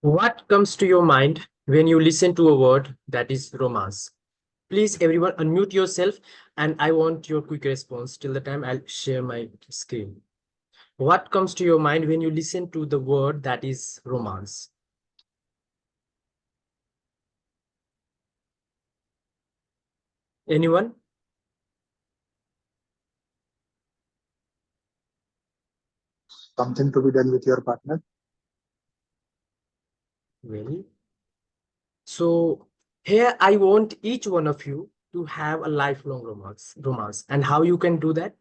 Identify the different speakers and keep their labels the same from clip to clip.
Speaker 1: What comes to your mind when you listen to a word that is romance? Please, everyone, unmute yourself and I want your quick response. Till the time, I'll share my screen. What comes to your mind when you listen to the word that is romance? Anyone?
Speaker 2: Something to be done with your partner.
Speaker 1: Really? So here I want each one of you to have a lifelong romance. And how you can do that?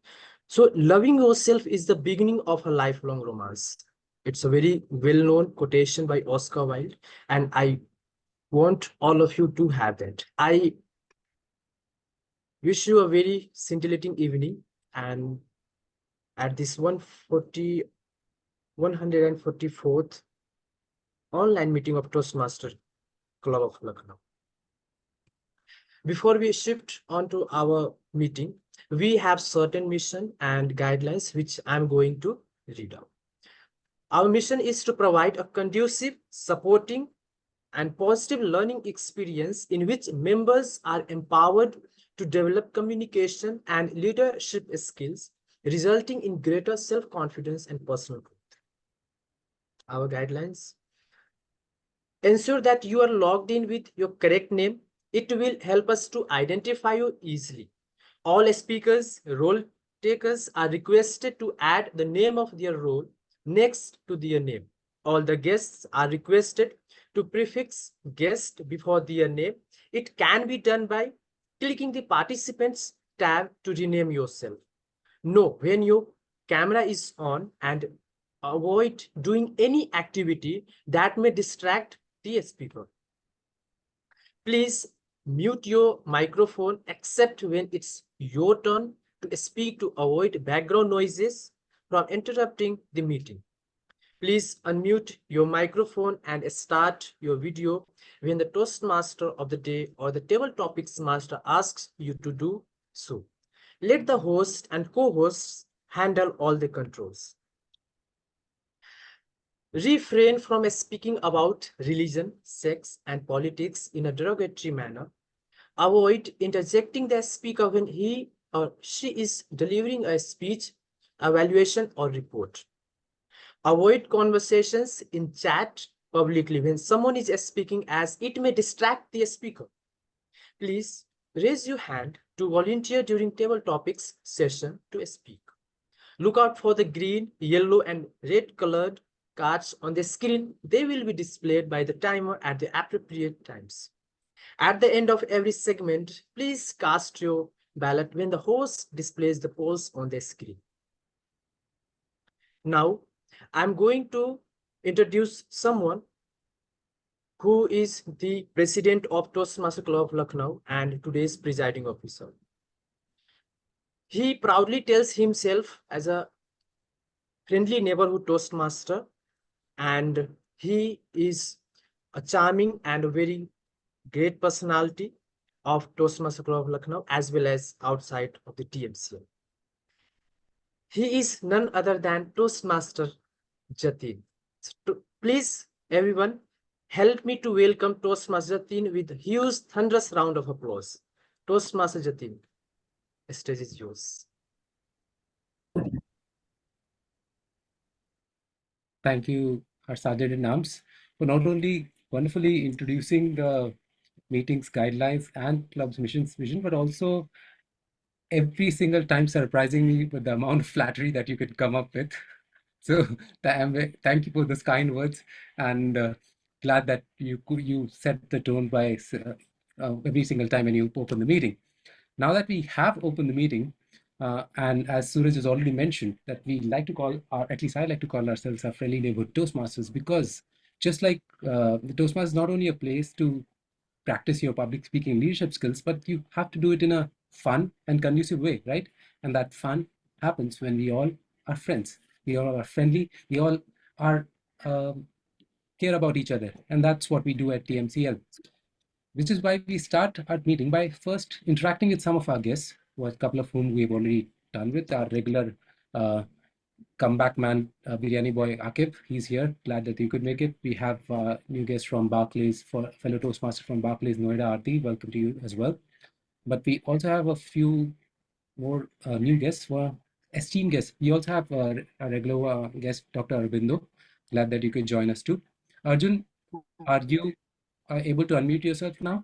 Speaker 1: So loving yourself is the beginning of a lifelong romance. It's a very well-known quotation by Oscar Wilde, and I want all of you to have that. I wish you a very scintillating evening, and at this 144th online meeting of Toastmaster Club of Lucknow. Before we shift on to our meeting, we have certain mission and guidelines which I'm going to read out. Our mission is to provide a conducive, supporting, and positive learning experience in which members are empowered to develop communication and leadership skills, resulting in greater self-confidence and personal growth. Our guidelines: ensure that you are logged in with your correct name. It will help us to identify you easily. All speakers, role takers are requested to add the name of their role next to their name. All the guests are requested to prefix guest before their name. It can be done by clicking the participants tab to rename yourself. Know when your camera is on and avoid doing any activity that may distract the speaker. Please mute your microphone except when it's your turn to speak to avoid background noises from interrupting the meeting. Please unmute your microphone and start your video when the Toastmaster of the day or the table topics master asks you to do so. Let the host and co-hosts handle all the controls. Refrain from speaking about religion, sex, and politics in a derogatory manner. Avoid interjecting the speaker when he or she is delivering a speech, evaluation, or report. Avoid conversations in chat publicly when someone is speaking, as it may distract the speaker. Please raise your hand to volunteer during table topics session to speak. Look out for the green, yellow, and red colored cards on the screen. They will be displayed by the timer at the appropriate times. At the end of every segment, please cast your ballot when the host displays the polls on the screen. Now, I'm going to introduce someone who is the president of Toastmaster Club of Lucknow and today's presiding officer. He proudly tells himself as a friendly neighborhood Toastmaster, and he is a charming and a very great personality of Toastmaster Club of Lucknow as well as outside of the TMCL. He is none other than Toastmaster Jatin. So please, everyone, help me to welcome Toastmaster Jatin with a huge thunderous round of applause. Toastmaster Jatin, the stage is yours.
Speaker 3: Thank you, our Sergeant in Arms, for not only wonderfully introducing the meeting's guidelines and club's missions vision, but also every single time surprising me with the amount of flattery that you could come up with. So thank you for those kind words, and glad that you set the tone by every single time when you open the meeting. Now that we have opened the meeting, and as Suraj has already mentioned, that we like to call, or at least I like to call ourselves our friendly neighborhood Toastmasters, because just like the Toastmasters is not only a place to practice your public speaking leadership skills, but you have to do it in a fun and conducive way, right? And that fun happens when we all are friends. We all are friendly. We all are care about each other, and that's what we do at TMCL. Which is why we start our meeting by first interacting with some of our guests, a couple of whom we've already done with, our regular comeback man, Biryani boy Akib. He's here. Glad that you could make it. We have new guest from Barclays, for fellow Toastmaster from Barclays, Noida Aarti. Welcome to you as well. But we also have a few more new guests, esteemed guests. We also have a regular guest, Dr. Arbindo. Glad that you could join us too. Arjun, are you able to unmute yourself now?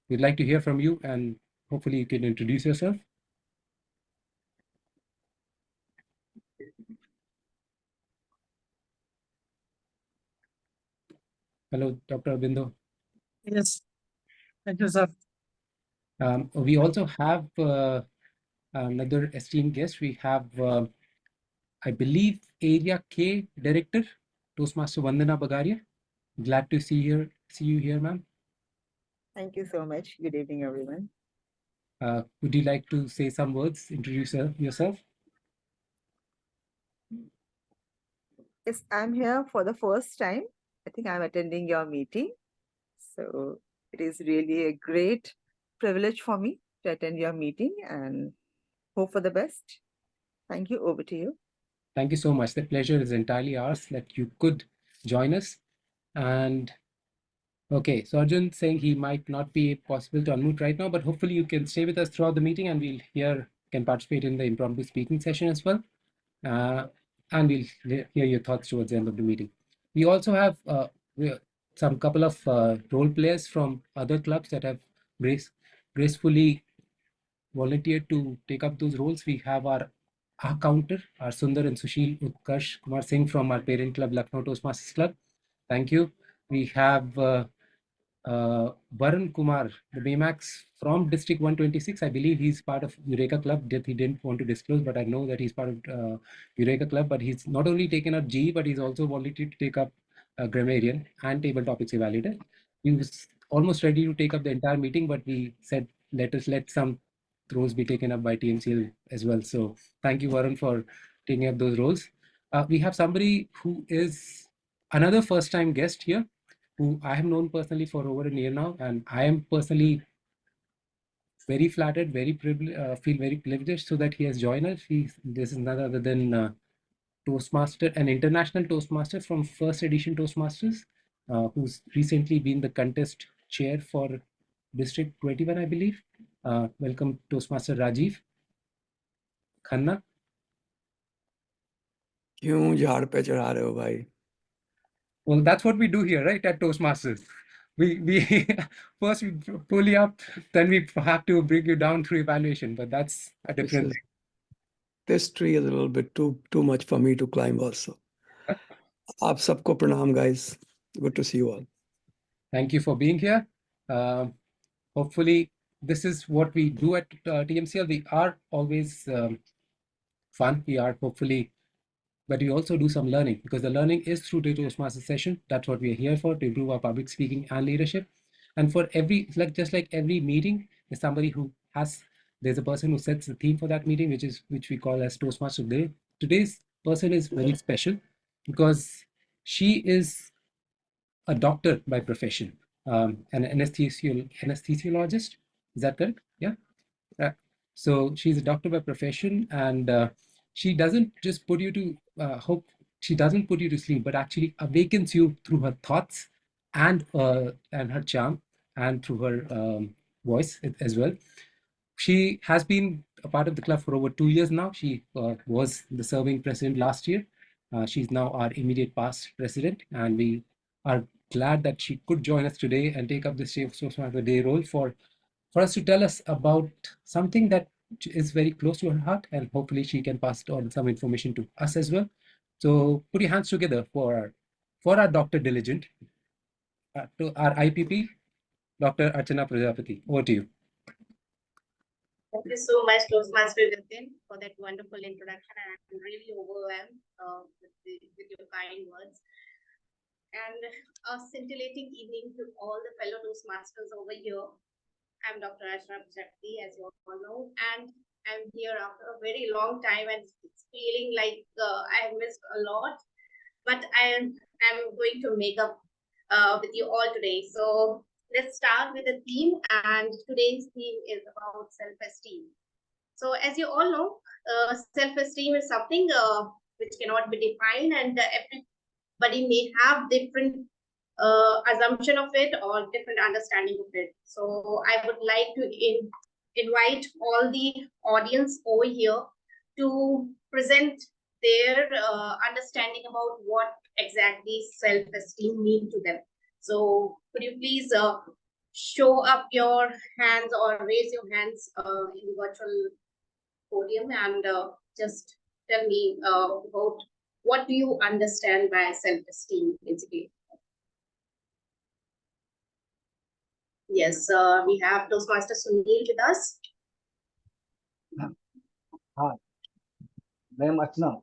Speaker 3: We'd like to hear from you, and hopefully you can introduce yourself. Hello, Dr. Arbindo.
Speaker 4: Yes, thank you, sir.
Speaker 3: We also have another esteemed guest. We have, I believe, Area K Director, Toastmaster Vandana Bagaria. Glad to see you here, ma'am.
Speaker 5: Thank you so much. Good evening, everyone.
Speaker 3: Would you like to say some words, introduce yourself?
Speaker 5: Yes, I'm here for the first time. I think I'm attending your meeting. So it is really a great privilege for me to attend your meeting and hope for the best. Thank you. Over to you.
Speaker 3: Thank you so much. The pleasure is entirely ours that you could join us. And okay, so Arjun saying he might not be possible to unmute right now, but hopefully you can stay with us throughout the meeting and can participate in the impromptu speaking session as well. And we'll hear your thoughts towards the end of the meeting. We also have some couple of role players from other clubs that have gracefully volunteered to take up those roles. We have our counter, our Sundar and Sushil Utkarsh Kumar Singh from our parent club, Lucknow Toastmasters Club. Thank you. We have Varun Kumar, the Baymax from District 126. I believe he's part of Eureka Club that he didn't want to disclose, but I know that he's part of Eureka Club. But he's not only taken up G, but he's also volunteered to take up Grammarian and Table Topics Evaluator. He was almost ready to take up the entire meeting, but we said, let some roles be taken up by TMCL as well. So thank you, Varun, for taking up those roles. We have somebody who is another first-time guest here, who I have known personally for over a year now, and I am personally very flattered, feel very privileged so that he has joined us. This is none other than Toastmaster, an international Toastmaster from first edition Toastmasters, who's recently been the contest chair for District 21, I believe. Welcome, Toastmaster Rajiv Khanna.
Speaker 6: क्यों झाड़ पे चढ़ा रहे हो भाई?
Speaker 3: Well, that's what we do here, right, at Toastmasters. We first we pull you up, then we have to bring you down through evaluation, but that's a different thing.
Speaker 6: This tree is a little bit too much for me to climb also. आप सबको प्रणाम, guys. Good to see you all.
Speaker 3: Thank you for being here. Hopefully, this is what we do at TMCL. We are always fun. We are hopefully, but we also do some learning, because the learning is through the Toastmaster session. That's what we are here for, to improve our public speaking and leadership. And for just like every meeting, there's a person who sets the theme for that meeting, which we call as Toastmaster Day. Today's person is very special because she is a doctor by profession, an anesthesiologist. Is that correct? Yeah. So she's a doctor by profession, and she doesn't just put you to hope. She doesn't put you to sleep, but actually awakens you through her thoughts and her charm, and through her voice as well. She has been a part of the club for over 2 years now. She was the serving president last year. She's now our immediate past president, and we are glad that she could join us today and take up this Toastmaster Day role for us to tell us about something that is very close to her heart, and hopefully she can pass on some information to us as well. So put your hands together for our Dr. Diligent, to our IPP, Dr. Archana Prajapati. Over to you.
Speaker 7: Thank you so much, Toastmaster Nitin, for that wonderful introduction. And I'm really overwhelmed with your kind words. And a scintillating evening to all the fellow Toastmasters over here. I'm Dr. Ashra Prajapati, as you all know, and I'm here after a very long time, and it's feeling like I have missed a lot. But I'm going to make up with you all today. So let's start with the theme, and today's theme is about self-esteem. So as you all know, self-esteem is something which cannot be defined, and everybody may have different assumption of it or different understanding of it. So I would like to invite all the audience over here to present their understanding about what exactly self-esteem mean to them. So could you please show up your hands or raise your hands in the virtual podium and just tell me about what do you understand by self-esteem basically. Yes, we have Toastmaster Sunil with us.
Speaker 8: Hi, Ma'am Archana.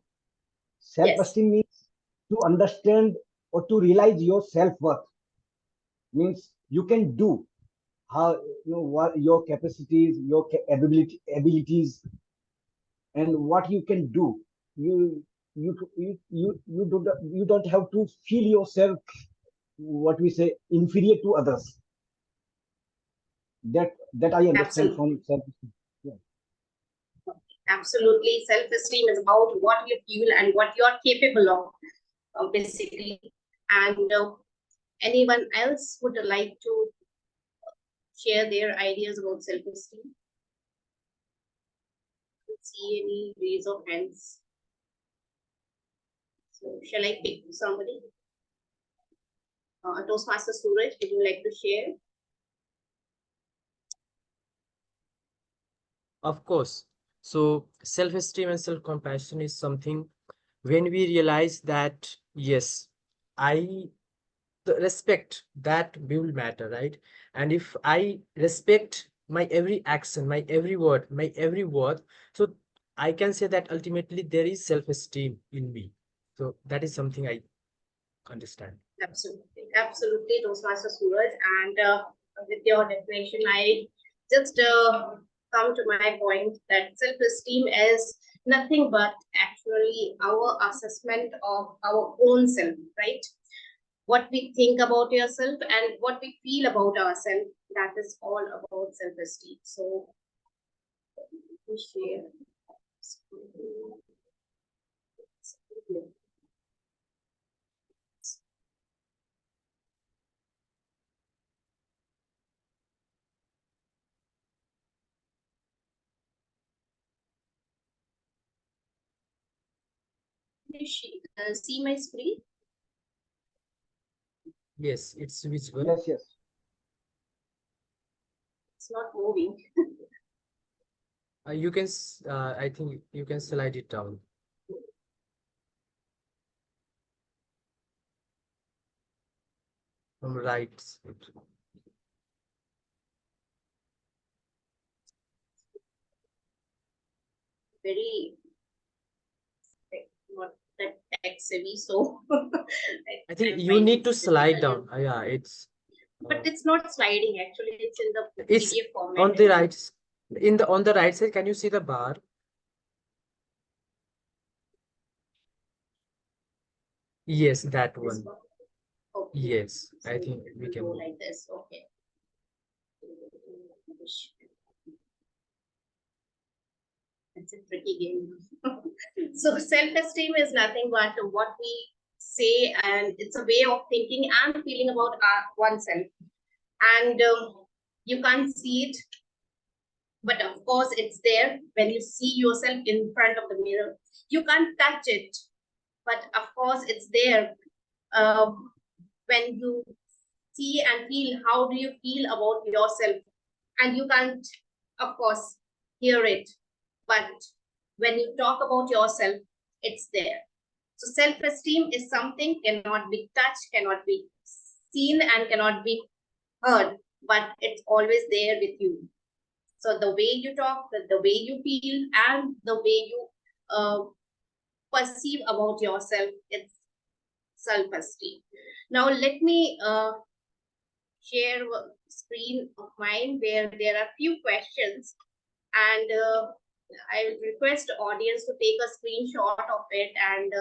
Speaker 8: Self-esteem means to understand or to realize your self-worth. Means you can do how what your capacities, your abilities, and what you can do. You don't have to feel yourself what we say inferior to others. That I understand from self-esteem. Yeah.
Speaker 7: Absolutely, self-esteem is about what you feel and what you are capable of, basically. And anyone else would like to share their ideas about self-esteem? See any raise of hands? So shall I pick somebody? Toastmaster Suraj, would you like to share?
Speaker 1: Of course. So self-esteem and self-compassion is something when we realize that, yes, I the respect that will matter, right? And if I respect my every action, my every word, my every word, so I can say that ultimately there is self-esteem in me. So that is something I understand.
Speaker 7: Absolutely, absolutely, Toastmaster Suraj. And with your definition, I just come to my point that self-esteem is nothing but actually our assessment of our own self, right? What we think about yourself and what we feel about ourselves, that is all about self-esteem. So we share. See my screen?
Speaker 1: Yes, it's visible.
Speaker 8: Yes.
Speaker 7: It's not moving.
Speaker 1: You can, I think you can slide it down. From right.
Speaker 7: Very not that tech savvy, so
Speaker 1: I think
Speaker 7: I'm
Speaker 1: you
Speaker 7: finding
Speaker 1: need to
Speaker 7: it
Speaker 1: slide
Speaker 7: difficult.
Speaker 1: down. Yeah,
Speaker 7: But it's not sliding actually, it's in the
Speaker 1: it's
Speaker 7: PDF format.
Speaker 1: on the right. On the right side, can you see the bar? Yes, that
Speaker 7: This
Speaker 1: one.
Speaker 7: one. Okay.
Speaker 1: Yes,
Speaker 7: So
Speaker 1: I think we
Speaker 7: it
Speaker 1: can
Speaker 7: will go
Speaker 1: move.
Speaker 7: like this. Okay. It's a tricky game. So self-esteem is nothing but what we say, and it's a way of thinking and feeling about oneself. And you can't see it, but of course it's there when you see yourself in front of the mirror. You can't touch it, but of course it's there when you see and feel how do you feel about yourself, and you can't of course hear it, but when you talk about yourself, it's there. So self-esteem is something cannot be touched, cannot be seen, and cannot be heard, but it's always there with you. So the way you talk, the way you feel, and the way you uh, perceive about yourself, it's self-esteem. Now let me share a screen of mine where there are few questions, and I will request the audience to take a screenshot of it and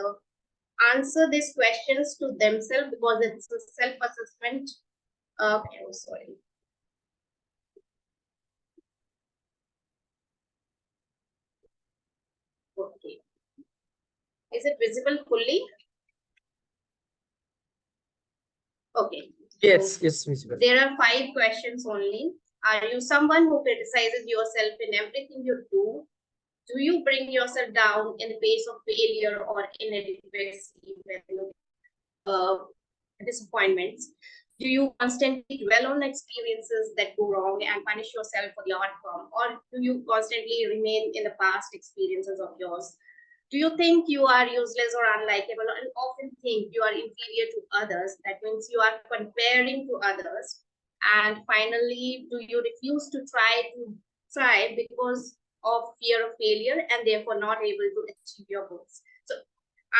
Speaker 7: answer these questions to themselves because it's a self-assessment. Oh, sorry. Okay. Is it visible fully? Okay.
Speaker 1: Yes,
Speaker 7: So
Speaker 1: it's visible.
Speaker 7: there are 5 questions only. Are you someone who criticizes yourself in everything you do? Do you bring yourself down in the face of failure or inadequacy when you disappointments? Do you constantly dwell on experiences that go wrong and punish yourself for the outcome? Or do you constantly remain in the past experiences of yours? Do you think you are useless or unlikable and often think you are inferior to others? That means you are comparing to others. And finally, do you refuse to try because of fear of failure and therefore not able to achieve your goals? So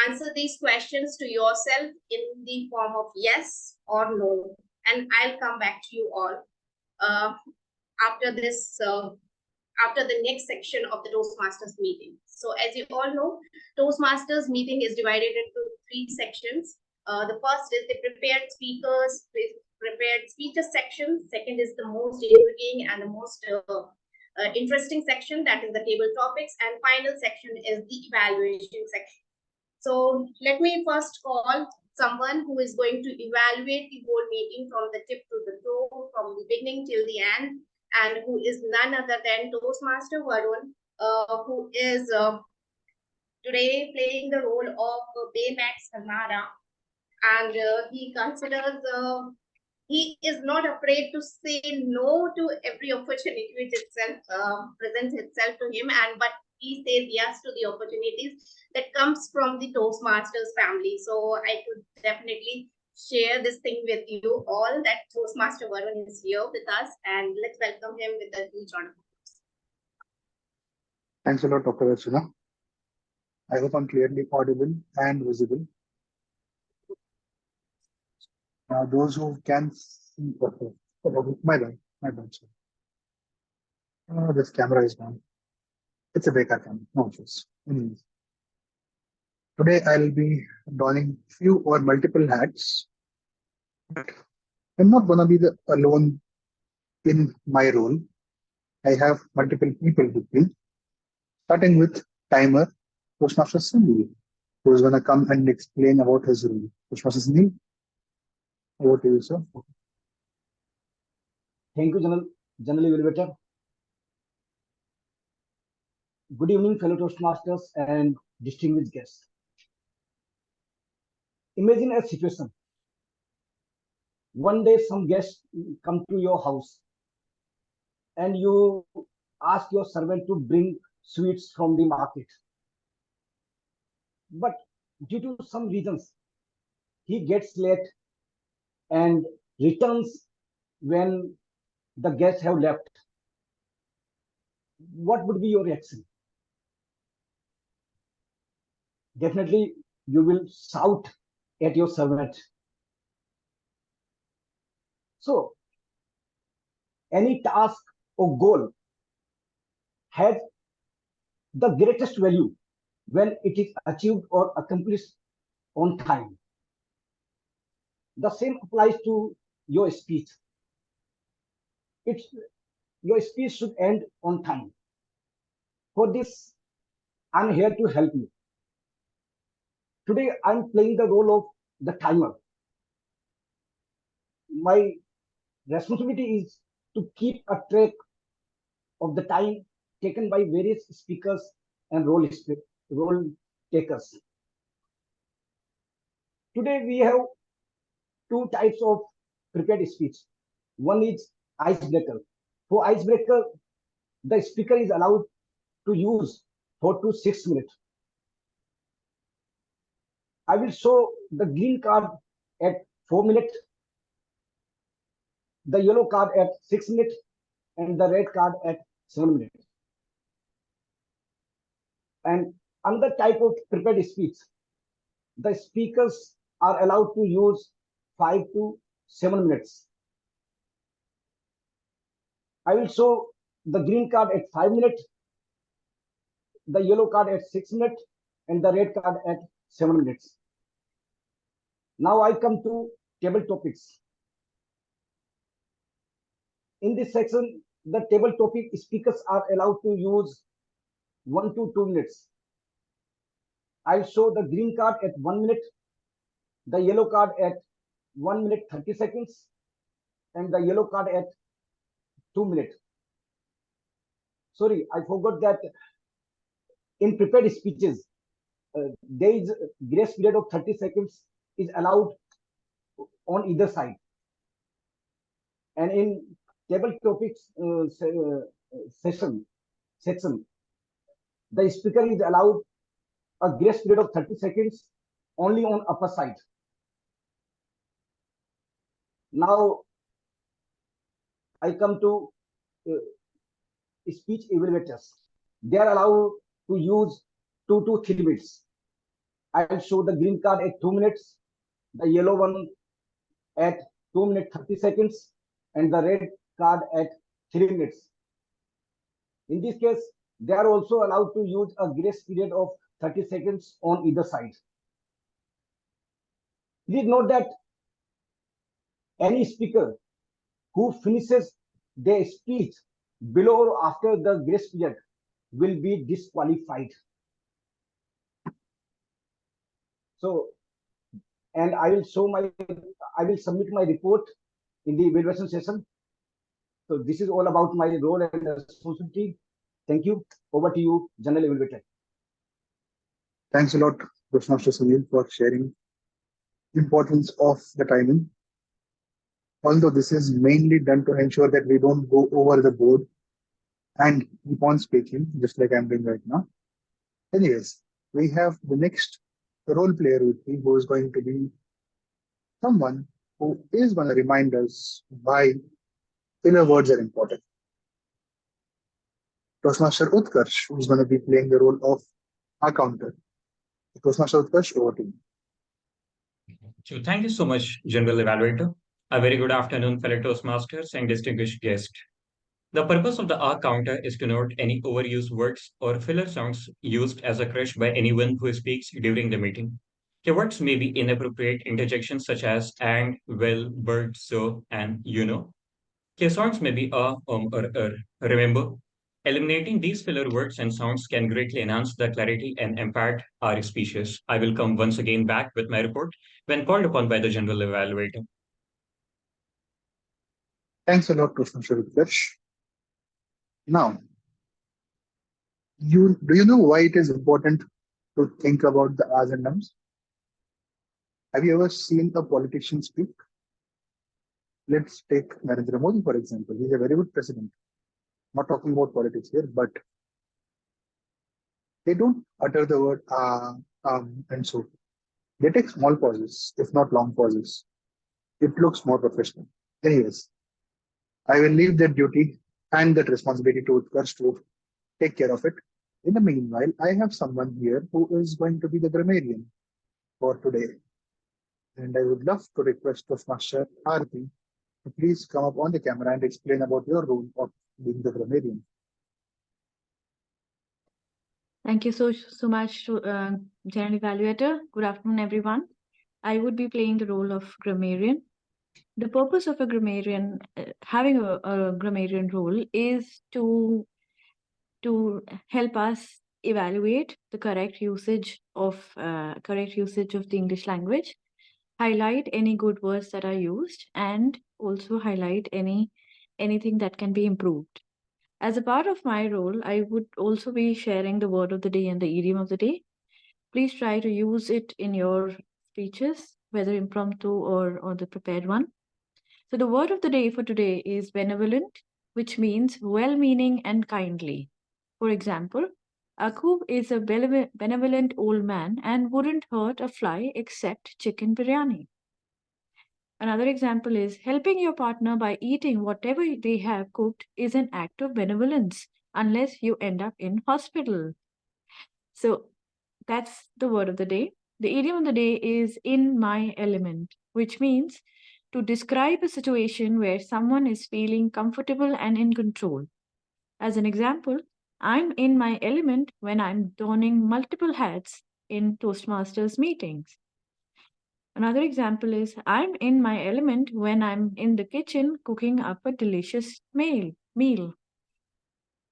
Speaker 7: answer these questions to yourself in the form of yes or no, and I'll come back to you all uh, after this after the next section of the Toastmasters meeting. So as you all know, Toastmasters meeting is divided into 3 sections. The first is the prepared speeches section. Second is the most intriguing and the most interesting section, that is the table topics, and final section is the evaluation section. So let me first call someone who is going to evaluate the whole meeting from the tip to the toe, from the beginning till the end, and who is none other than Toastmaster Varun, who is today playing the role of Baymax Kanara, and he considers he is not afraid to say no to every opportunity which itself presents itself to him, and but he says yes to the opportunities that comes from the Toastmasters family. So I could definitely share this thing with you all that Toastmaster Varun is here with us, and let's welcome him with a huge round of applause.
Speaker 2: Thanks a lot, Dr. Archana. I hope I'm clearly audible and visible. Those who can see, okay. Oh, my bad, sir. This camera is on. It's a Baker camera, no issues. Anyways, today I'll be donning few or multiple hats. I'm not gonna be the alone in my role. I have multiple people with me, starting with timer, Toastmaster Sunil, who's gonna come and explain about his role. Toastmaster Sunil, over to you, sir.
Speaker 8: Thank you, General Elevator. Good evening, fellow Toastmasters and distinguished guests. Imagine a situation. One day, some guests come to your house and you ask your servant to bring sweets from the market. But due to some reasons, he gets late and returns when the guests have left. What would be your reaction? Definitely, you will shout at your servant. So, any task or goal has the greatest value when it is achieved or accomplished on time. The same applies to your speech. Your speech should end on time. For this, I'm here to help you. Today, I'm playing the role of the timer. My responsibility is to keep a track of the time taken by various speakers and role takers. Today, we have 2 types of prepared speech. One is icebreaker. For icebreaker, the speaker is allowed to use 4 to 6 minutes. I will show the green card at 4 minutes, the yellow card at 6 minutes, and the red card at 7 minutes. And another type of prepared speech, the speakers are allowed to use 5 to 7 minutes. I will show the green card at 5 minutes, the yellow card at 6 minutes, and the red card at 7 minutes. Now I come to table topics. In this section, the table topic speakers are allowed to use 1 to 2 minutes. I'll show the green card at 1 minute, the yellow card at 1 minute 30 seconds, and the yellow card at 2 minutes. Sorry, I forgot that in prepared speeches, there is grace period of 30 seconds is allowed on either side. And in table topics section, the speaker is allowed a grace period of 30 seconds only on upper side. Now I come to speech evaluators. They are allowed to use 2 to 3 minutes. I'll show the green card at 2 minutes, the yellow one at 2 minutes 30 seconds, and the red card at 3 minutes. In this case, they are also allowed to use a grace period of 30 seconds on either side. Please note that any speaker who finishes their speech below or after the grace period will be disqualified. So, and I will submit my report in the evaluation session. So this is all about my role and responsibility. Thank you. Over to you, General Evaluator.
Speaker 2: Thanks a lot, Toastmaster Sunil, for sharing importance of the timing. Although this is mainly done to ensure that we don't go over the board and keep on speaking, just like I'm doing right now. Anyways, we have the next role player with me, who is going to be someone who is going to remind us why filler words are important. Toastmaster Utkarsh, who is going to be playing the role of our counter. Toastmaster Utkarsh, over to you.
Speaker 9: So thank you so much, General Evaluator. A very good afternoon, fellow Toastmasters and distinguished guests. The purpose of the R counter is to note any overused words or filler sounds used as a crush by anyone who speaks during the meeting. Keywords may be inappropriate interjections such as and, well, but, so, and you know. Key sounds may be or Remember, eliminating these filler words and sounds can greatly enhance the clarity and impact our speeches. I will come once again back with my report when called upon by the General Evaluator.
Speaker 2: Thanks a lot, Toastmaster Utkarsh. Now, do you know why it is important to think about the R's and M's? Have you ever seen a politician speak? Let's take Narendra Modi, for example. He's a very good president. Not talking about politics here, but they don't utter the word and so. They take small pauses, if not long pauses. It looks more professional. Anyways, I will leave that duty and that responsibility to Utkarsh to take care of it. In the meanwhile, I have someone here who is going to be the grammarian for today. And I would love to request Toastmaster Aarti to please come up on the camera and explain about your role of being the grammarian.
Speaker 10: Thank you so much to General Evaluator. Good afternoon, everyone. I would be playing the role of grammarian. The purpose of a grammarian, having a grammarian role, is to help us evaluate the correct usage of the English language, highlight any good words that are used, and also highlight anything that can be improved. As a part of my role, I would also be sharing the word of the day and the idiom of the day. Please try to use it in your speeches, whether impromptu or the prepared one. So the word of the day for today is benevolent, which means well-meaning and kindly. For example, Akub is a benevolent old man and wouldn't hurt a fly except chicken biryani. Another example is helping your partner by eating whatever they have cooked is an act of benevolence unless you end up in hospital. So that's the word of the day. The idiom of the day is in my element, which means to describe a situation where someone is feeling comfortable and in control. As an example, I'm in my element when I'm donning multiple hats in Toastmasters meetings. Another example is I'm in my element when I'm in the kitchen cooking up a delicious meal.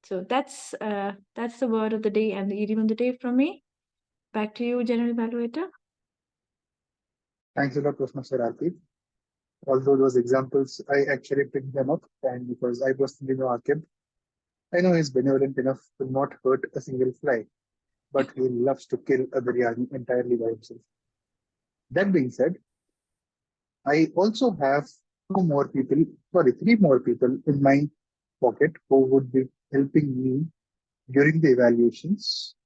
Speaker 10: So that's the word of the day and the idiom of the day from me. Back to you, General Evaluator.
Speaker 2: Thanks a lot, Toastmaster Arpit. Although those examples, I actually picked them up, and because I personally know Akib, I know he's benevolent enough to not hurt a single fly, but he loves to kill a biryani entirely by himself. That being said, I also have three more people in my pocket who would be helping me during the evaluations.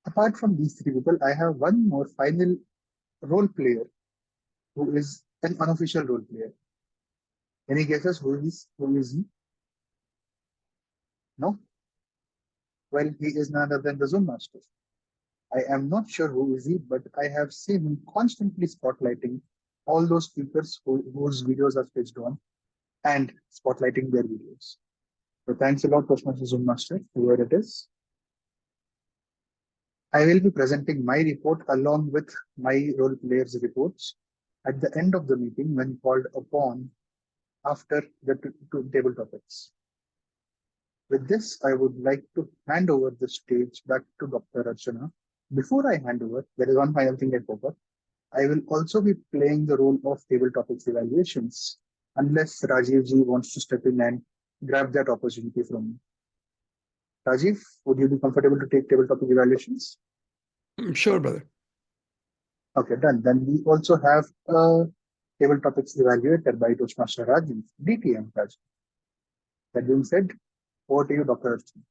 Speaker 2: Apart from these three people, I have one more final role player who is an unofficial role player. Any guesses who is he? No? Well, he is none other than the Zoom master. I am not sure who is he, but I have seen him constantly spotlighting all those speakers whose videos are switched on and spotlighting their videos. So thanks a lot, Toastmaster Zoom Master, whoever it is. I will be presenting my report along with my role players' reports at the end of the meeting when called upon after the two table topics. With this, I would like to hand over the stage back to Dr. Archana. Before I hand over, there is one final thing I forgot. I will also be playing the role of table topics evaluations, unless Rajiv ji wants to step in and grab that opportunity from me. Rajiv, would you be comfortable to take table topic evaluations?
Speaker 6: Sure, brother.
Speaker 2: Okay, done. Then we also have a table topics evaluator by Toastmaster Rajiv, DTM Rajiv. That being said, over to you, Dr. Archana.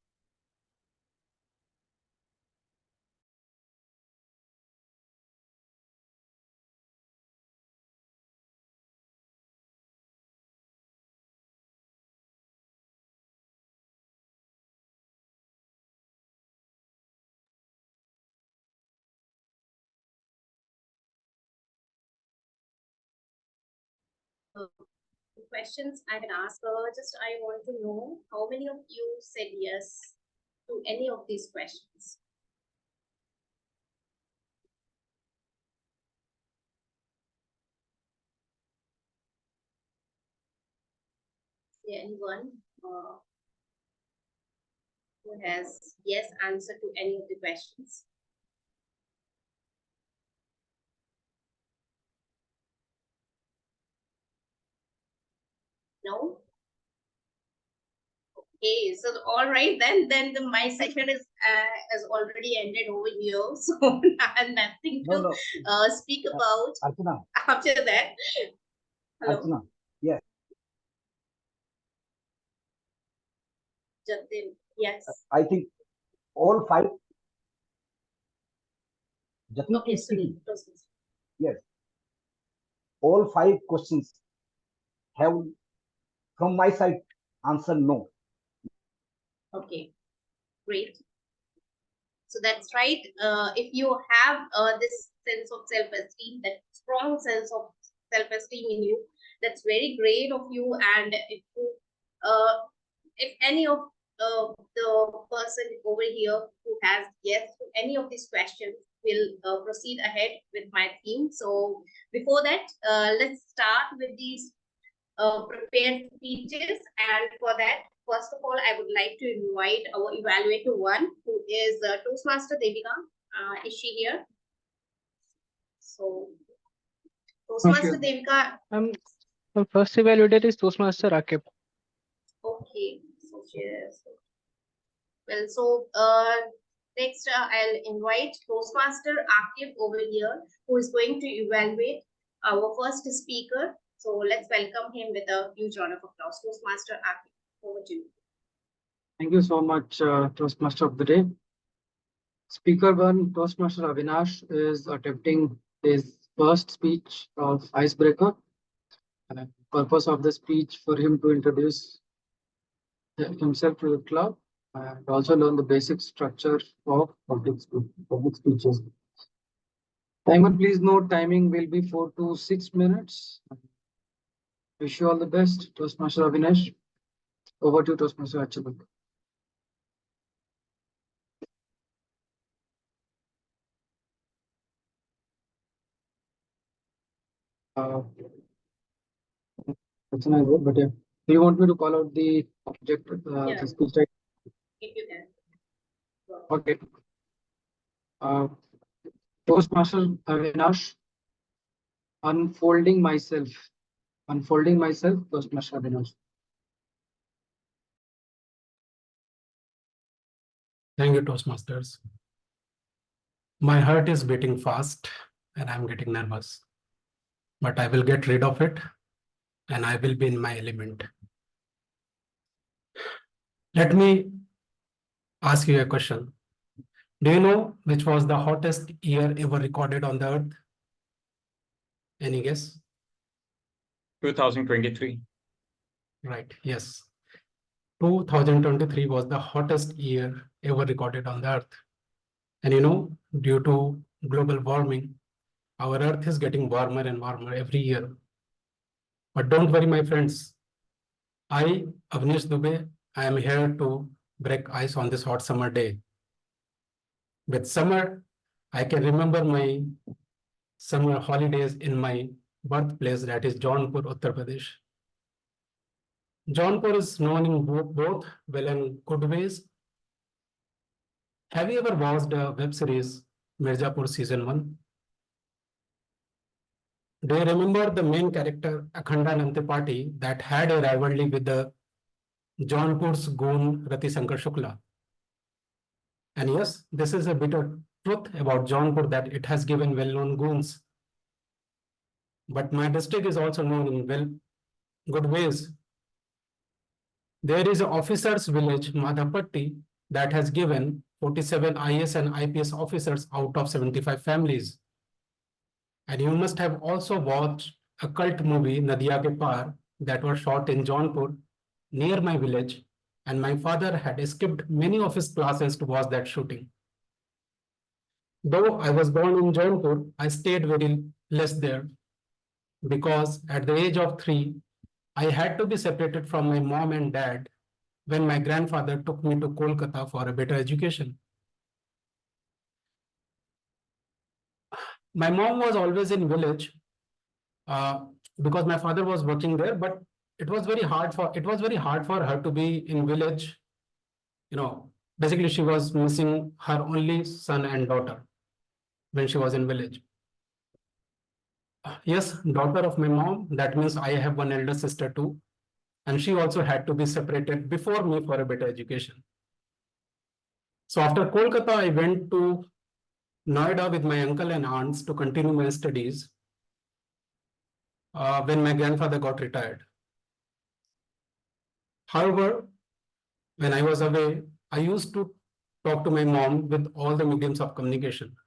Speaker 7: Questions I can ask. Just I want to know how many of you said yes to any of these questions. Yeah, anyone who has yes answer to any of the questions? No. Okay, so all right, then my session is has already ended over here, so I have nothing to speak about
Speaker 8: Archana,
Speaker 7: after that. Hello,
Speaker 8: Archana, yes.
Speaker 7: Jatin, yes.
Speaker 8: I think all five. Jatin
Speaker 7: Okay,
Speaker 8: is speaking.
Speaker 7: sorry.
Speaker 8: Yes. All five questions have, from my side, answer no.
Speaker 7: Okay, great. So that's right. If you have this sense of self-esteem, that strong sense of self-esteem in you, that's very great of you. And if any of the person over here who has yes to any of these questions will proceed ahead with my theme. So before that, let's start with these prepared speeches. And for that, first of all, I would like to invite our evaluator one, who is Toastmaster Devika. Is she here? So, Toastmaster Devika.
Speaker 4: The first evaluator is Toastmaster Akib.
Speaker 7: Okay, so she is. Well, so next I'll invite Toastmaster Akib over here, who is going to evaluate our first speaker. So let's welcome him with a huge round of applause. Toastmaster Akib, over to you.
Speaker 11: Thank you so much, Toastmaster of the Day. Speaker 1, Toastmaster Avinash, is attempting his first speech of Icebreaker. And purpose of the speech for him to introduce himself to the club and also learn the basic structure of public speeches. Timer, please note timing will be 4 to 6 minutes. Wish you all the best, Toastmaster Avinash. Over to Toastmaster Achibak. That's not good, but yeah. Do you want me to call out the object, the speech type?
Speaker 7: If you can.
Speaker 11: Okay. Toastmaster Avinash, unfolding myself. Unfolding myself, Toastmaster Avinash.
Speaker 12: Thank you, Toastmasters. My heart is beating fast and I'm getting nervous, but I will get rid of it and I will be in my element. Let me ask you a question. Do you know which was the hottest year ever recorded on the earth? Any guess?
Speaker 9: 2023.
Speaker 12: Right, yes. 2023 was the hottest year ever recorded on the earth. And you know, due to global warming, our earth is getting warmer and warmer every year. But don't worry, my friends. I, Avnish Dubey, I am here to break ice on this hot summer day. With summer, I can remember my summer holidays in my birthplace, that is Jaunpur, Uttar Pradesh. Jaunpur is known in both well and good ways. Have you ever watched a web series, Mirzapur Season 1? Do you remember the main character, Akhanda Nantipati, that had a rivalry with the Jaunpur's goon, Rati Shankar Shukla? And yes, this is a bitter truth about Jaunpur that it has given well-known goons. But my district is also known in good ways. There is an officers' village, Madhapatti, that has given 47 IS and IPS officers out of 75 families. And you must have also watched a cult movie, Nadiya Ke Paar, that was shot in Jaunpur, near my village, and my father had skipped many of his classes to watch that shooting. Though I was born in Jaunpur, I stayed very less there because at the age of 3, I had to be separated from my mom and dad when my grandfather took me to Kolkata for a better education. My mom was always in village because my father was working there, but it was very hard for her to be in village. You know, basically she was missing her only son and daughter when she was in village. Yes, daughter of my mom, that means I have one elder sister too. And she also had to be separated before me for a better education. So after Kolkata, I went to Noida with my uncle and aunts to continue my studies when my grandfather got retired. However, when I was away, I used to talk to my mom with all the mediums of communication.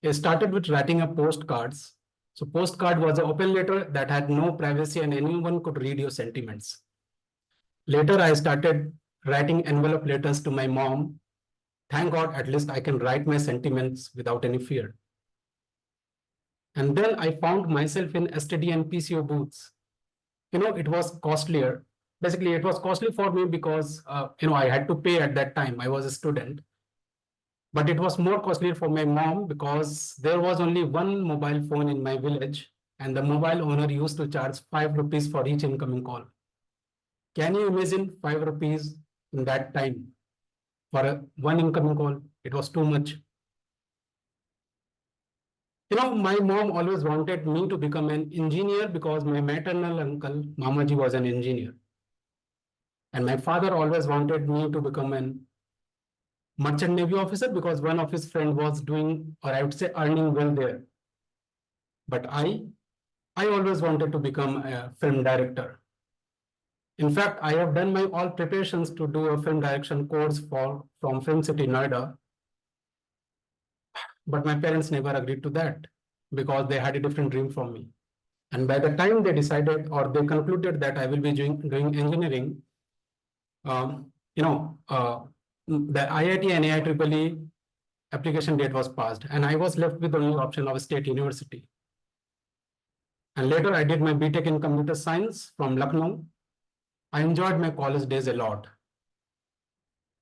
Speaker 12: I started with writing up postcards. So postcard was an open letter that had no privacy and anyone could read your sentiments. Later, I started writing envelope letters to my mom. Thank God, at least I can write my sentiments without any fear. And then I found myself in STD and PCO booths. You know, it was costlier. Basically, it was costly for me because, I had to pay at that time. I was a student. But it was more costly for my mom because there was only one mobile phone in my village and the mobile owner used to charge 5 rupees for each incoming call. Can you imagine 5 rupees in that time for one incoming call? It was too much. You know, my mom always wanted me to become an engineer because my maternal uncle, Mamaji, was an engineer. And my father always wanted me to become an merchant navy officer because one of his friend was doing, or I would say earning well there. But I always wanted to become a film director. In fact, I have done my all preparations to do a film direction course from Film City, Noida. But my parents never agreed to that because they had a different dream from me. And by the time they decided or they concluded that I will be doing engineering, the IIT and AIEEE application date was passed, and I was left with the only option of a state university. And later I did my BTech in computer science from Lucknow. I enjoyed my college days a lot.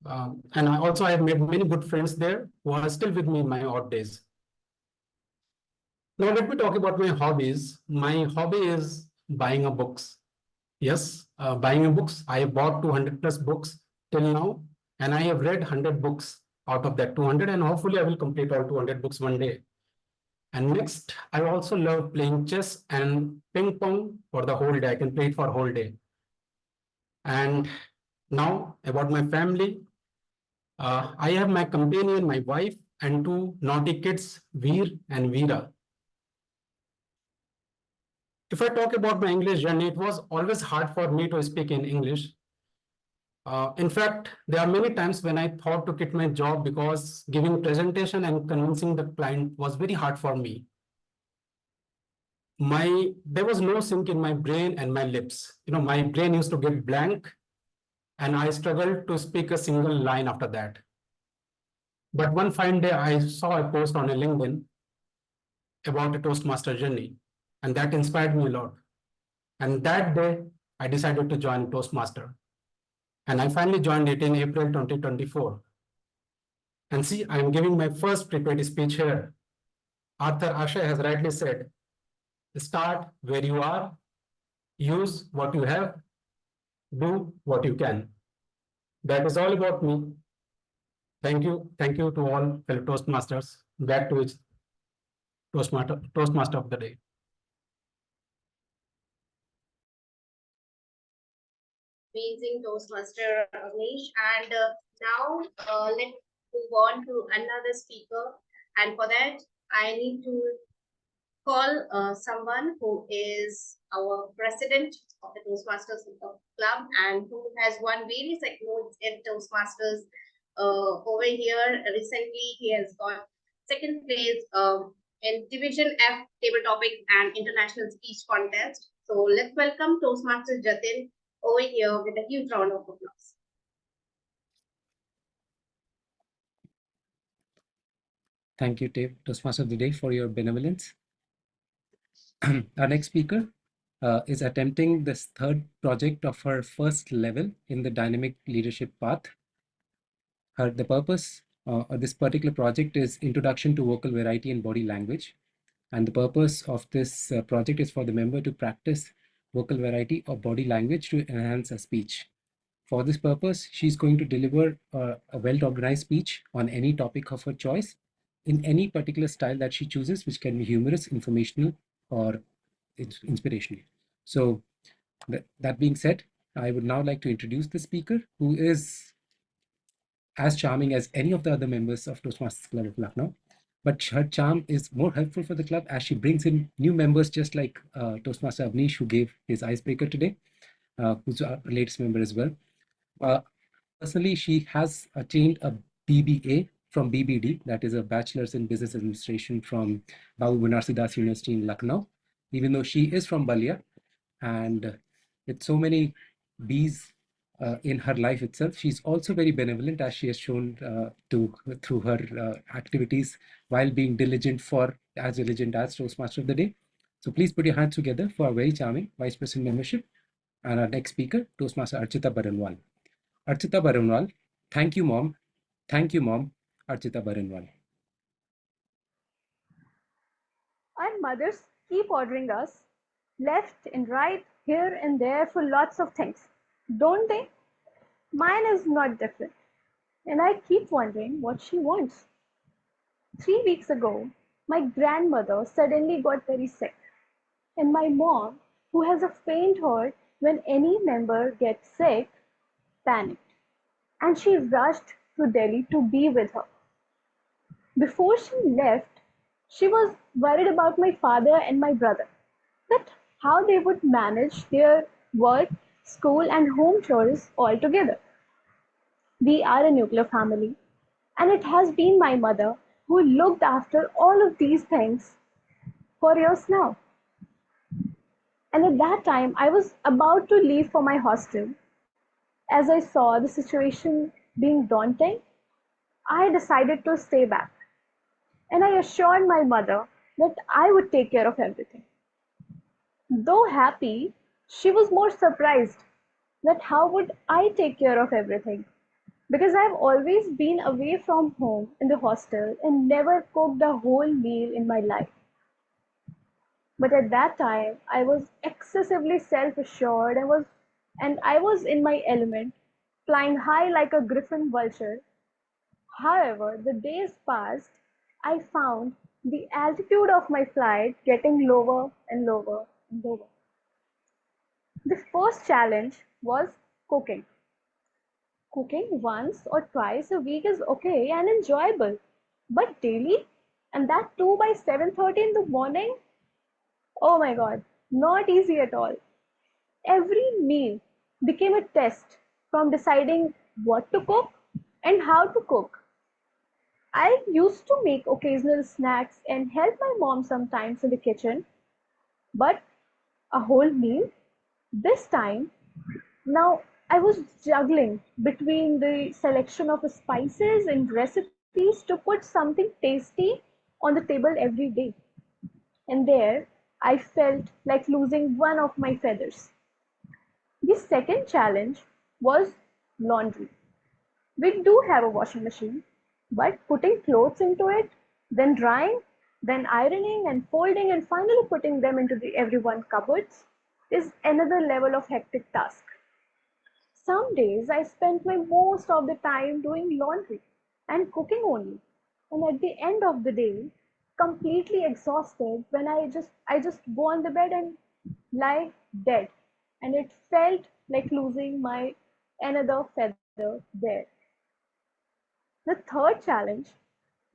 Speaker 12: And I have made many good friends there who are still with me in my odd days. Now let me talk about my hobbies. My hobby is buying a books. Yes, buying a books. I have bought 200 plus books till now, and I have read 100 books out of that 200, and hopefully I will complete all 200 books one day. And next, I also love playing chess and ping pong for the whole day. I can play it for whole day. And now about my family. I have my companion, my wife, and two naughty kids, Veer and Veera. If I talk about my English journey, it was always hard for me to speak in English. In fact, there are many times when I thought to quit my job because giving presentation and convincing the client was very hard for me. There was no sync in my brain and my lips. My brain used to get blank, and I struggled to speak a single line after that. But one fine day, I saw a post on a LinkedIn about a Toastmaster journey, and that inspired me a lot. And that day, I decided to join Toastmaster. And I finally joined it in April 2024. And see, I'm giving my first prepared speech here. Arthur Ashe has rightly said, start where you are, use what you have, do what you can. That is all about me. Thank you. Thank you to all fellow Toastmasters. Back to its Toastmaster of the day.
Speaker 7: Amazing Toastmaster Avnish. And now let's move on to another speaker. And for that, I need to call someone who is our president of the Toastmasters Club and who has won various awards in Toastmasters over here. Recently, he has got second place in Division F Table Topic and International Speech Contest. So let's welcome Toastmaster Jatin over here with a huge round of applause.
Speaker 3: Thank you, Toastmaster of the Day, for your benevolence. Our next speaker is attempting this third project of her first level in the dynamic leadership path. The purpose of this particular project is Introduction to Vocal Variety and Body Language. And the purpose of this project is for the member to practice vocal variety or body language to enhance her speech. For this purpose, she's going to deliver a well-organized speech on any topic of her choice in any particular style that she chooses, which can be humorous, informational, or inspirational. So that being said, I would now like to introduce the speaker, who is as charming as any of the other members of Toastmasters Club of Lucknow. But her charm is more helpful for the club as she brings in new members, just like Toastmaster Avnish, who gave his icebreaker today, who's our latest member as well. Personally, she has attained a BBA from BBD, that is a Bachelor's in Business Administration from Babu Banarsidass University in Lucknow, even though she is from Balia. And with so many B's in her life itself, she's also very benevolent, as she has shown through her activities while being as diligent as Toastmaster of the Day. So please put your hands together for a very charming Vice President membership and our next speaker, Toastmaster Archita Baranwal. Archita Baranwal, thank you, Mom. Thank you, Mom. Archita Baranwal.
Speaker 13: Our mothers keep ordering us left and right, here and there for lots of things, don't they? Mine is not different, and I keep wondering what she wants. 3 weeks ago, my grandmother suddenly got very sick, and my mom, who has a faint heart when any member gets sick, panicked, and she rushed to Delhi to be with her. Before she left, she was worried about my father and my brother, that how they would manage their work, school, and home chores all together. We are a nuclear family, and it has been my mother who looked after all of these things for years now. And at that time, I was about to leave for my hostel. As I saw the situation being daunting, I decided to stay back. And I assured my mother that I would take care of everything. Though happy, she was more surprised that how would I take care of everything? Because I've always been away from home in the hostel and never cooked a whole meal in my life. But at that time, I was excessively self-assured and I was in my element, flying high like a griffin vulture. However, the days passed, I found the altitude of my flight getting lower and lower and lower. The first challenge was cooking. Cooking once or twice a week is okay and enjoyable, but daily, and that too by 7:30 in the morning, oh my god, not easy at all. Every meal became a test, from deciding what to cook and how to cook. I used to make occasional snacks and help my mom sometimes in the kitchen, but a whole meal? This time, now I was juggling between the selection of spices and recipes to put something tasty on the table every day. And there, I felt like losing one of my feathers. The second challenge was laundry. We do have a washing machine, but putting clothes into it, then drying, then ironing and folding, and finally putting them into the everyone cupboards is another level of hectic task. Some days I spent my most of the time doing laundry and cooking only, and at the end of the day, completely exhausted when I just go on the bed and lie dead, and it felt like losing my another feather there. The third challenge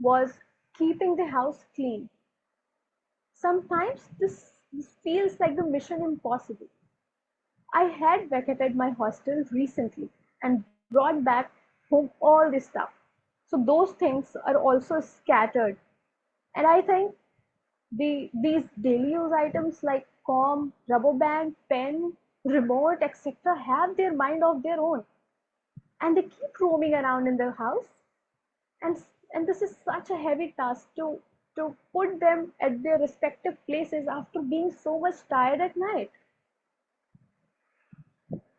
Speaker 13: was keeping the house clean. Sometimes this feels like the mission impossible. I had vacated my hostel recently and brought back home all this stuff. So those things are also scattered. And I think these daily use items like comb, rubber band, pen, remote, etc. have their mind of their own. And they keep roaming around in the house. And, and this is such a heavy task to put them at their respective places after being so much tired at night.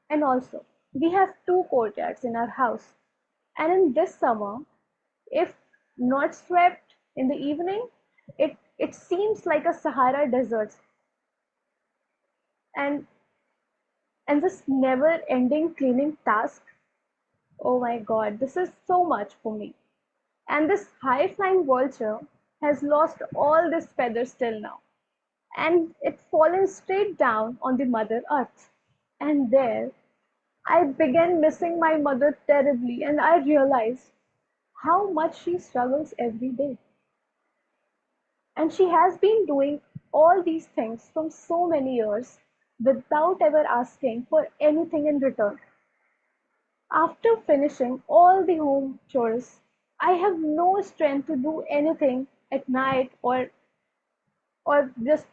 Speaker 13: And also, we have two courtyards in our house. And in this summer, if not swept in the evening, it seems like a Sahara desert. And and this never ending cleaning task, oh my god, this is so much for me. And this high flying vulture has lost all this feathers till now. And it's fallen straight down on the Mother Earth. And there I began missing my mother terribly, and I realized how much she struggles every day. And she has been doing all these things from so many years without ever asking for anything in return. After finishing all the home chores, I have no strength to do anything at night, or just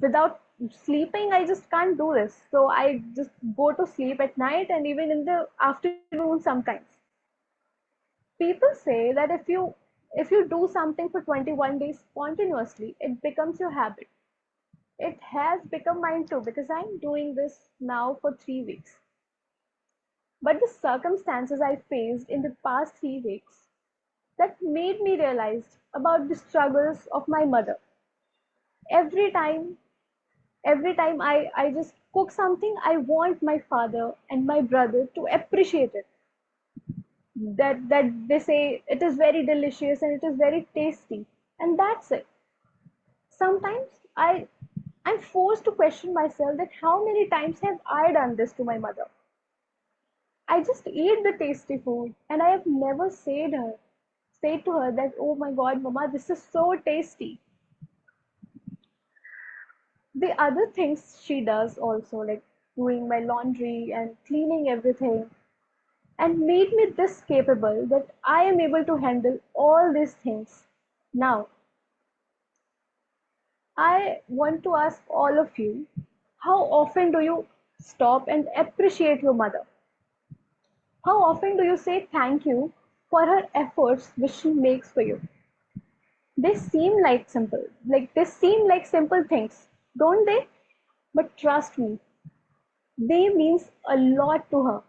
Speaker 13: without sleeping. I just can't do this. So I just go to sleep at night and even in the afternoon sometimes. People say that if you do something for 21 days continuously, it becomes your habit. It has become mine too, because I'm doing this now for 3 weeks. But the circumstances I faced in the past 3 weeks that made me realize about the struggles of my mother. Every time, every time I just cook something, I want my father and my brother to appreciate it. That they say it is very delicious and it is very tasty, and that's it. Sometimes I'm forced to question myself that how many times have I done this to my mother. I just eat the tasty food, and I have never said to her that, oh my god, mama, this is so tasty. The other things she does also, like doing my laundry and cleaning everything, and made me this capable that I am able to handle all these things. Now, I want to ask all of you, how often do you stop and appreciate your mother? How often do you say thank you for her efforts which she makes for you? They seem like simple things, don't they? But trust me, they means a lot to her,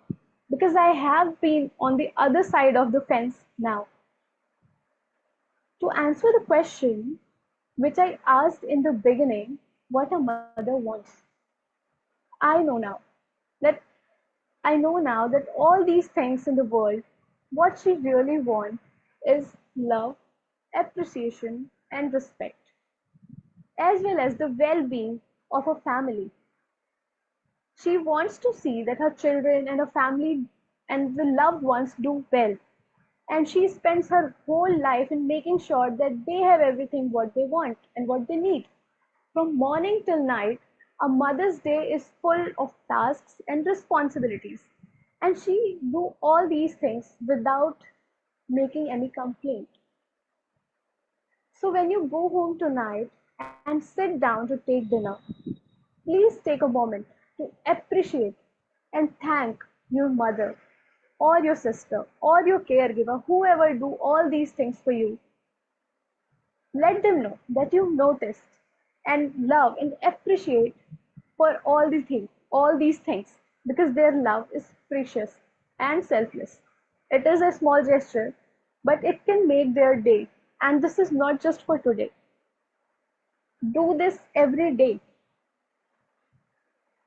Speaker 13: because I have been on the other side of the fence now. To answer the question which I asked in the beginning, what a mother wants, I know now that I know now that all these things in the world, what she really wants is love, appreciation, and respect, as well as the well-being of her family. She wants to see that her children and her family and the loved ones do well. And she spends her whole life in making sure that they have everything what they want and what they need. From morning till night, a mother's day is full of tasks and responsibilities. And she do all these things without making any complaint. So when you go home tonight and sit down to take dinner, please take a moment to appreciate and thank your mother or your sister or your caregiver, whoever do all these things for you. Let them know that you noticed and love and appreciate for all these things, because their love is precious and selfless. It is a small gesture, but it can make their day. And this is not just for today. Do this every day.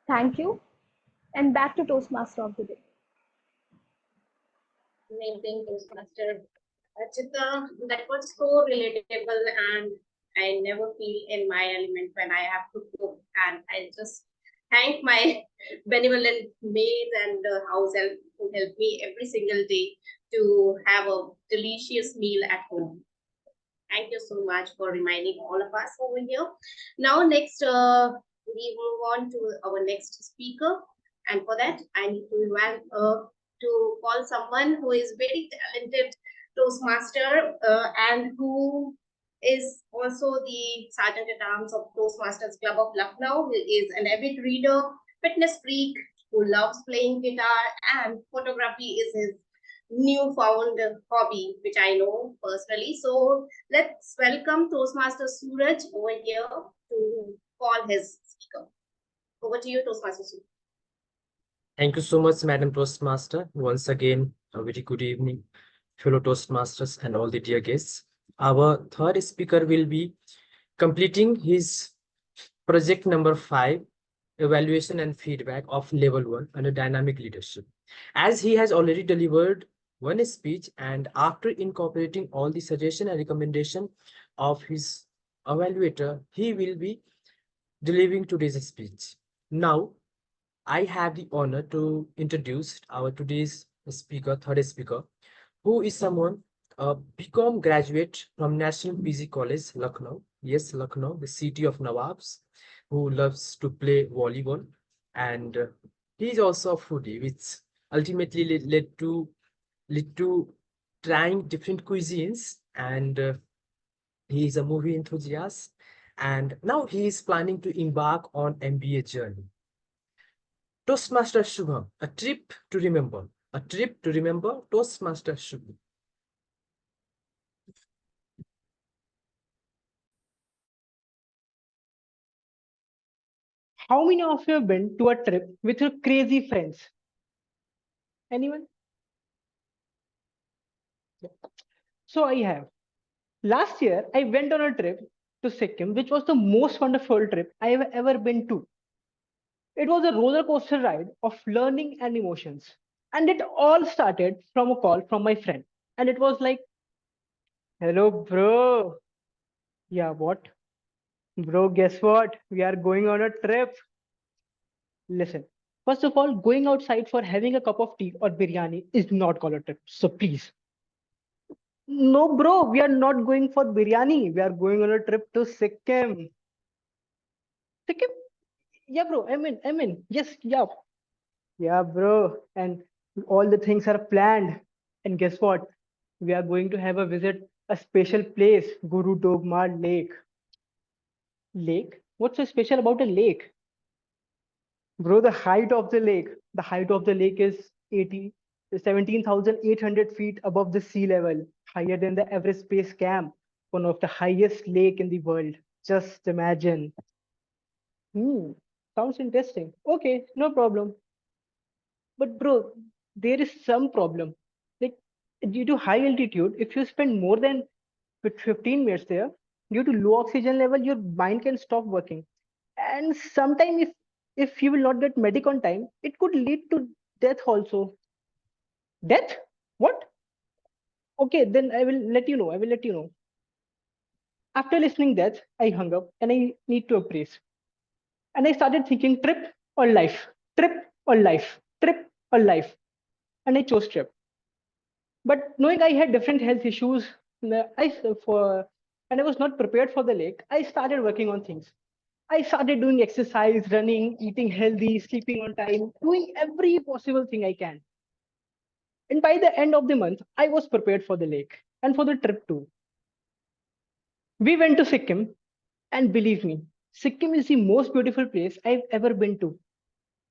Speaker 13: Thank you. And back to Toastmaster of the day.
Speaker 7: Amazing, Toastmaster. Chitra, that was so relatable, and I never feel in my element when I have to cook. And I just thank my benevolent maid and house help who help me every single day to have a delicious meal at home. Thank you so much for reminding all of us over here. Now, next, we move on to our next speaker. And for that, I need to call someone who is very talented Toastmaster and who is also the Sergeant at Arms of Toastmasters Club of Lucknow. He is an avid reader, fitness freak who loves playing guitar, and photography is his newfound hobby, which I know personally. So let's welcome Toastmaster Suraj over here to call his speaker. Over to you, Toastmaster Suraj.
Speaker 1: Thank you so much, Madam Toastmaster. Once again, a very good evening, fellow Toastmasters and all the dear guests. Our third speaker will be completing his project number 5, evaluation and feedback of level 1 under dynamic leadership. As he has already delivered one speech, and after incorporating all the suggestion and recommendation of his evaluator, he will be delivering today's speech. Now, I have the honor to introduce our today's speaker, third speaker, who is someone, a BCom graduate from National PG College, Lucknow. Yes, Lucknow, the city of Nawabs, who loves to play volleyball. And he is also a foodie, which ultimately led to trying different cuisines. And he is a movie enthusiast. And now he is planning to embark on MBA journey. Toastmaster Shubham, a trip to remember. A trip to remember, Toastmaster Shubham.
Speaker 4: How many of you have been to a trip with your crazy friends? Anyone? Yeah. So I have. Last year, I went on a trip to Sikkim, which was the most wonderful trip I have ever been to. It was a roller coaster ride of learning and emotions. And it all started from a call from my friend. And it was like, hello, bro. Yeah, what? Bro, guess what? We are going on a trip. Listen, first of all, going outside for having a cup of tea or biryani is not called a trip. So please. No, bro, we are not going for biryani. We are going on a trip to Sikkim. Sikkim? Yeah, bro. I mean, yes, yeah. Yeah, bro. And all the things are planned. And guess what? We are going to have a visit a special place, Guru Dogmar Lake. Lake? What's so special about a lake? Bro, the height of the lake is 17,800 feet above the sea level, higher than the Everest Base Camp, one of the highest lake in the world. Just imagine. Hmm, sounds interesting. Okay, no problem. But bro, there is some problem. Like due to high altitude, if you spend more than 15 minutes there, due to low oxygen level, your mind can stop working. And sometimes if you will not get medic on time, it could lead to death also. Death? What? Okay, then I will let you know. I will let you know. After listening that, I hung up and I need to appraise. And I started thinking trip or life, trip or life. And I chose trip. But knowing I had different health issues, and I was not prepared for the lake, I started working on things. I started doing exercise, running, eating healthy, sleeping on time, doing every possible thing I can. And by the end of the month, I was prepared for the lake and for the trip too. We went to Sikkim, and believe me, Sikkim is the most beautiful place I've ever been to.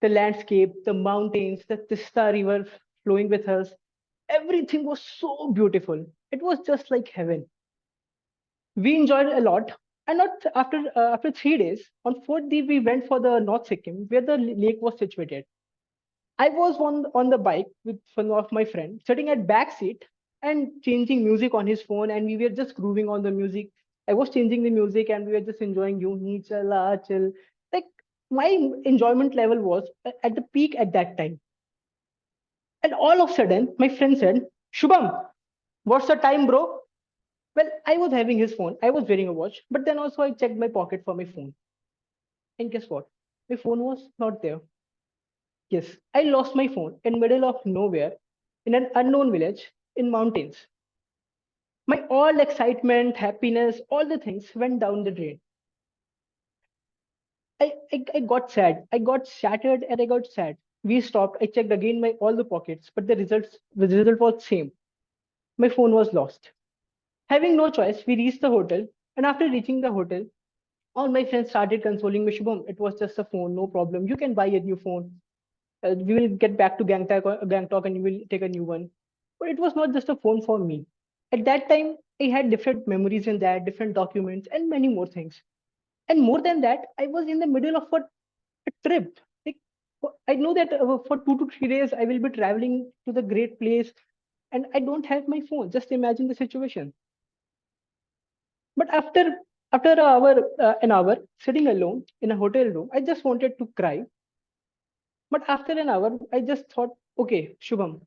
Speaker 4: The landscape, the mountains, the Tista River flowing with us, everything was so beautiful. It was just like heaven. We enjoyed a lot. And not after 3 days, on fourth day we went for the North Sikkim, where the lake was situated. I was on the bike with one of my friends, sitting at back seat and changing music on his phone, and we were just grooving on the music. I was changing the music, and we were just enjoying "Yun Hi Chala Chal." Like my enjoyment level was at the peak at that time. And all of a sudden, my friend said, "Shubham, what's the time, bro?" Well, I was having his phone. I was wearing a watch, but then also I checked my pocket for my phone. And guess what? My phone was not there. Yes, I lost my phone in middle of nowhere in an unknown village in mountains. My all excitement, happiness, all the things went down the drain. I got sad. I got shattered and I got sad. We stopped. I checked again my all the pockets, but the result was same. My phone was lost. Having no choice, we reached the hotel. And after reaching the hotel, all my friends started consoling me. Shubham, it was just a phone, no problem. You can buy a new phone. We will get back to Gangtok and you will take a new one. But it was not just a phone for me. At that time, I had different memories in that, different documents, and many more things. And more than that, I was in the middle of a trip. Like, I know that for 2 to 3 days, I will be traveling to the great place, and I don't have my phone. Just imagine the situation. But after an hour sitting alone in a hotel room, I just wanted to cry. But after an hour, I just thought, okay, Shubham,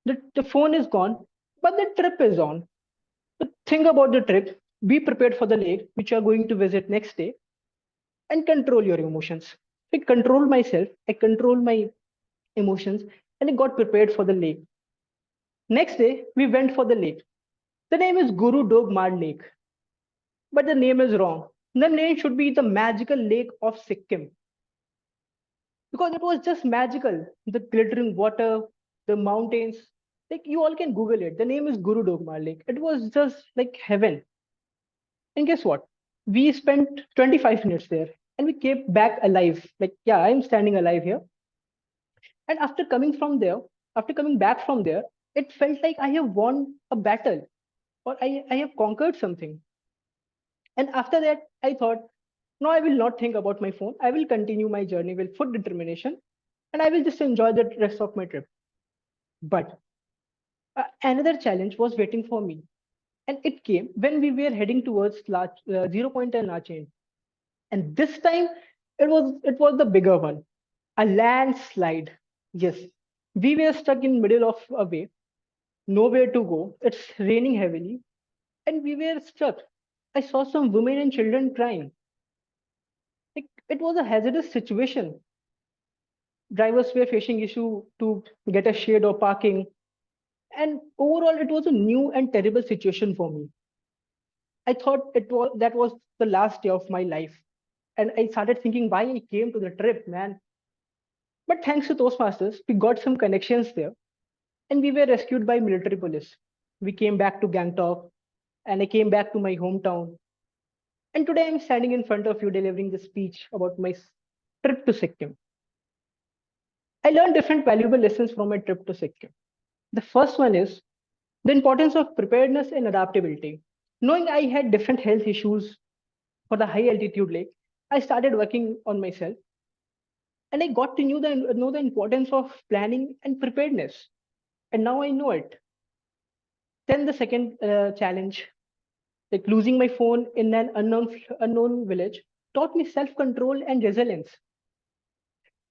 Speaker 4: the phone is gone, but the trip is on. So think about the trip, be prepared for the lake, which you are going to visit next day, and control your emotions. I control myself, I control my emotions, and I got prepared for the lake. Next day, we went for the lake. The name is Guru Dogmar Lake, but the name is wrong. The name should be the magical lake of Sikkim because it was just magical. The glittering water, the mountains, like you all can Google it. The name is Guru Dogmar Lake. It was just like heaven. And guess what? We spent 25 minutes there and we came back alive. Like, yeah, I'm standing alive here. And after coming back from there, it felt like I have won a battle or I have conquered something. And after that, I thought, no, I will not think about my phone. I will continue my journey with full determination and I will just enjoy the rest of my trip. But another challenge was waiting for me. And it came when we were heading towards 0.10 La chain. And this time it was the bigger one, a landslide. Yes, we were stuck in middle of a way, nowhere to go. It's raining heavily, and we were stuck. I saw some women and children crying. It was a hazardous situation. Drivers were facing issue to get a shade or parking, and overall, it was a new and terrible situation for me. I thought that was the last day of my life, and I started thinking why I came to the trip, man. But thanks to Toastmasters, we got some connections there and we were rescued by military police. We came back to Gangtok and I came back to my hometown. And today I'm standing in front of you delivering this speech about my trip to Sikkim. I learned different valuable lessons from my trip to Sikkim. The first one is the importance of preparedness and adaptability. Knowing I had different health issues for the high altitude lake, I started working on myself and I got to know the importance of planning and preparedness. And now I know it. Then the second challenge, like losing my phone in an unknown village, taught me self-control and resilience.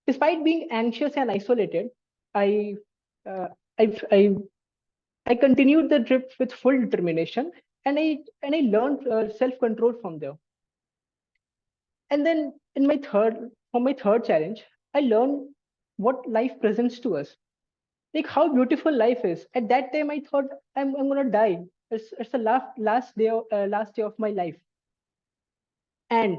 Speaker 4: Despite being anxious and isolated, I uh, I I I continued the trip with full determination, and I learned self-control from there. And then for my third challenge, I learned what life presents to us, like how beautiful life is. At that time, I thought I'm gonna die. It's the last day of my life. And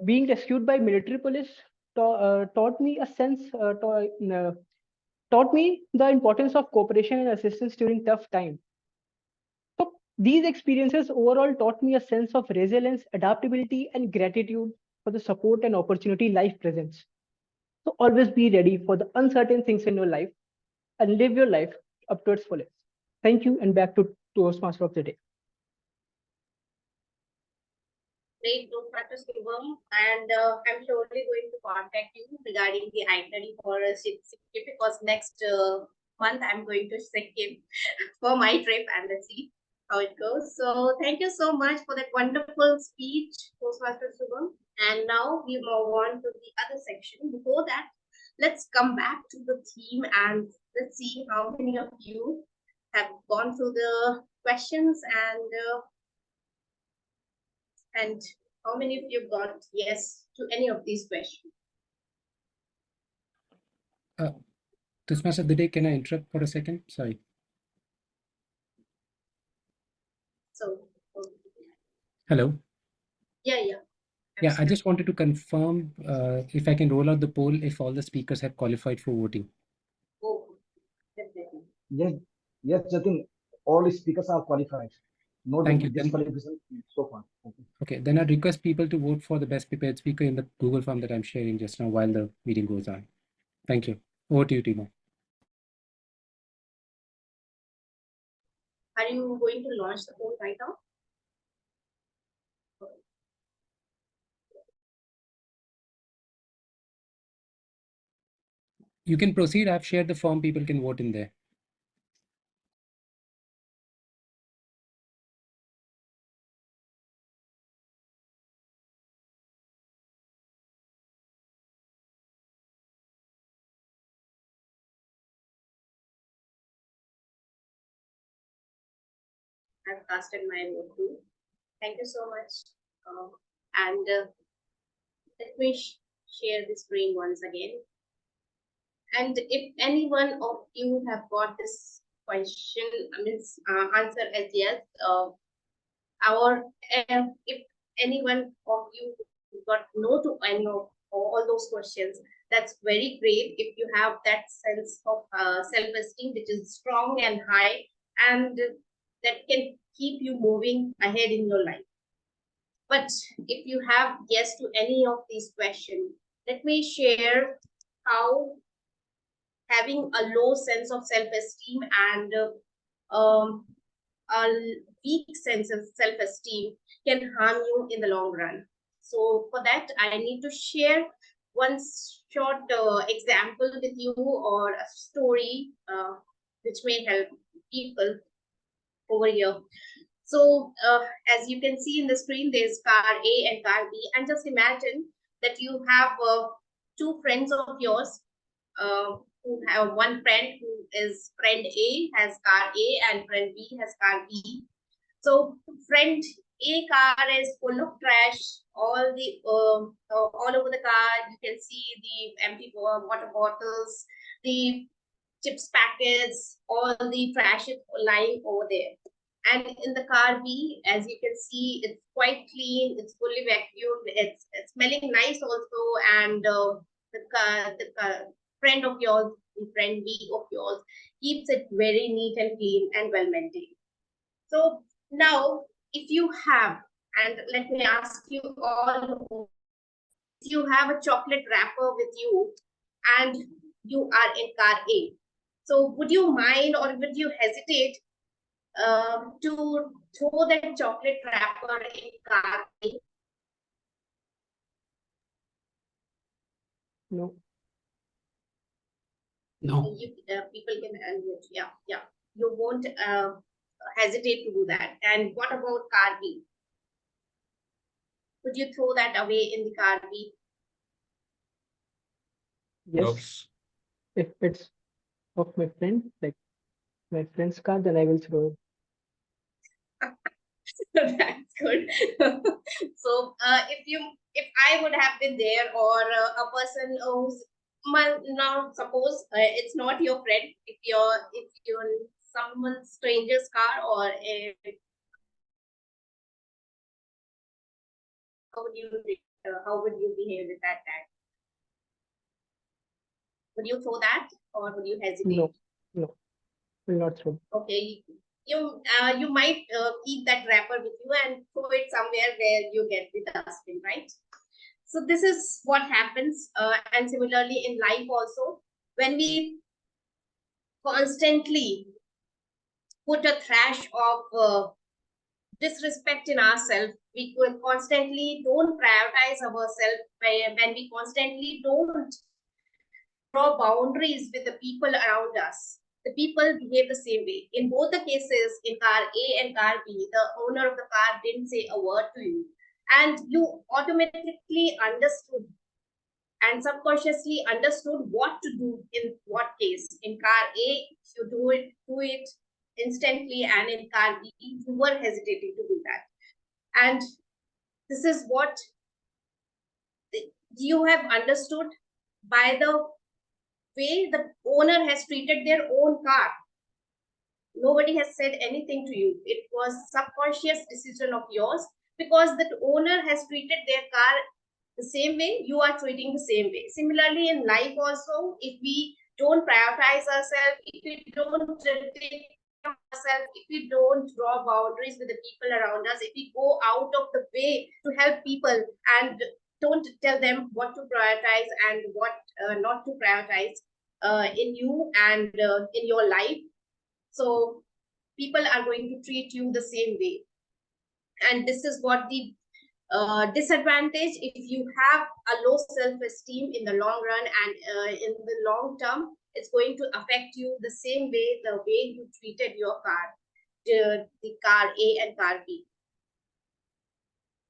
Speaker 4: being rescued by military police taught me a sense, taught me the importance of cooperation and assistance during tough time. So these experiences overall taught me a sense of resilience, adaptability, and gratitude for the support and opportunity life presents. So always be ready for the uncertain things in your life and live your life up to its fullest. Thank you, and back to Toastmaster of the day.
Speaker 7: Great, Dr. Shubham, and I'm surely going to contact you regarding the itinerary for Sikkim, because next month I'm going to Sikkim for my trip, and let's see how it goes. So thank you so much for that wonderful speech, Toastmaster Shubham. And now we move on to the other section. Before that, let's come back to the theme and let's see how many of you have gone through the questions and how many of you got yes to any of these questions?
Speaker 3: Toastmaster of the day, can I interrupt for a second? Sorry.
Speaker 7: So,
Speaker 3: Hello.
Speaker 7: yeah.
Speaker 3: Yeah, I just wanted to confirm if I can roll out the poll if all the speakers have qualified for voting.
Speaker 7: Oh, definitely.
Speaker 8: Yes, Jatin, all speakers are qualified. No
Speaker 3: Thank you.
Speaker 8: disqualification so far.
Speaker 3: Okay, then I'd request people to vote for the best prepared speaker in the Google form that I'm sharing just now while the meeting goes on. Thank you. Over to you, Timo.
Speaker 7: Are you going to launch the poll right now?
Speaker 3: You can proceed. I've shared the form. People can vote in there.
Speaker 7: I've casted my vote too. Thank you so much. And let me share the screen once again. And if any one of you have got this question, answer as yes, if any one of you got no to any of all those questions, that's very great. If you have that sense of self-esteem which is strong and high, and that can keep you moving ahead in your life. But if you have yes to any of these questions, let me share how having a low sense of self-esteem and a weak sense of self-esteem can harm you in the long run. So for that, I need to share one short example with you, or a story which may help people over here. So as you can see in the screen, there's car A and car B, and just imagine that you have two friends of yours who have one friend who is friend A has car A and friend B has car B. So friend A car is full of trash, all over the car. You can see the empty water bottles, the chips packets, all the trash is lying over there. And in the car B, as you can see, it's quite clean, it's fully vacuumed, it's smelling nice also, and the friend of yours, the friend B of yours, keeps it very neat and clean and well maintained. So now, if you have, and let me ask you all, if you have a chocolate wrapper with you and you are in car A, so would you mind or would you hesitate to throw that chocolate wrapper in car A?
Speaker 4: No.
Speaker 12: No.
Speaker 7: People can yeah. You won't hesitate to do that. And what about car B? Would you throw that away in the car B?
Speaker 4: Yes. If it's of my friend, like my friend's car, then I will throw it.
Speaker 7: That's good. So if I would have been there, or a person who's now suppose it's not your friend, if you're in someone's stranger's car, or how would you behave at that time? Would you throw that, or would you hesitate?
Speaker 4: No, will not throw.
Speaker 7: Okay, you might keep that wrapper with you and throw it somewhere where you get the dustbin, right? So this is what happens, and similarly in life also, when we constantly put a thrash of disrespect in ourselves, we constantly don't prioritize ourselves, when we constantly don't draw boundaries with the people around us. The people behave the same way. In both the cases, in car A and car B, the owner of the car didn't say a word to you, and you automatically understood and subconsciously understood what to do in what case. In car A, you do it instantly, and in car B, you were hesitating to do that. And this is what you have understood by the way the owner has treated their own car. Nobody has said anything to you. It was subconscious decision of yours, because that owner has treated their car the same way, you are treating the same way. Similarly, in life also, if we don't prioritize ourselves, if we don't take ourselves, if we don't draw boundaries with the people around us, if we go out of the way to help people and don't tell them what to prioritize and what not to prioritize in you and in your life, so people are going to treat you the same way. And this is what the disadvantage, if you have a low self-esteem in the long run, and in the long term, it's going to affect you the same way, the way you treated your car, the car A and car B.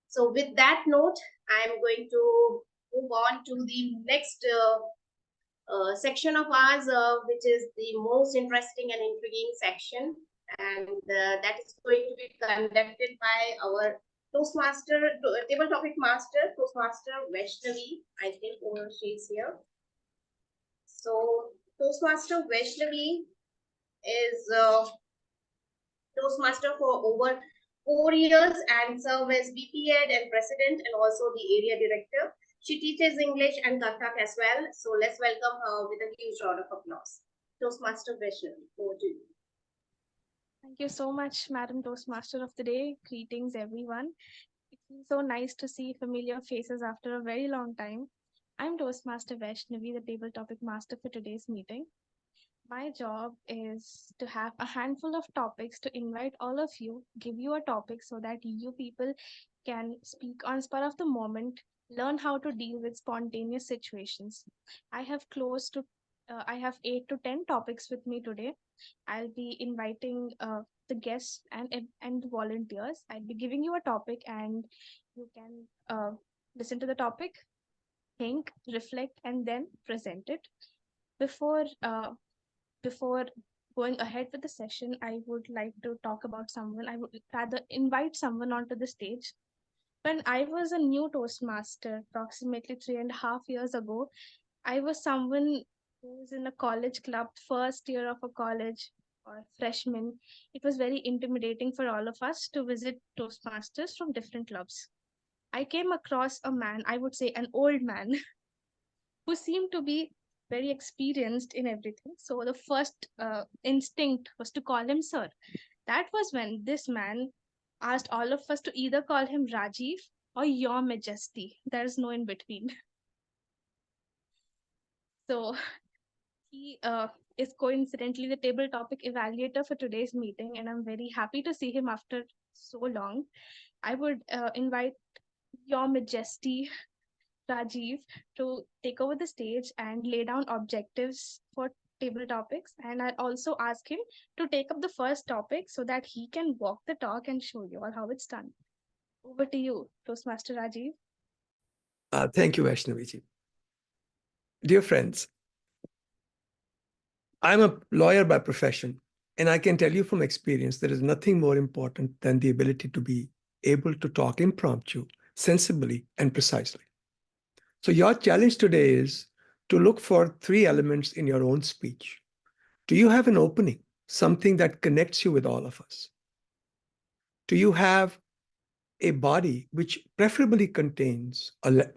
Speaker 7: So with that note, I'm going to move on to the next section of ours, which is the most interesting and intriguing section, and that is going to be conducted by our Toastmaster, table topic master, Toastmaster Vaishnavi. I think she's here. So Toastmaster Vaishnavi is Toastmaster for over 4 years and serve as VP Ed and President, and also the Area Director. She teaches English and Kathak as well. So let's welcome her with a huge round of applause. Toastmaster Vaishnavi, over to you.
Speaker 14: Thank you so much, Madam Toastmaster of the Day. Greetings, everyone. It feels so nice to see familiar faces after a very long time. I'm Toastmaster Vaishnavi, the table topic master for today's meeting. My job is to have a handful of topics to invite all of you, give you a topic so that you people can speak on spur of the moment, learn how to deal with spontaneous situations. I have 8 to 10 topics with me today. I'll be inviting the guests and the volunteers. I'll be giving you a topic, and you can listen to the topic, think, reflect, and then present it. Before going ahead with the session, I would like to talk about someone. I would rather invite someone onto the stage. When I was a new Toastmaster, approximately 3.5 years ago, I was someone who was in a college club, first year of a college or freshman. It was very intimidating for all of us to visit Toastmasters from different clubs. I came across a man, I would say an old man, who seemed to be very experienced in everything. So the first instinct was to call him sir. That was when this man asked all of us to either call him Rajiv or Your Majesty. There is no in between. So he is coincidentally the table topic evaluator for today's meeting, and I'm very happy to see him after so long. I would invite Your Majesty Rajiv to take over the stage and lay down objectives for table topics. And I also ask him to take up the first topic so that he can walk the talk and show you all how it's done. Over to you, Toastmaster Rajiv.
Speaker 6: Thank you, Vaishnavi. Dear friends, I'm a lawyer by profession, And I can tell you from experience, there is nothing more important than the ability to be able to talk impromptu, sensibly, and precisely. So your challenge today is to look for 3 elements in your own speech. Do you have an opening, something that connects you with all of us? Do you have a body which preferably contains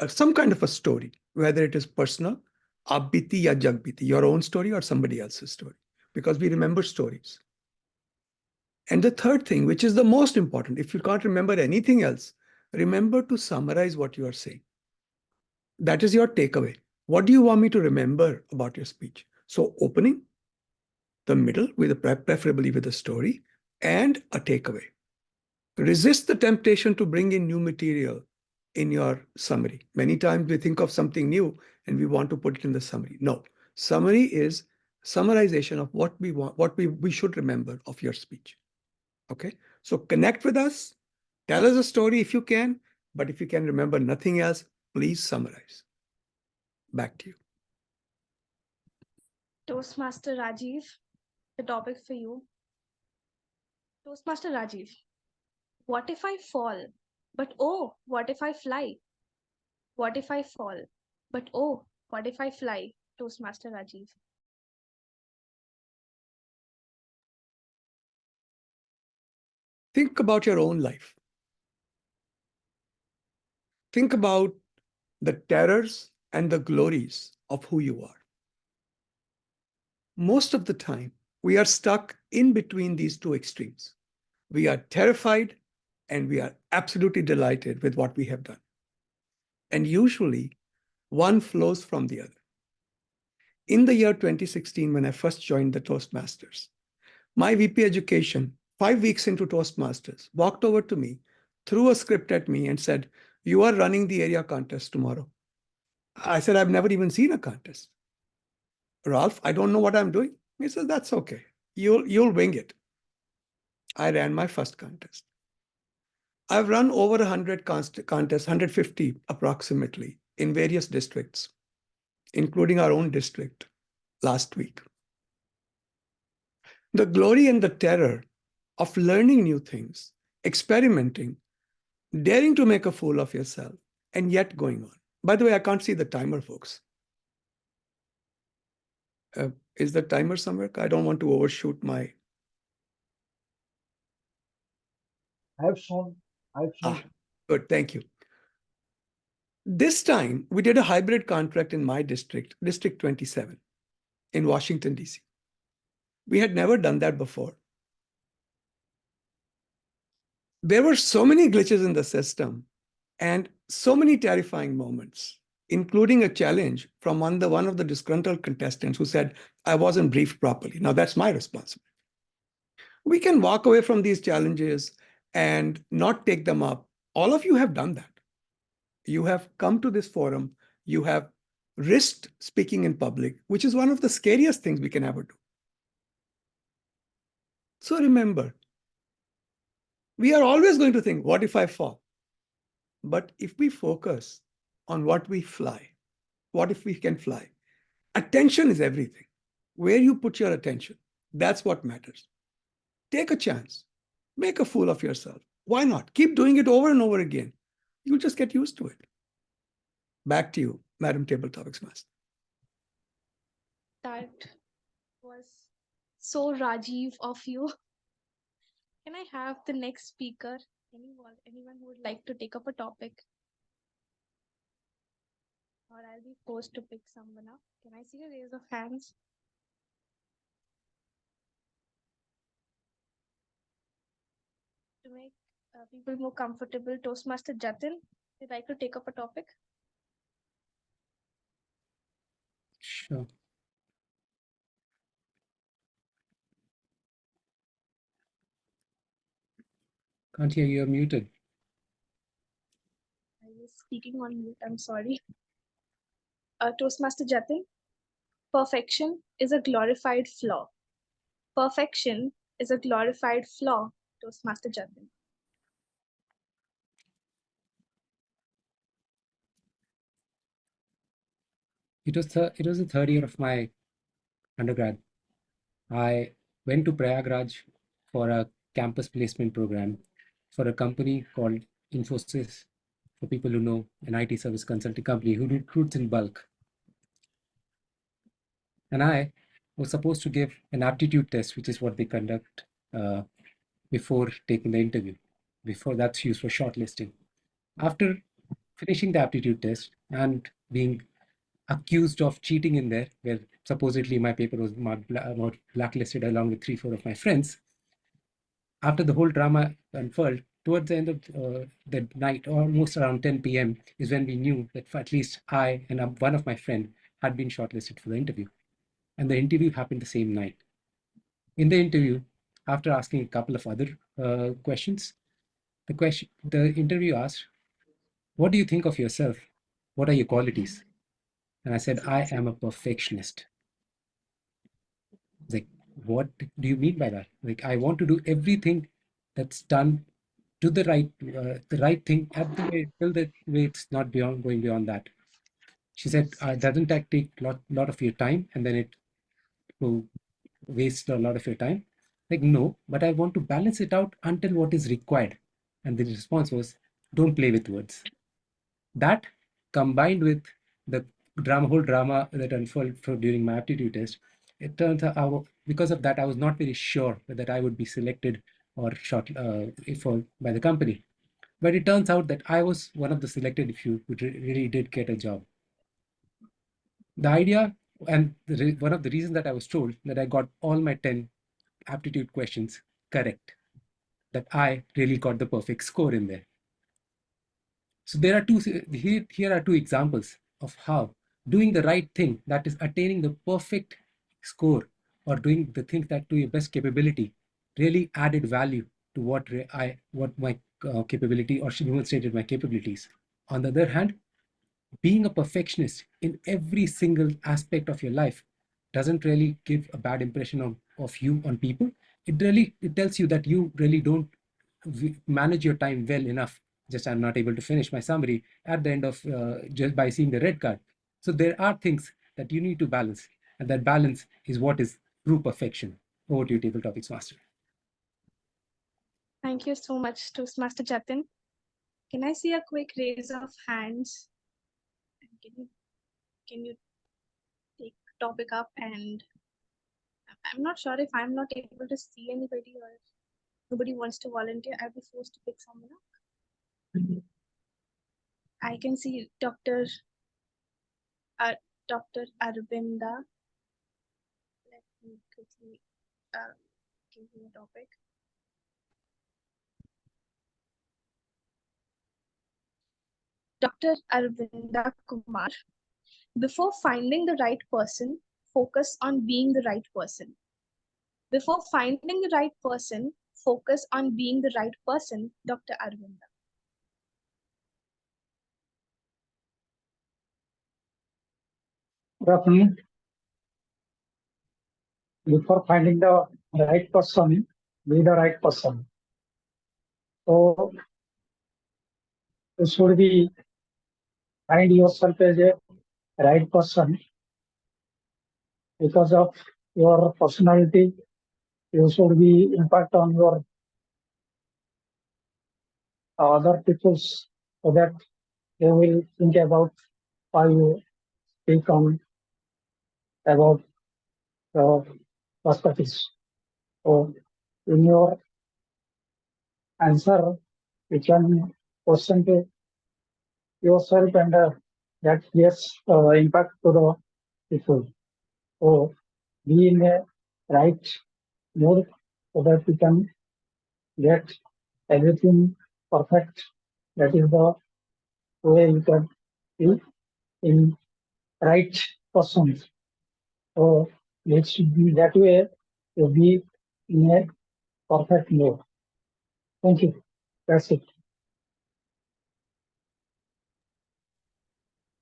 Speaker 6: some kind of a story, whether it is personal, aap-biti ya jag-biti, your own story or somebody else's story, because we remember stories. And the third thing, which is the most important, if you can't remember anything else, remember to summarize what you are saying. That is your takeaway. What do you want me to remember about your speech? So opening, the middle, preferably with a story, and a takeaway. Resist the temptation to bring in new material in your summary. Many times we think of something new and we want to put it in the summary. No, summary is summarization of what we want, what we should remember of your speech. Okay, so connect with us, tell us a story if you can, but if you can remember nothing else, please summarize. Back to you.
Speaker 14: Toastmaster Rajiv, the topic for you. Toastmaster Rajiv, what if I fall? But oh, what if I fly? What if I fall? But oh, what if I fly? Toastmaster Rajiv.
Speaker 6: Think about your own life. Think about the terrors and the glories of who you are. Most of the time, we are stuck in between these two extremes. We are terrified and we are absolutely delighted with what we have done. And usually, one flows from the other. In the year 2016, when I first joined the Toastmasters, my VP Education, 5 weeks into Toastmasters, walked over to me, threw a script at me and said, "You are running the area contest tomorrow." I said, "I've never even seen a contest." "Ralph, I don't know what I'm doing." He said, "That's okay. You'll wing it." I ran my first contest. I've run over 100 contests, 150 approximately, in various districts, including our own district last week. The glory and the terror of learning new things, experimenting, daring to make a fool of yourself, and yet going on. By the way, I can't see the timer, folks. Is the timer somewhere? I don't want to overshoot my...
Speaker 8: I've shown.
Speaker 6: Good, thank you. This time, we did a hybrid contract in my district, District 27, in Washington, D.C. We had never done that before. There were so many glitches in the system and so many terrifying moments, including a challenge from one of the disgruntled contestants who said, "I wasn't briefed properly." Now, that's my responsibility. We can walk away from these challenges and not take them up. All of you have done that. You have come to this forum. You have risked speaking in public, which is one of the scariest things we can ever do. So remember, we are always going to think, what if I fall? But if we focus on what we fly, what if we can fly? Attention is everything. Where you put your attention, that's what matters. Take a chance. Make a fool of yourself. Why not? Keep doing it over and over again. You'll just get used to it. Back to you, Madam Table Topics Master.
Speaker 14: That was so Rajiv of you. Can I have the next speaker? Anyone who would like to take up a topic? Or I'll be forced to pick someone up. Can I see a raise of hands? To make people more comfortable, Toastmaster Jatin, would you like to take up a topic?
Speaker 3: Sure. Can't hear you, you're muted.
Speaker 14: I was speaking on mute, I'm sorry. Toastmaster Jatin, perfection is a glorified flaw. Perfection is a glorified flaw, Toastmaster Jatin.
Speaker 3: It was the third year of my undergrad. I went to Prayagraj for a campus placement program for a company called Infosys, for people who know, an IT service consulting company who recruits in bulk. And I was supposed to give an aptitude test, which is what they conduct before taking the interview. Before that's used for shortlisting. After finishing the aptitude test and being accused of cheating in there, where supposedly my paper was marked blacklisted along with 3-4 of my friends, after the whole drama unfurled, towards the end of the night, almost around 10 p.m., is when we knew that at least I and one of my friends had been shortlisted for the interview. And the interview happened the same night. In the interview, after asking a couple of other questions, the interview asked, "What do you think of yourself? What are your qualities?" And I said, "I am a perfectionist." Like, what do you mean by that? Like, I want to do everything that's done to the right thing at the way, till the way it's not going beyond that. She said, doesn't that take lot of your time, and then it will waste a lot of your time? Like, no, but I want to balance it out until what is required. And the response was, don't play with words. That, combined with the whole drama that unfolded during my aptitude test, it turns out, because of that, I was not very sure that I would be selected or shot by the company. But it turns out that I was one of the selected few who really did get a job. The idea, and one of the reasons that I was told that I got all my 10 aptitude questions correct, that I really got the perfect score in there. So there are here are two examples of how doing the right thing, that is attaining the perfect score or doing the things that to your best capability, really added value to what my capability or demonstrated my capabilities. On the other hand, being a perfectionist in every single aspect of your life doesn't really give a bad impression of you on people. It tells you that you really don't manage your time well enough. Just, I'm not able to finish my summary at the end of just by seeing the red card. So there are things that you need to balance, and that balance is what is true perfection. Over to you, Table Topics Master.
Speaker 14: Thank you so much, Toastmaster Jatin. Can I see a quick raise of hands? Can you take topic up? And I'm not sure if I'm not able to see anybody or if nobody wants to volunteer, I'll be forced to pick someone up. I can see Dr. Arvinda. Let me quickly give you a topic. Dr. Arvinda Kumar. Before finding the right person, focus on being the right person. Before finding the right person, focus on being the right person, Dr. Arvinda.
Speaker 11: Good afternoon. Before finding the right person, be the right person. So you should be find yourself as a right person because of your personality. You should be impact on your other people's so that they will think about how you speak on about the perspectives. So in your answer, you can question to yourself and that yes impact to the people. So be in a right mood so that we can get everything perfect. That is the way you can be in right person. So it should be that way to be in a perfect mood. Thank you. That's it.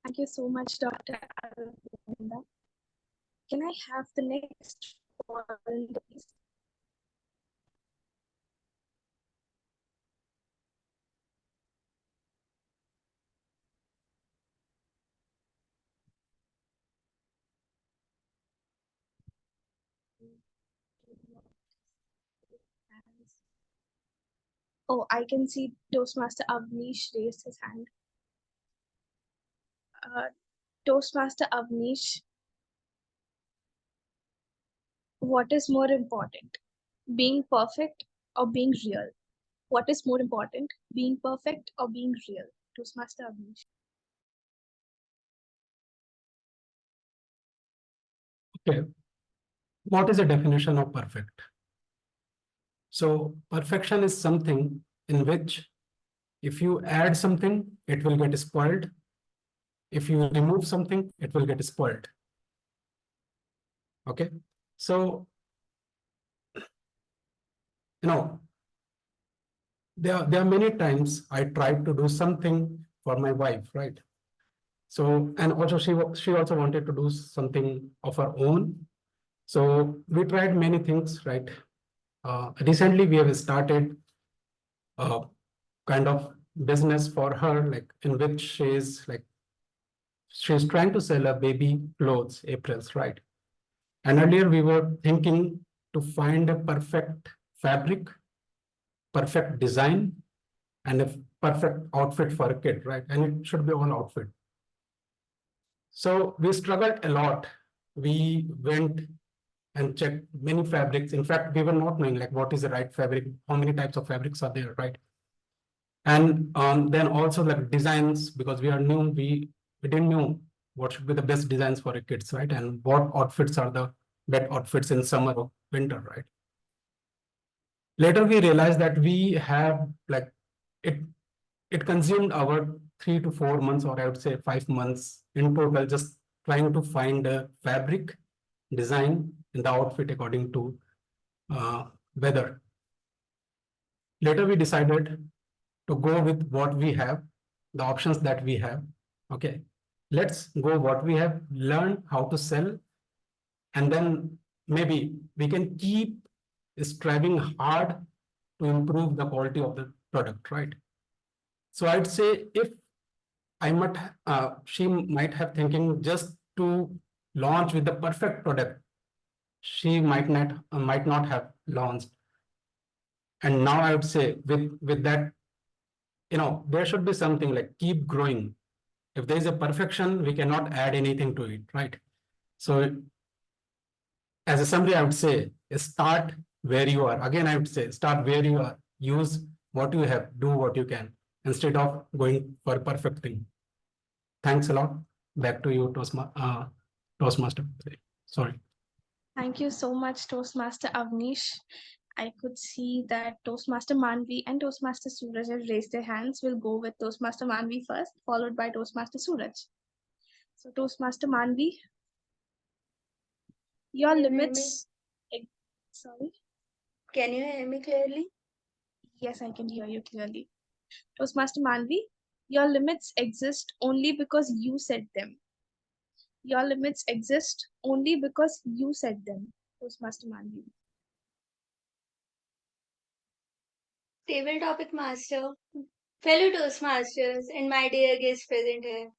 Speaker 14: Thank you so much, Dr. Arvinda. Can I have the next volunteer, please? Oh, I can see Toastmaster Avnish raised his hand. Toastmaster Avnish, what is more important, being perfect or being real? What is more important, being perfect or being real? Toastmaster Avnish.
Speaker 12: Okay. What is the definition of perfect? So perfection is something in which if you add something, it will get spoiled. If you remove something, it will get spoiled. Okay. So, there are many times I tried to do something for my wife, right? So, and also she also wanted to do something of her own. So we tried many things, right? Recently, we have started a kind of business for her, like in which she's trying to sell a baby clothes, aprons, right? And earlier we were thinking to find a perfect fabric, perfect design, and a perfect outfit for a kid, right? And it should be all outfit. So we struggled a lot. We went and checked many fabrics. In fact, we were not knowing like what is the right fabric, how many types of fabrics are there, right? And then also like designs, because we are new, we didn't know what should be the best designs for a kids, right? And what outfits are the best outfits in summer or winter, right? Later we realized that we have like it it consumed our 3 to 4 months, or I would say 5 months in total, just trying to find a fabric design in the outfit according to weather. Later we decided to go with what we have, the options that we have. Okay, let's go what we have, learn how to sell, and then maybe we can keep striving hard to improve the quality of the product, right? So I'd say if she might have thinking just to launch with the perfect product, she might not have launched. And now I would say with that, there should be something like keep growing. If there is a perfection, we cannot add anything to it, right? So as a summary, I would say start where you are. Again, I would say start where you are. Use what you have, do what you can, instead of going for a perfect thing. Thanks a lot. Back to you, Toastmaster. Sorry.
Speaker 14: Thank you so much, Toastmaster Avnish. I could see that Toastmaster Manvi and Toastmaster Suraj have raised their hands. We'll go with Toastmaster Manvi first, followed by Toastmaster Suraj. So, Toastmaster Manvi, your
Speaker 15: Can you hear
Speaker 14: limits. Sorry?
Speaker 15: Can you hear me clearly?
Speaker 14: Yes, I can hear you clearly. Toastmaster Manvi, your limits exist only because you set them. Your limits exist only because you set them. Toastmaster Manvi.
Speaker 15: Table topic master, fellow Toastmasters, and my dear guests present here.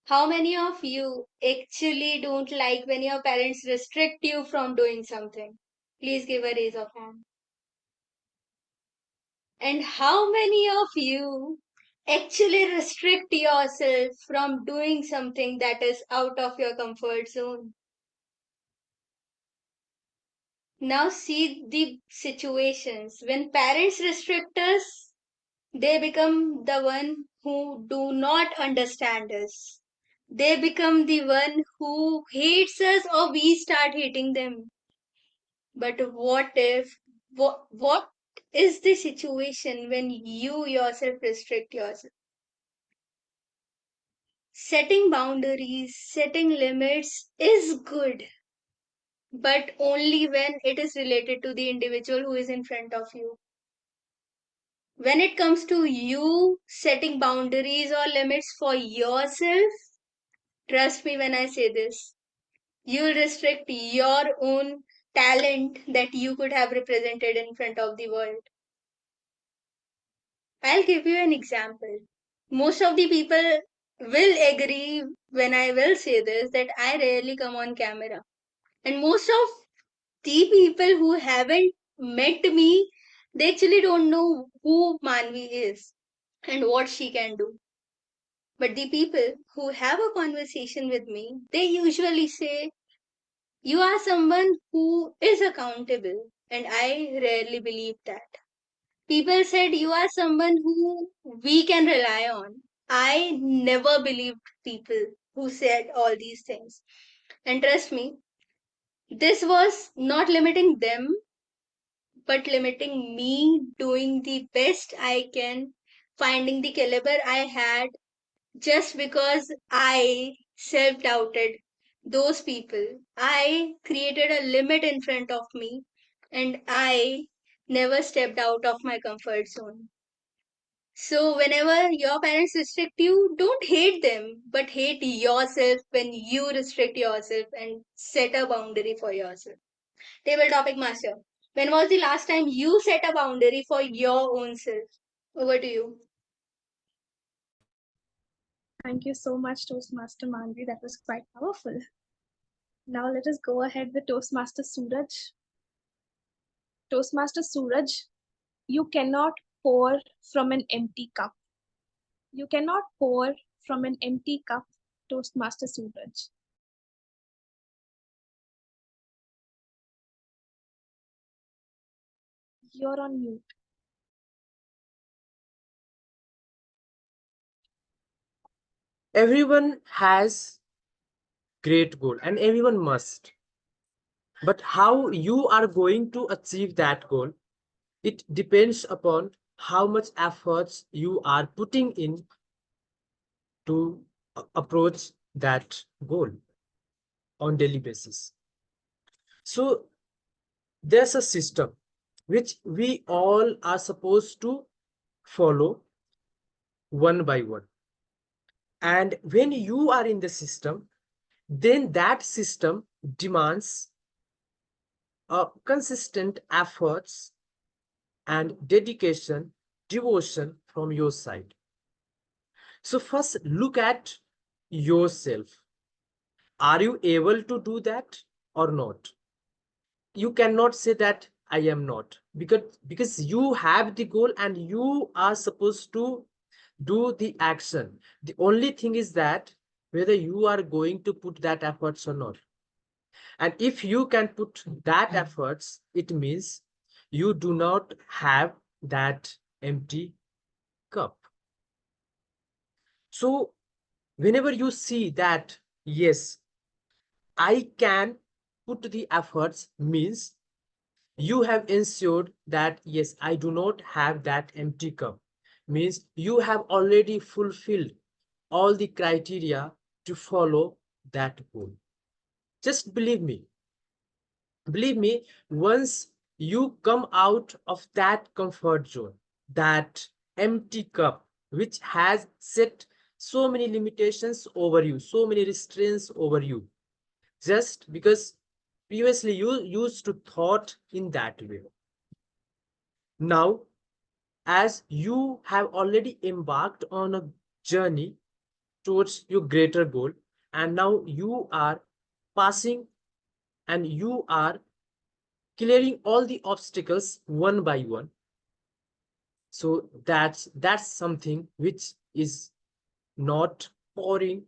Speaker 15: How many of you actually don't like when your parents restrict you from doing something? Please give a raise of hand. And how many of you actually restrict yourself from doing something that is out of your comfort zone? Now see the situations when parents restrict us, they become the one who do not understand us. They become the one who hates us, or we start hating them. But what is the situation when you yourself restrict yourself? Setting boundaries, setting limits is good, but only when it is related to the individual who is in front of you. When it comes to you setting boundaries or limits for yourself, trust me when I say this, you'll restrict your own talent that you could have represented in front of the world. I'll give you an example. Most of the people will agree when I will say this that I rarely come on camera. And most of the people who haven't met me They actually don't know who Manvi is and what she can do. But the people who have a conversation with me, they usually say, you are someone who is accountable. And I rarely believe that. People said you are someone who we can rely on. I never believed people who said all these things. And trust me, this was not limiting them, but limiting me doing the best I can, finding the caliber I had just because I self doubted those people. I created a limit in front of me and I never stepped out of my comfort zone. So, whenever your parents restrict you, don't hate them, but hate yourself when you restrict yourself and set a boundary for yourself. Table topic master. When was the last time you set a boundary for your own self? Over to you.
Speaker 14: Thank you so much, Toastmaster Manvi. That was quite powerful. Now let us go ahead with Toastmaster Suraj. Toastmaster Suraj, you cannot pour from an empty cup. You cannot pour from an empty cup, Toastmaster Suraj. You're on mute.
Speaker 1: Everyone has great goal and everyone must. But how you are going to achieve that goal, it depends upon how much efforts you are putting in to approach that goal on daily basis. So there's a system which we all are supposed to follow one by one. And when you are in the system, then that system demands consistent efforts and dedication, devotion from your side. So first look at yourself. Are you able to do that or not? You cannot say that I am not, because you have the goal and you are supposed to do the action. The only thing is that whether you are going to put that efforts or not. And if you can put that efforts, it means you do not have that empty cup. So whenever you see that, yes, I can put the efforts, means you have ensured that, yes, I do not have that empty cup, means you have already fulfilled all the criteria to follow that goal. Just believe me, once you come out of that comfort zone, that empty cup which has set so many limitations over you, so many restraints over you, just because previously you used to thought in that way. Now, as you have already embarked on a journey towards your greater goal, and now you are passing and you are clearing all the obstacles one by one. So that's something which is not pouring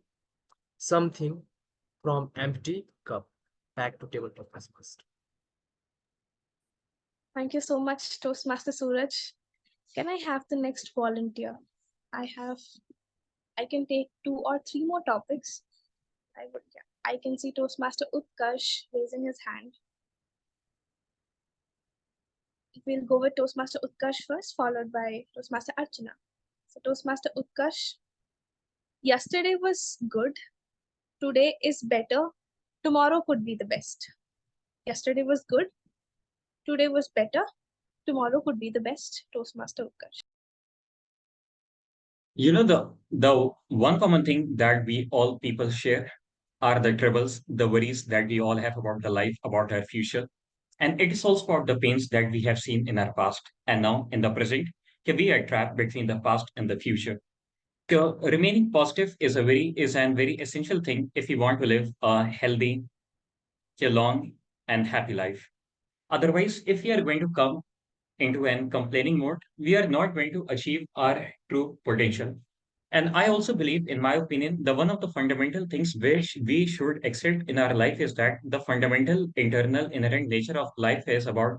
Speaker 1: something from empty cup. Back to tabletop first.
Speaker 14: Thank you so much, Toastmaster Suraj. Can I have the next volunteer? I can take 2 or 3 more topics. I can see Toastmaster Utkarsh raising his hand. We'll go with Toastmaster Utkarsh first, followed by Toastmaster Archana. So Toastmaster Utkarsh, yesterday was good, today is better, tomorrow could be the best. Yesterday was good, today was better, tomorrow could be the best. Toastmaster Utkarsh.
Speaker 9: You know, the one common thing that we all people share are the troubles, the worries that we all have about the life, about our future. And it is also about the pains that we have seen in our past. And now in the present, can be a trap between the past and the future. So remaining positive is a very essential thing if you want to live a healthy, a long and happy life. Otherwise, if you are going to come into an complaining mode, we are not going to achieve our true potential. And I also believe, in my opinion, the one of the fundamental things which we should accept in our life is that the fundamental internal inherent nature of life is about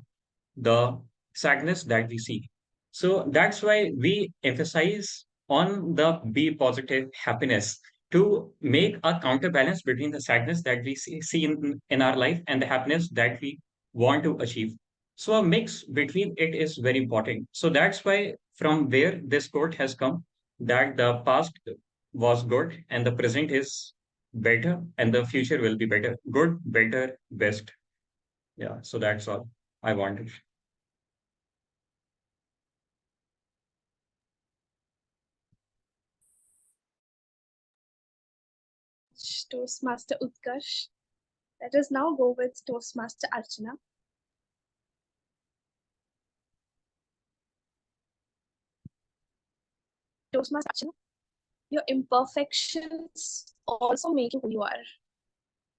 Speaker 9: the sadness that we see. So that's why we emphasize on the be positive happiness to make a counterbalance between the sadness that we see in our life and the happiness that we want to achieve. So a mix between it is very important. So that's why from where this quote has come, that the past was good and the present is better and the future will be better. Good, better, best. Yeah, so that's all I wanted.
Speaker 14: Toastmaster Utkarsh. Let us now go with Toastmaster Archana. Toastmaster Archana, your imperfections also make you who you are.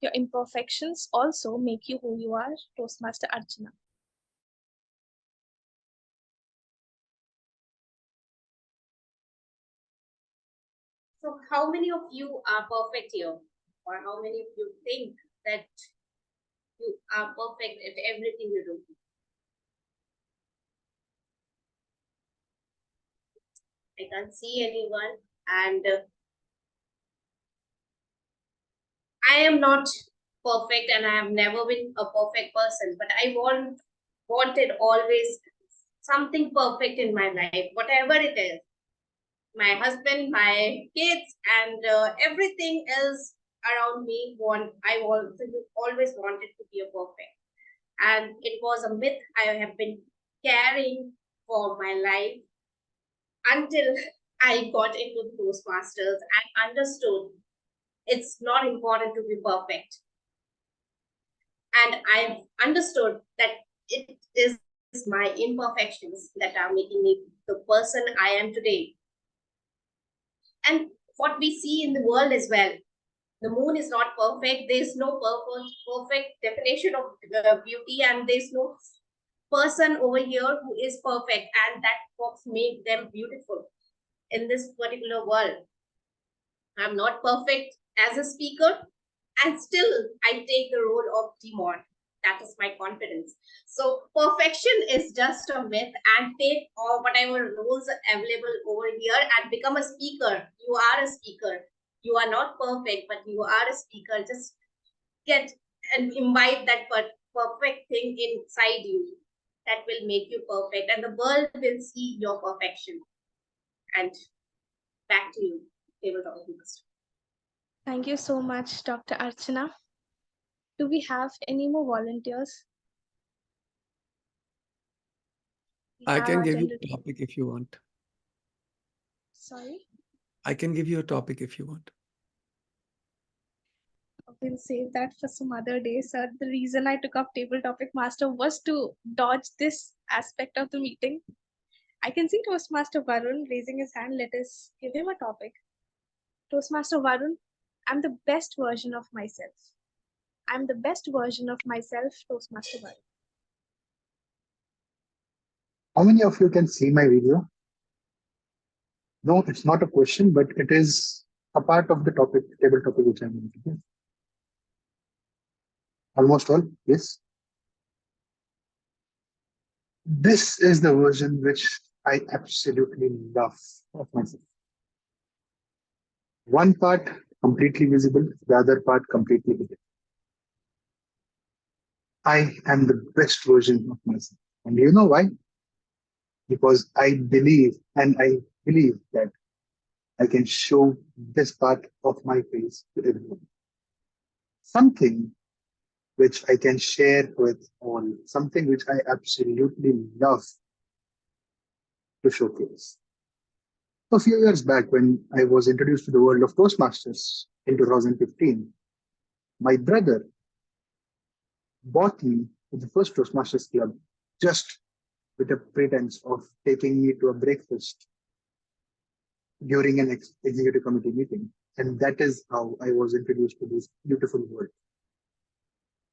Speaker 14: Your imperfections also make you who you are, Toastmaster Archana.
Speaker 7: So, how many of you are perfect here? Or how many of you think that you are perfect at everything you do? I can't see anyone, and I am not perfect, and I have never been a perfect person. But I wanted always something perfect in my life, whatever it is. My husband, my kids, and everything else around me. I always wanted to be a perfect, and it was a myth I have been carrying for my life until I got into Toastmasters and understood it's not important to be perfect. And I've understood that it is my imperfections that are making me the person I am today. And what we see in the world as well. The moon is not perfect. There's no perfect definition of beauty, and there's no person over here who is perfect, and that what make them beautiful in this particular world. I'm not perfect as a speaker, and still I take the role of Demon. That is my confidence. So perfection is just a myth, and take all whatever roles are available over here and become a speaker. You are a speaker. You are not perfect, but you are a speaker. Just get and invite that perfect thing inside you. That will make you perfect, and the world will see your perfection. And back to you, tabletop host.
Speaker 14: Thank you so much, Dr. Archana. Do we have any more volunteers?
Speaker 6: I can give you a topic if you want.
Speaker 14: Sorry?
Speaker 6: I can give you a topic if you want.
Speaker 14: We'll save that for some other day, sir. The reason I took up table topic master was to dodge this aspect of the meeting. I can see Toastmaster Varun raising his hand. Let us give him a topic. Toastmaster Varun, I'm the best version of myself. I'm the best version of myself, Toastmaster Varun.
Speaker 2: How many of you can see my video? No, it's not a question, but it is a part of the topic, table topic, which I'm going to give. Almost all, yes. This is the version which I absolutely love of myself. One part completely visible, the other part completely hidden. I am the best version of myself. And do you know why? Because I believe that I can show this part of my face to everyone. Something which I can share with all, something which I absolutely love to showcase. A few years back, when I was introduced to the world of Toastmasters in 2015, my brother bought me to the first Toastmasters club just with a pretense of taking me to a breakfast during an executive committee meeting. And that is how I was introduced to this beautiful world.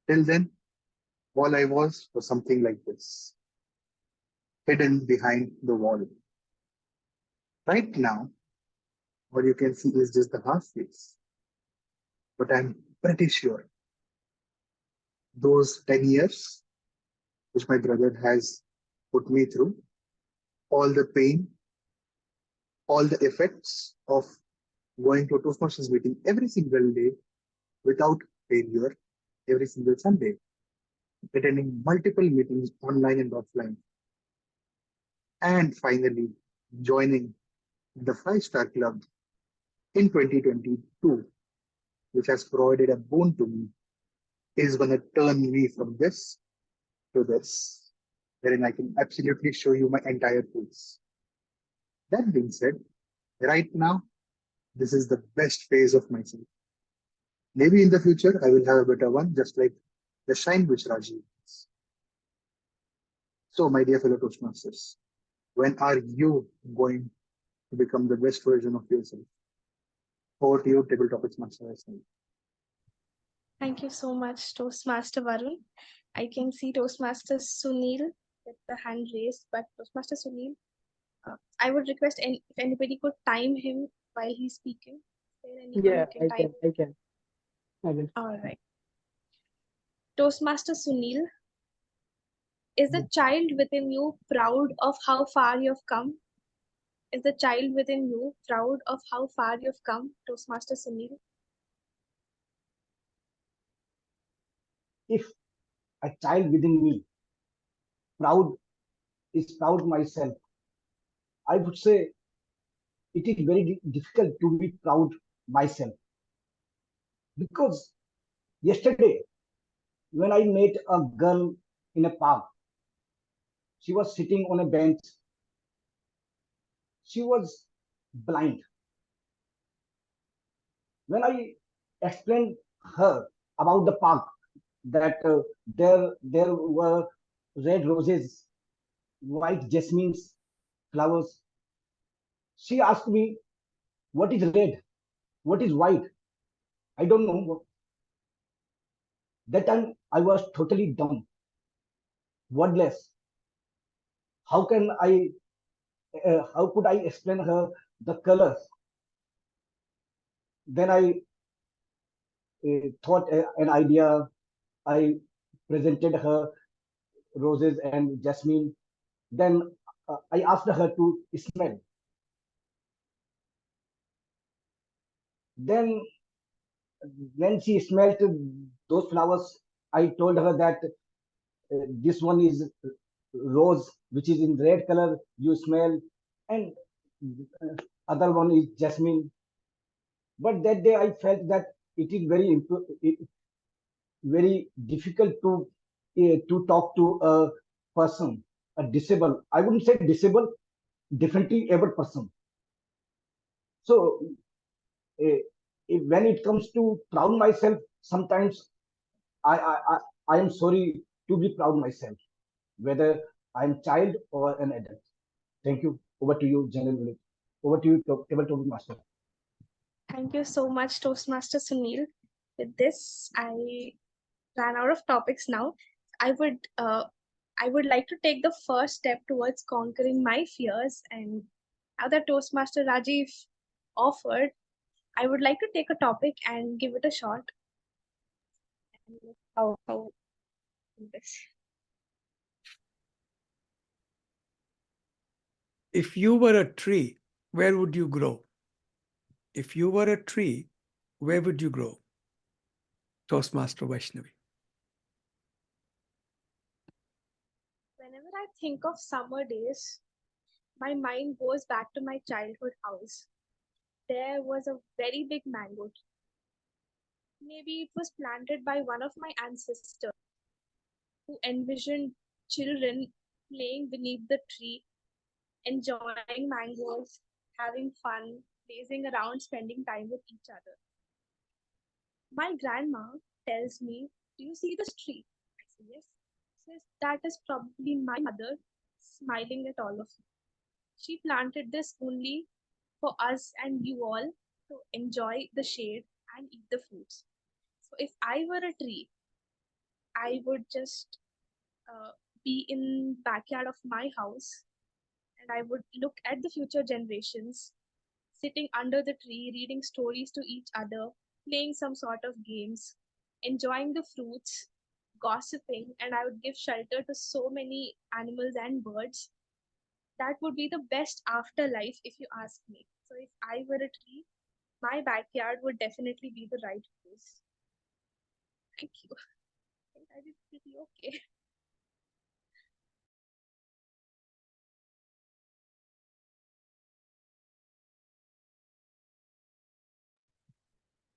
Speaker 2: Till then, all I was something like this. hidden behind the wall. Right now, what you can see is just the half face. But I'm pretty sure those 10 years which my brother has put me through, all the pain, all the effects of going to a Toastmasters meeting every single day without failure, every single Sunday, attending multiple meetings online and offline, and finally joining the five-star club in 2022, which has provided a boon to me, is going to turn me from this to this, wherein I can absolutely show you my entire face. That being said, right now, this is the best phase of myself. Maybe in the future, I will have a better one, just like the shine which Rajiv has. So, my dear fellow Toastmasters, when are you going to become the best version of yourself? Over to you, Table Topics Master.
Speaker 14: Thank you so much, Toastmaster Varun. I can see Toastmaster Sunil with the hand raised, but Toastmaster Sunil, I would request if anybody could time him while he's speaking. Is there anyone
Speaker 4: Yeah,
Speaker 14: who can time?
Speaker 4: I can. I will.
Speaker 14: All right. Toastmaster Sunil, is the child within you proud of how far you've come? Is the child within you proud of how far you've come, Toastmaster Sunil?
Speaker 8: If a child within me proud is proud myself, I would say it is very difficult to be proud myself, because yesterday when I met a girl in a park, she was sitting on a bench. She was blind. When I explained her about the park, that there were red roses, white jasmines, flowers, she asked me, "What is red? What is white?" I don't know. That time I was totally dumb, wordless. How can I? How could I explain her the colors? Then I thought an idea. I presented her roses and jasmine. Then I asked her to smell. Then when she smelled those flowers, I told her that this one is rose, which is in red color. You smell, and other one is jasmine. But that day I felt that it is very difficult to talk to a person, a disabled. I wouldn't say disabled, differently able person. So uh, when it comes to proud myself, sometimes I, I I I am sorry to be proud myself, whether I'm child or an adult. Thank you. Over to you, General Village. Over to you, Table Topic Master.
Speaker 14: Thank you so much, Toastmaster Sunil. With this, I ran out of topics now. I would I would like to take the first step towards conquering my fears. And now that Toastmaster Rajiv offered, I would like to take a topic and give it a shot. And how this.
Speaker 6: If you were a tree, where would you grow? If you were a tree, where would you grow? Toastmaster Vaishnavi.
Speaker 14: Whenever I think of summer days, my mind goes back to my childhood house. There was a very big mango tree. Maybe it was planted by one of my ancestors who envisioned children playing beneath the tree, enjoying mangoes, having fun, lazing around, spending time with each other. My grandma tells me, "Do you see this tree?" I say, "Yes." She says, "That is probably my mother smiling at all of you. She planted this only for us and you all to enjoy the shade and eat the fruits." So if I were a tree, I would just be in backyard of my house, and I would look at the future generations sitting under the tree, reading stories to each other, playing some sort of games, enjoying the fruits, gossiping, and I would give shelter to so many animals and birds. That would be the best afterlife if you ask me. So if I were a tree, my backyard would definitely be the right place. Thank you. I think I did pretty okay.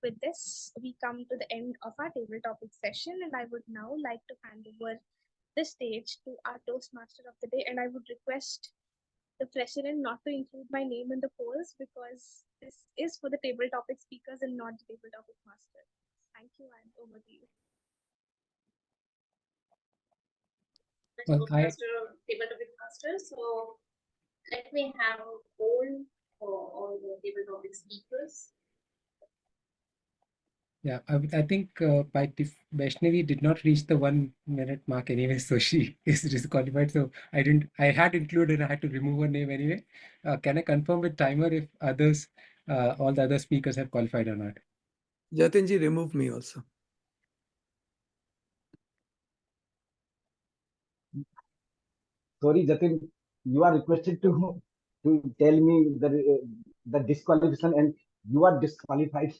Speaker 14: With this, we come to the end of our table topic session, and I would now like to hand over the stage to our Toastmaster of the day, and I would request the president not to include my name in the polls because this is for the table topic speakers and not the table topic master. Thank you, and over to you.
Speaker 3: Well,
Speaker 7: Toastmaster, table topic master. So let me have a poll for all the table topic speakers.
Speaker 3: Yeah, I think Vaishnavi did not reach the 1 minute mark anyway, so she is disqualified. So I had included, I had to remove her name anyway. Can I confirm with timer if others, all the other speakers have qualified or not?
Speaker 6: Jatinji, remove me also.
Speaker 8: Sorry, Jatin, you are requested to tell me the disqualification, and you are disqualified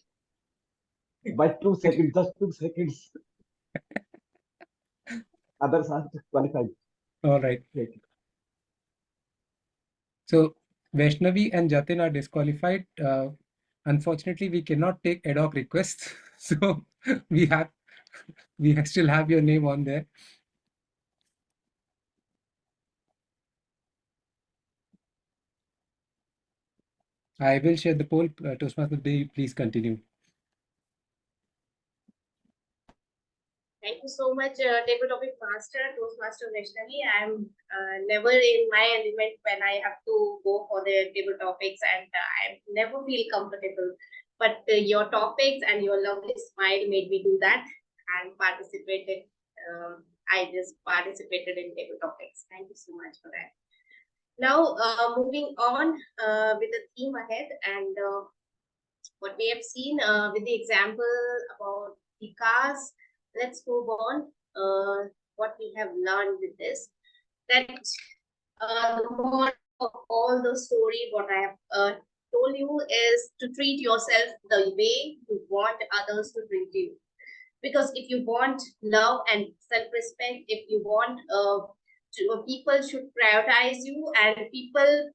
Speaker 8: by 2 seconds, just 2 seconds. Others are disqualified.
Speaker 3: All right. So Vaishnavi and Jatin are disqualified. Unfortunately, we cannot take ad hoc requests. So we still have your name on there. I will share the poll. Toastmaster, please continue.
Speaker 7: Thank you so much, table topic master, Toastmaster Vaishnavi. I'm never in my element when I have to go for the table topics, and I never feel comfortable. But your topics and your lovely smile made me do that and participated. I just participated in table topics. Thank you so much for that. Now, moving on with the theme ahead, and what we have seen with the example about the cars, let's move on. What we have learned with this, that the more of all the story, what I have told you is to treat yourself the way you want others to treat you. Because if you want love and self-respect, if you want people should prioritize you, and people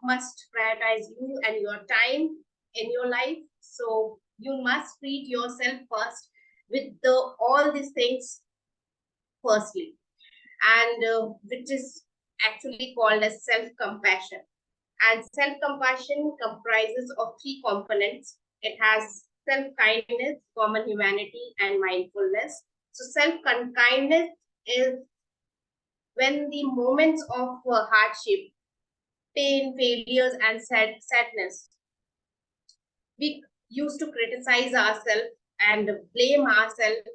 Speaker 7: must prioritize you and your time in your life. So you must treat yourself first with all these things firstly, and which is actually called as self-compassion. And self-compassion comprises of three components. It has self-kindness, common humanity, and mindfulness. So self-kindness is when the moments of hardship, pain, failures, and sadness, we used to criticize ourselves and blame ourselves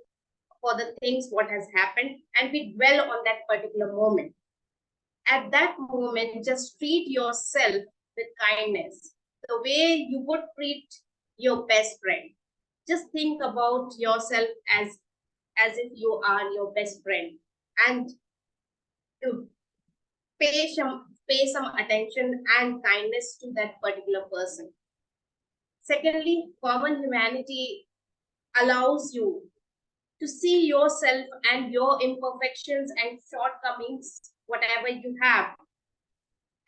Speaker 7: for the things what has happened, and we dwell on that particular moment. At that moment, just treat yourself with kindness, the way you would treat your best friend. Just think about yourself as if you are your best friend, and to pay some attention and kindness to that particular person. Secondly, common humanity allows you to see yourself and your imperfections and shortcomings, whatever you have,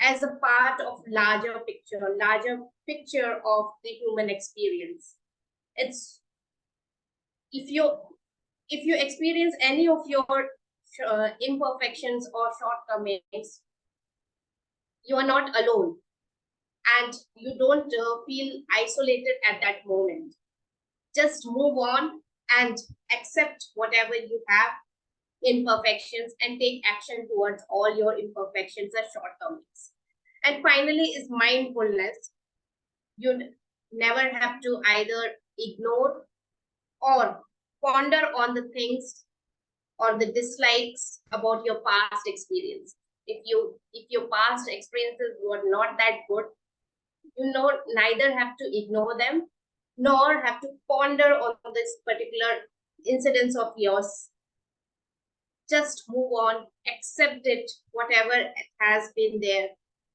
Speaker 7: as a part of larger picture of the human experience. It's if you experience any of your imperfections or shortcomings, you are not alone, and you don't feel isolated at that moment. Just move on and accept whatever you have imperfections and take action towards all your imperfections or shortcomings. And finally is mindfulness. You never have to either ignore or ponder on the things or the dislikes about your past experience. If your past experiences were not that good, you know, neither have to ignore them nor have to ponder on this particular incidents of yours. Just move on, accept it, whatever has been there,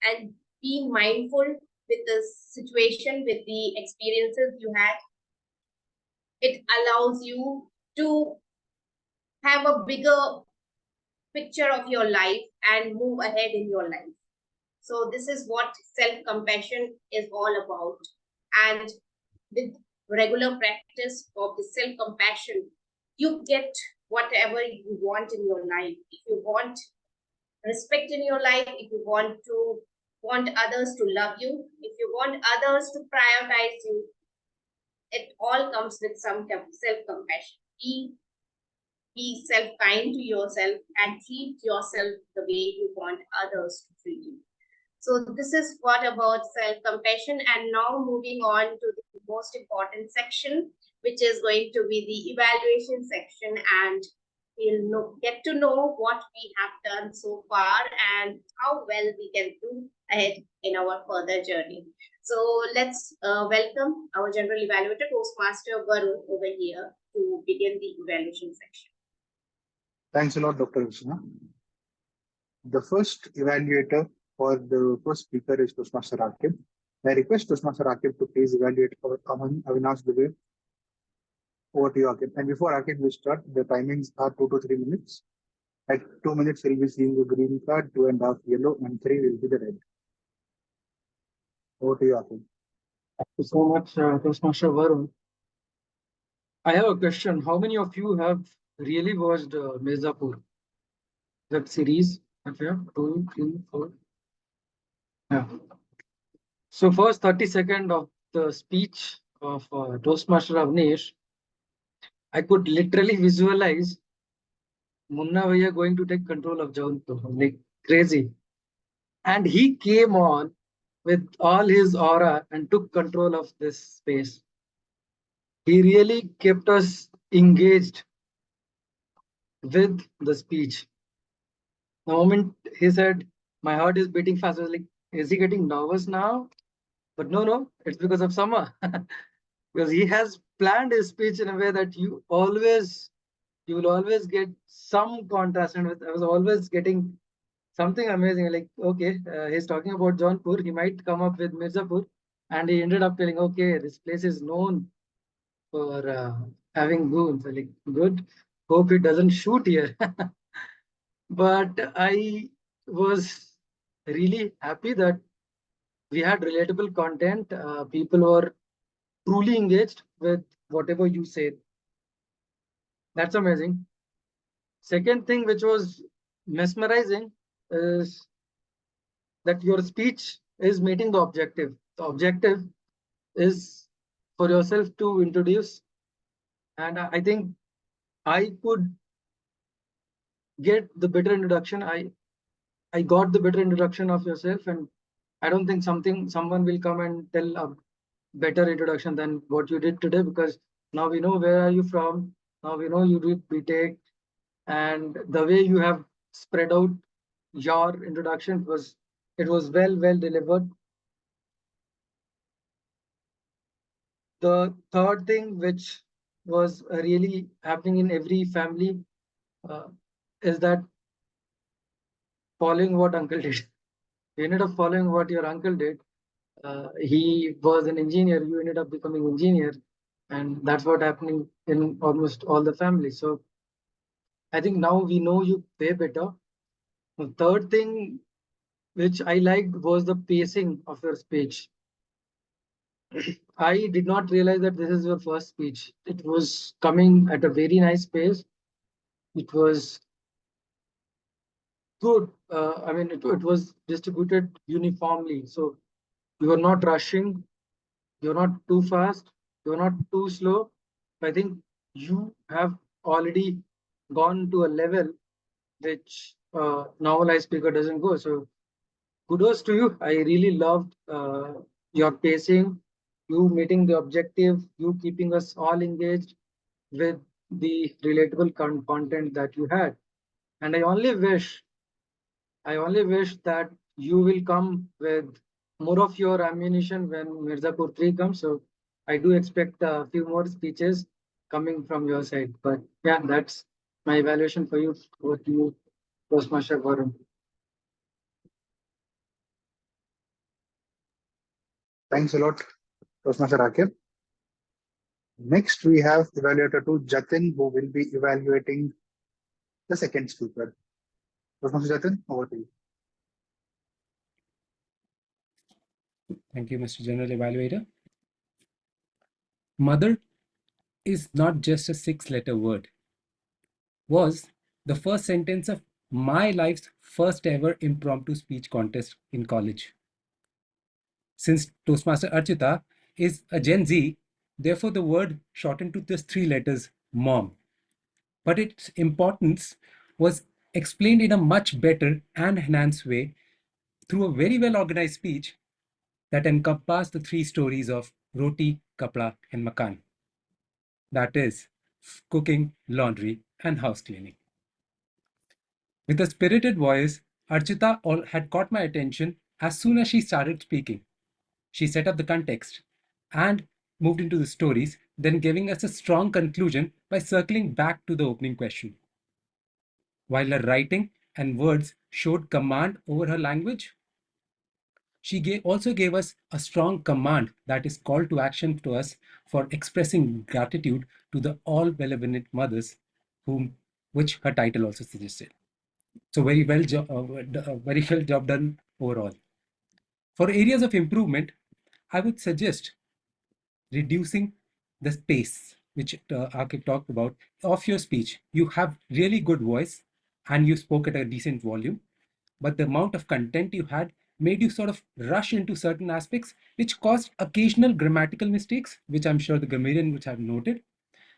Speaker 7: and be mindful with the situation, with the experiences you had. It allows you to have a bigger picture of your life and move ahead in your life. So this is what self-compassion is all about. And with regular practice of the self-compassion, you get whatever you want in your life. If you want respect in your life, if you want others to love you, if you want others to prioritize you, it all comes with some self-compassion. Be self-kind to yourself and treat yourself the way you want others to treat you. So this is what about self-compassion. And now moving on to the most important section, which is going to be the evaluation section. And we'll get to know what we have done so far and how well we can do ahead in our further journey. So let's welcome our general evaluator, Toastmaster Varun, over here to begin the evaluation section.
Speaker 2: Thanks a lot, Dr. Vishna. The first evaluator for the first speaker is Toastmaster Rakib. I request Toastmaster Rakib to please evaluate our Avinash Dubey. Over to you, Rakib. And before Rakib will start, the timings are 2 to 3 minutes. At 2 minutes, we'll be seeing the green card, 2.5 yellow, and 3 will be the red. Over to you, Rakib.
Speaker 11: Thank you so much, Toastmaster Varun. I have a question. How many of you have really watched Mirzapur web series? Okay, 2, 3, 4. Yeah. So first 30 seconds of the speech of Toastmaster Avnish, I could literally visualize Munna Bhaiya going to take control of Jaunpur, like crazy. And he came on with all his aura and took control of this space. He really kept us engaged with the speech. The moment he said, "My heart is beating fast," I was like, is he getting nervous now? But no, it's because of summer. Because he has planned his speech in a way that you will always get some contrast. And I was always getting something amazing. Like, okay, he's talking about Jaunpur. He might come up with Mirzapur. And he ended up telling, okay, this place is known for having goons. Like, good. Hope it doesn't shoot here. But I was really happy that we had relatable content. People were truly engaged with whatever you said. That's amazing. Second thing, which was mesmerizing, is that your speech is meeting the objective. The objective is for yourself to introduce. And I think I could get the better introduction. I got the better introduction of yourself, and I don't think someone will come and tell a better introduction than what you did today, because now we know where are you from. Now we know you did BTech, and the way you have spread out your introduction was well delivered. The third thing, which was really happening in every family, uh, is that following what uncle did. You ended up following what your uncle did. He was an engineer. You ended up becoming engineer, and that's what happening in almost all the families. So I think now we know you way better. The third thing which I liked was the pacing of your speech. I did not realize that this is your first speech. It was coming at a very nice pace. It was good. I mean, it was distributed uniformly. So you were not rushing. You're not too fast. You're not too slow. I think you have already gone to a level which normal eye speaker doesn't go. So kudos to you. I really loved your pacing, you meeting the objective, you keeping us all engaged with the relatable content that you had. And I only wish that you will come with more of your ammunition when Mirzapur 3 comes. So I do expect a few more speeches coming from your side. But yeah, that's my evaluation for you. Over to you, Toastmaster Varun.
Speaker 2: Thanks a lot, Toastmaster Akib. Next, we have evaluator 2, Jatin, who will be evaluating the second speaker. Toastmaster Jatin, over to you.
Speaker 3: Thank you, Mr. General Evaluator. Mother is not just a 6-letter word. Was the first sentence of my life's first ever impromptu speech contest in college. Since Toastmaster Archita is a Gen Z, therefore the word shortened to just 3 letters, mom. But its importance was explained in a much better and enhanced way through a very well organized speech that encompassed the 3 stories of roti, kapla, and makan. That is, cooking, laundry, and house cleaning. With a spirited voice, Archita had caught my attention as soon as she started speaking. She set up the context and moved into the stories, then giving us a strong conclusion by circling back to the opening question. While her writing and words showed command over her language, she also gave us a strong command that is call to action to us for expressing gratitude to the all benevolent mothers, which her title also suggested. So very well job done overall. For areas of improvement, I would suggest reducing the space, which Akib talked about, of your speech. You have really good voice and you spoke at a decent volume, but the amount of content you had made you sort of rush into certain aspects, which caused occasional grammatical mistakes, which I'm sure the grammarian would have noted.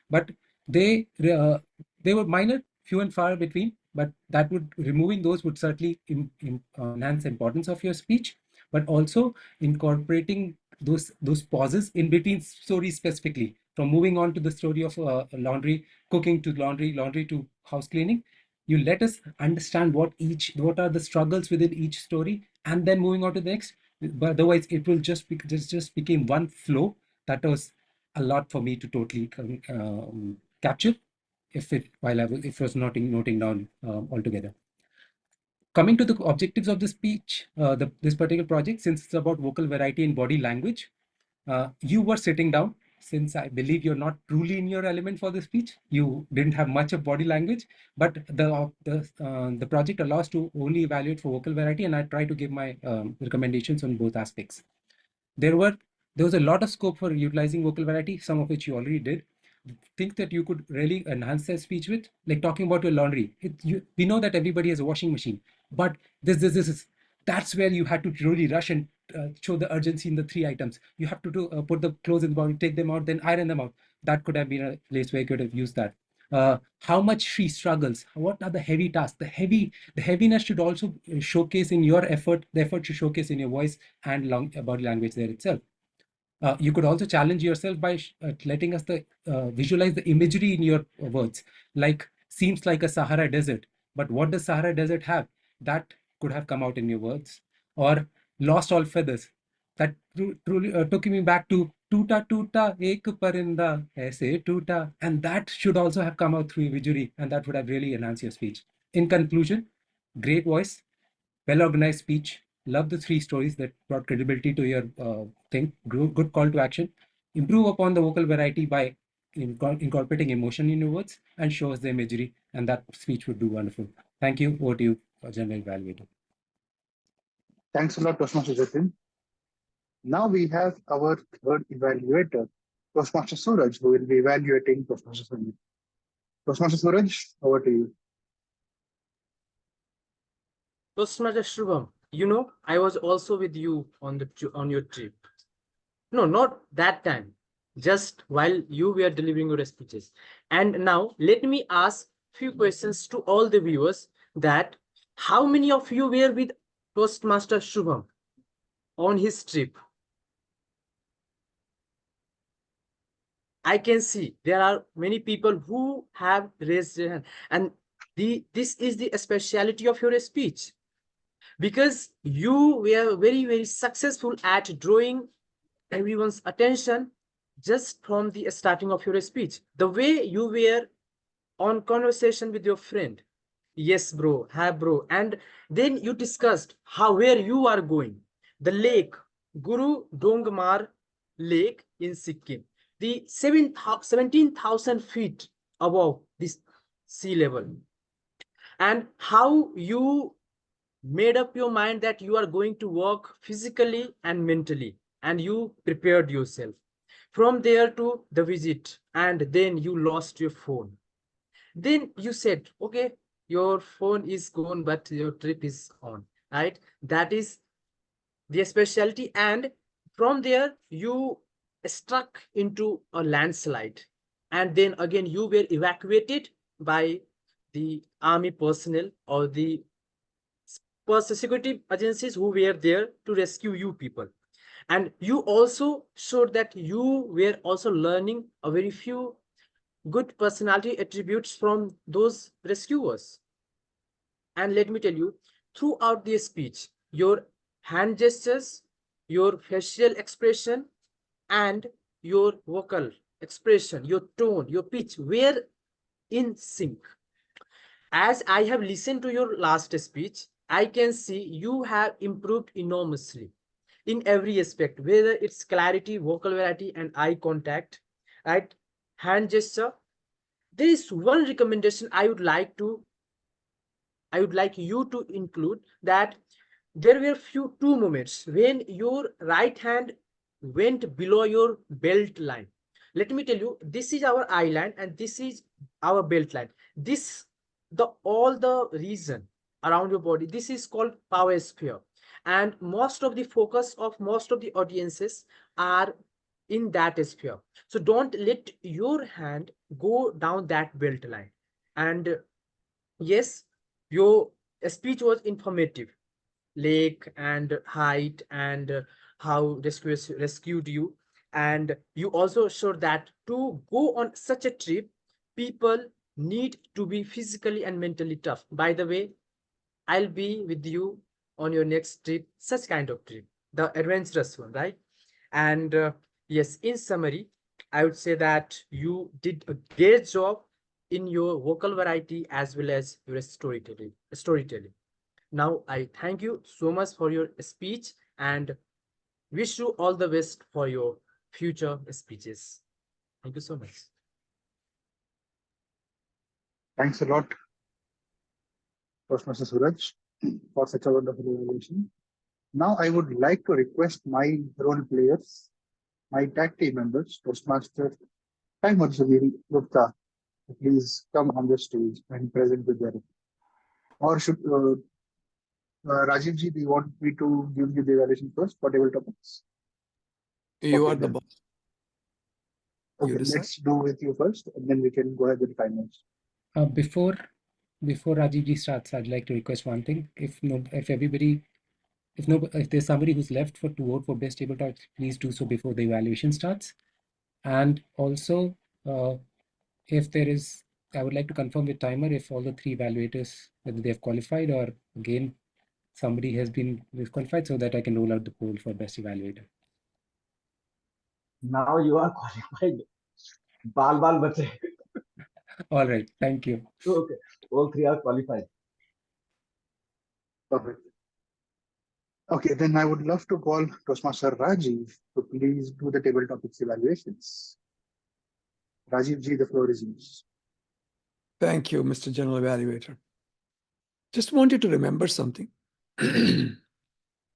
Speaker 3: But they were minor, few and far between, but that would removing those would certainly enhance the importance of your speech, but also incorporating those pauses in between stories, specifically from moving on to the story of laundry, cooking to laundry to house cleaning. You let us understand what are the struggles within each story, and then moving on to the next. But otherwise, it will just became one flow that was a lot for me to totally capture if it was not noting down altogether. Coming to the objectives of the speech, this particular project, since it's about vocal variety and body language, you were sitting down. Since I believe you're not truly in your element for the speech, you didn't have much of body language, but the project allows to only evaluate for vocal variety, and I try to give my recommendations on both aspects. There was a lot of scope for utilizing vocal variety, some of which you already did. Think that you could really enhance their speech with, like talking about your laundry. We know that everybody has a washing machine, but that's where you had to really rush and show the urgency in the 3 items. You have to put the clothes in the bottle, take them out, then iron them out. That could have been a place where you could have used that. How much she struggles, what are the heavy tasks, the heaviness should also showcase in your effort, the effort should showcase in your voice and body language there itself. You could also challenge yourself by letting us visualize the imagery in your words, like seems like a Sahara desert, but what does Sahara desert have? That could have come out in your words. Or lost all feathers, that truly took me back to tuta tuta ek parinda aise tuta, and that should also have come out through imagery, and that would have really enhanced your speech. In conclusion, great voice, well organized speech. Love the 3 stories that brought credibility to your thing. Good call to action. Improve upon the vocal variety by incorporating emotion in your words, and show us the imagery, and that speech would do wonderful. Thank you. Over to you, General Evaluator.
Speaker 2: Thanks a lot, Toastmaster Jatin. Now we have our third evaluator, Toastmaster Suraj, who will be evaluating Toastmaster Sunil. Toastmaster Suraj, over to you.
Speaker 1: Toastmaster Shubham, I was also with you on your trip. No, not that time. Just while you were delivering your speeches. And now let me ask few questions to all the viewers that how many of you were with Toastmaster Shubham on his trip? I can see there are many people who have raised their hand, and this is the speciality of your speech, because you were very successful at drawing everyone's attention just from the starting of your speech. The way you were on conversation with your friend, yes bro, have bro, and then you discussed how where you are going, the lake, Guru Dongmar Lake in Sikkim, the 17,000 feet above this sea level, and how you made up your mind that you are going to work physically and mentally, and you prepared yourself from there to the visit, and then you lost your phone. Then you said, okay, your phone is gone but your trip is on, right? That is the specialty. And from there you struck into a landslide, and then again you were evacuated by the army personnel or the security agencies who were there to rescue you people. And you also showed that you were also learning a very few good personality attributes from those rescuers. And let me tell you, throughout the speech, your hand gestures, your facial expression, and your vocal expression, your tone, your pitch were in sync. As I have listened to your last speech, I can see you have improved enormously in every aspect, whether it's clarity, vocal variety, and eye contact, right? Hand gesture. There is one recommendation I would like you to include, that there were two moments when your right hand went below your belt line. Let me tell you, this is our eye line and this is our belt line. This, the all the region around your body, this is called power sphere. And most of the focus of most of the audiences are in that sphere. So don't let your hand go down that belt line. And yes, your speech was informative, lake and height, and how rescuers rescued you. And you also showed that to go on such a trip, people need to be physically and mentally tough. By the way, I'll be with you on your next trip, such kind of trip, the adventurous one, right? And yes, in summary, I would say that you did a great job in your vocal variety as well as your storytelling. Now, I thank you so much for your speech and wish you all the best for your future speeches. Thank you so much.
Speaker 2: Thanks a lot, Toastmaster Suraj, for such a wonderful evaluation. Now, I would like to request my role players, my tag team members, Toastmaster and Mansuri Gupta, to please come on the stage and present with their. Or should Rajiv ji, do you want me to give you the evaluation first for table topics?
Speaker 6: You
Speaker 2: Okay,
Speaker 6: are the
Speaker 2: then.
Speaker 6: boss.
Speaker 2: Okay, let's do with you first, and then we can go ahead with the finals.
Speaker 3: Before Rajiv ji starts, I'd like to request one thing. If there's somebody who's left to vote for best table talks, please do so before the evaluation starts. And also, if there is, I would like to confirm with timer if all the three evaluators, whether they have qualified or again somebody has been disqualified, so that I can roll out the poll for best evaluator.
Speaker 8: Now you are qualified. Bal bache.
Speaker 3: All right, thank you.
Speaker 8: Okay, all three are qualified.
Speaker 2: Perfect. Okay, then I would love to call Toastmaster Rajiv to please do the table topics evaluations. Rajiv ji, the floor is yours.
Speaker 6: Thank you, Mr. General Evaluator. Just want you to remember something.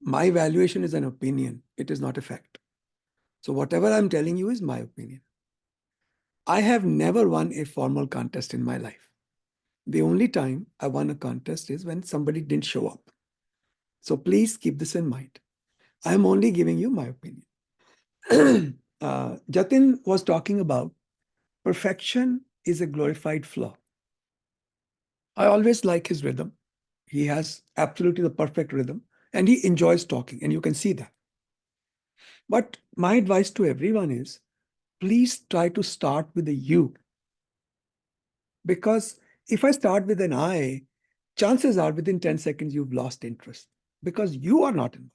Speaker 6: My evaluation is an opinion. It is not a fact. So whatever I'm telling you is my opinion. I have never won a formal contest in my life. The only time I won a contest is when somebody didn't show up. So please keep this in mind. I'm only giving you my opinion. Jatin was talking about perfection is a glorified flaw. I always like his rhythm. He has absolutely the perfect rhythm and he enjoys talking, and you can see that. But my advice to everyone is please try to start with a you. Because if I start with an I, chances are within 10 seconds you've lost interest because you are not involved.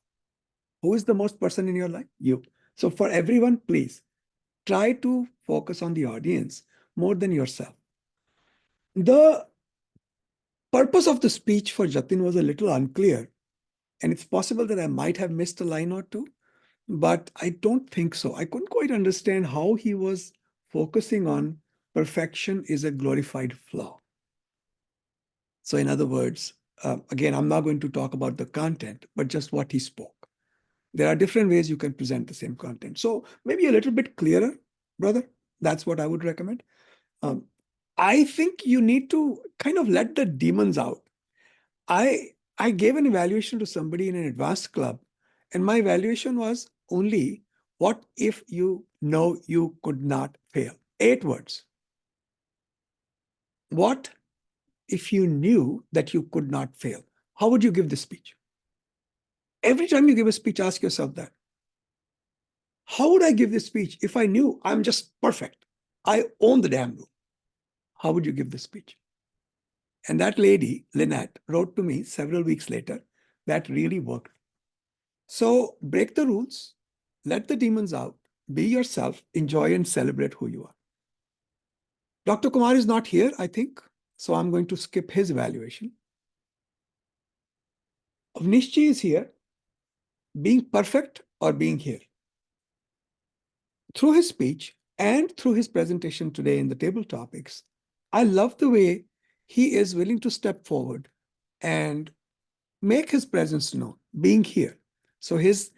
Speaker 6: Who is the most person in your life? You. So for everyone, please try to focus on the audience more than yourself. The purpose of the speech for Jatin was a little unclear, and it's possible that I might have missed a line or two, but I don't think so. I couldn't quite understand how he was focusing on perfection is a glorified flaw. So in other words, again, I'm not going to talk about the content, but just what he spoke. There are different ways you can present the same content. So maybe a little bit clearer, brother. That's what I would recommend. I think you need to kind of let the demons out. I gave an evaluation to somebody in an advanced club, and my evaluation was only, what if you know you could not fail? 8 words. What if you knew that you could not fail? How would you give this speech? Every time you give a speech, ask yourself that. How would I give this speech if I knew I'm just perfect? I own the damn room. How would you give this speech? And that lady, Lynette, wrote to me several weeks later, that really worked. So break the rules, let the demons out, be yourself, enjoy and celebrate who you are. Dr. Kumar is not here, I think, so I'm going to skip his evaluation. Avnishji is here. Being perfect or being here? Through his speech and through his presentation today in the table topics, I love the way he is willing to step forward and make his presence known, being here. So his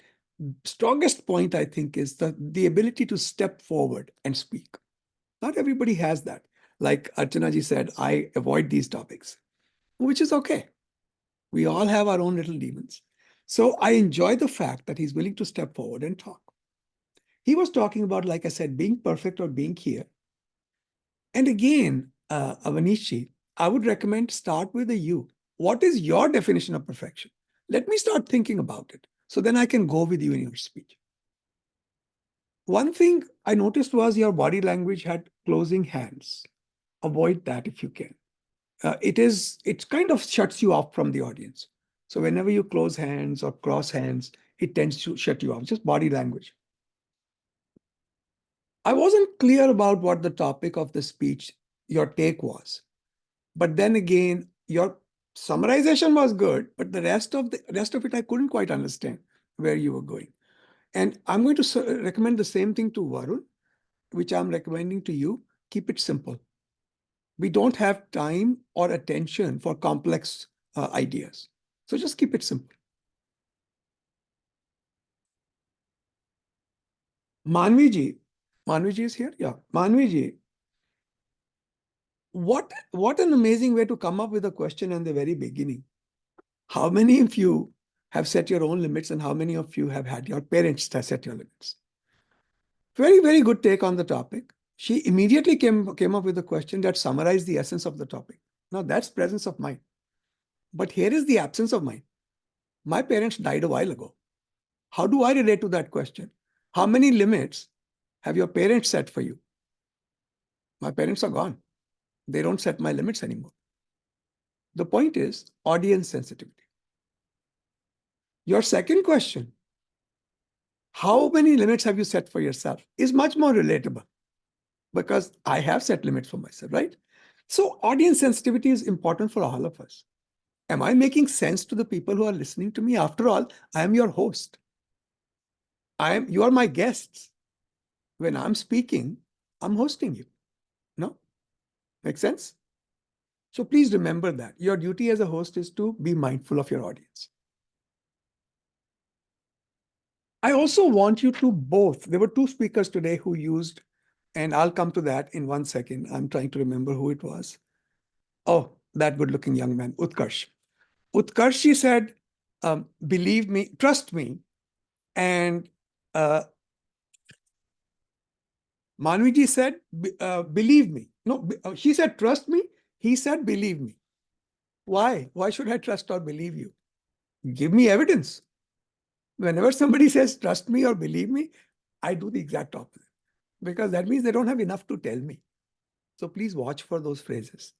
Speaker 6: strongest point, I think, is the ability to step forward and speak. Not everybody has that. Like Archana ji said, I avoid these topics, which is okay. We all have our own little demons. So I enjoy the fact that he's willing to step forward and talk. He was talking about, like I said, being perfect or being here. And again, Avanishi, I would recommend start with a you. What is your definition of perfection? Let me start thinking about it. So then I can go with you in your speech. One thing I noticed was your body language had closing hands. Avoid that if you can. It kind of shuts you off from the audience. So whenever you close hands or cross hands, it tends to shut you off. Just body language. I wasn't clear about what the topic of the speech, your take was. But then again, your summarization was good, but the rest of it, I couldn't quite understand where you were going. And I'm going to recommend the same thing to Varun, which I'm recommending to you. Keep it simple. We don't have time or attention for complex ideas. So just keep it simple. Manviji is here? Yeah. Manviji, what an amazing way to come up with a question in the very beginning. How many of you have set your own limits and how many of you have had your parents set your limits? Very, very good take on the topic. She immediately came up with a question that summarized the essence of the topic. Now that's presence of mind. But here is the absence of mind. My parents died a while ago. How do I relate to that question? How many limits have your parents set for you? My parents are gone. They don't set my limits anymore. The point is audience sensitivity. Your second question, how many limits have you set for yourself, is much more relatable because I have set limits for myself, right? So audience sensitivity is important for all of us. Am I making sense to the people who are listening to me? After all, I am your host. You are my guests. When I'm speaking, I'm hosting you. No? Make sense? So please remember that your duty as a host is to be mindful of your audience. I also want you to both, there were 2 speakers today who used, and I'll come to that in 1 second. I'm trying to remember who it was. Oh, that good-looking young man, Utkarsh. Utkarshi said, believe me, trust me. And Manviji said, believe me. No, she said, trust me. He said, believe me. Why? Why should I trust or believe you? Give me evidence. Whenever somebody says, trust me or believe me, I do the exact opposite. because that means they don't have enough to tell me. So please watch for those phrases.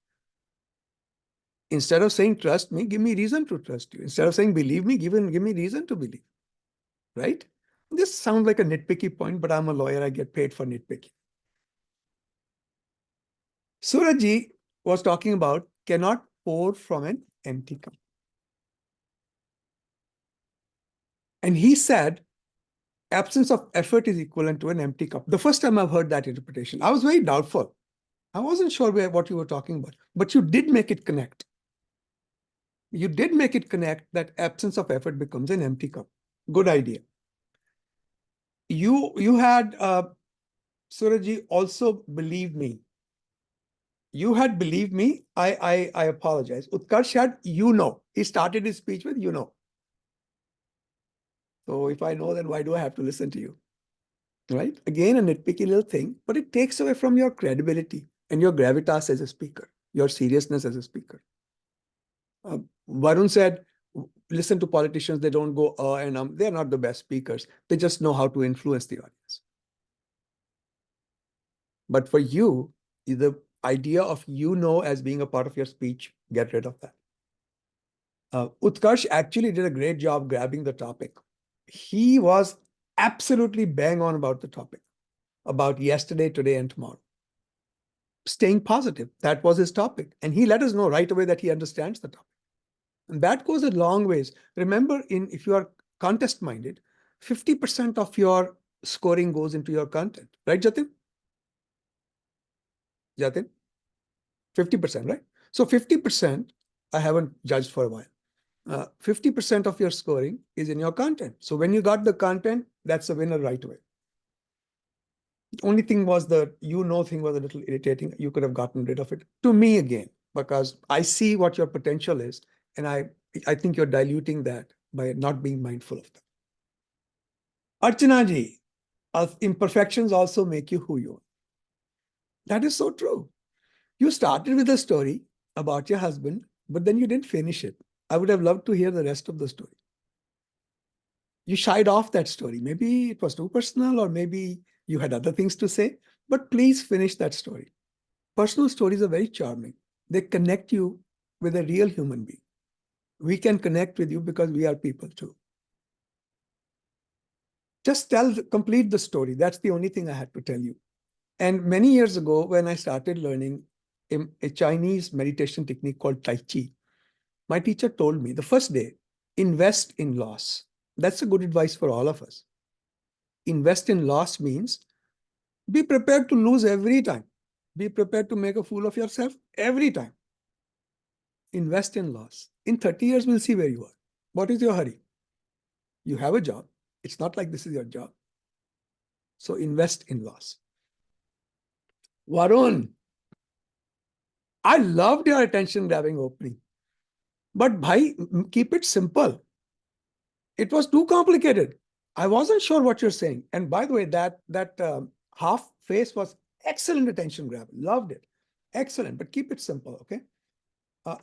Speaker 6: Instead of saying trust me, give me reason to trust you. Instead of saying believe me, give me reason to believe. Right? This sounds like a nitpicky point, but I'm a lawyer. I get paid for nitpicking. Surajji was talking about cannot pour from an empty cup. And he said absence of effort is equivalent to an empty cup. The first time I've heard that interpretation, I was very doubtful. I wasn't sure what you were talking about, but you did make it connect. You did make it connect that absence of effort becomes an empty cup. Good idea. You had, Surajji, also believe me. You had believed me. I apologize. Utkarsh had He started his speech with So if I know, then why do I have to listen to you? Right? Again, a nitpicky little thing, but it takes away from your credibility and your gravitas as a speaker, your seriousness as a speaker. Varun said, listen to politicians, they don't go and they're not the best speakers. They just know how to influence the audience. But for you, the idea of as being a part of your speech, get rid of that. Utkarsh actually did a great job grabbing the topic. He was absolutely bang on about the topic, about yesterday, today, and tomorrow. Staying positive, that was his topic. And he let us know right away that he understands the topic. And that goes a long ways. Remember, if you are contest-minded, 50% of your scoring goes into your content. Right, Jatin? Jatin? 50%, right? So 50%, I haven't judged for a while. 50% of your scoring is in your content. So when you got the content, that's a winner right away. The only thing was the thing was a little irritating. You could have gotten rid of it. To me again, because I see what your potential is, and I think you're diluting that by not being mindful of that. Archana ji, imperfections also make you who you are. That is so true. You started with a story about your husband, but then you didn't finish it. I would have loved to hear the rest of the story. You shied off that story. Maybe it was too personal, or maybe you had other things to say, but please finish that story. Personal stories are very charming. They connect you with a real human being. We can connect with you because we are people too. Just complete the story. That's the only thing I had to tell you. And many years ago, when I started learning a Chinese meditation technique called Tai Chi, my teacher told me the first day, invest in loss. That's a good advice for all of us. Invest in loss means be prepared to lose every time. Be prepared to make a fool of yourself every time. Invest in loss. In 30 years, we'll see where you are. What is your hurry? You have a job. It's not like this is your job. So invest in loss. Varun, I loved your attention-grabbing opening. But bhai, keep it simple. It was too complicated. I wasn't sure what you're saying. And by the way, that half face was excellent attention grab. Loved it. Excellent. But keep it simple, okay?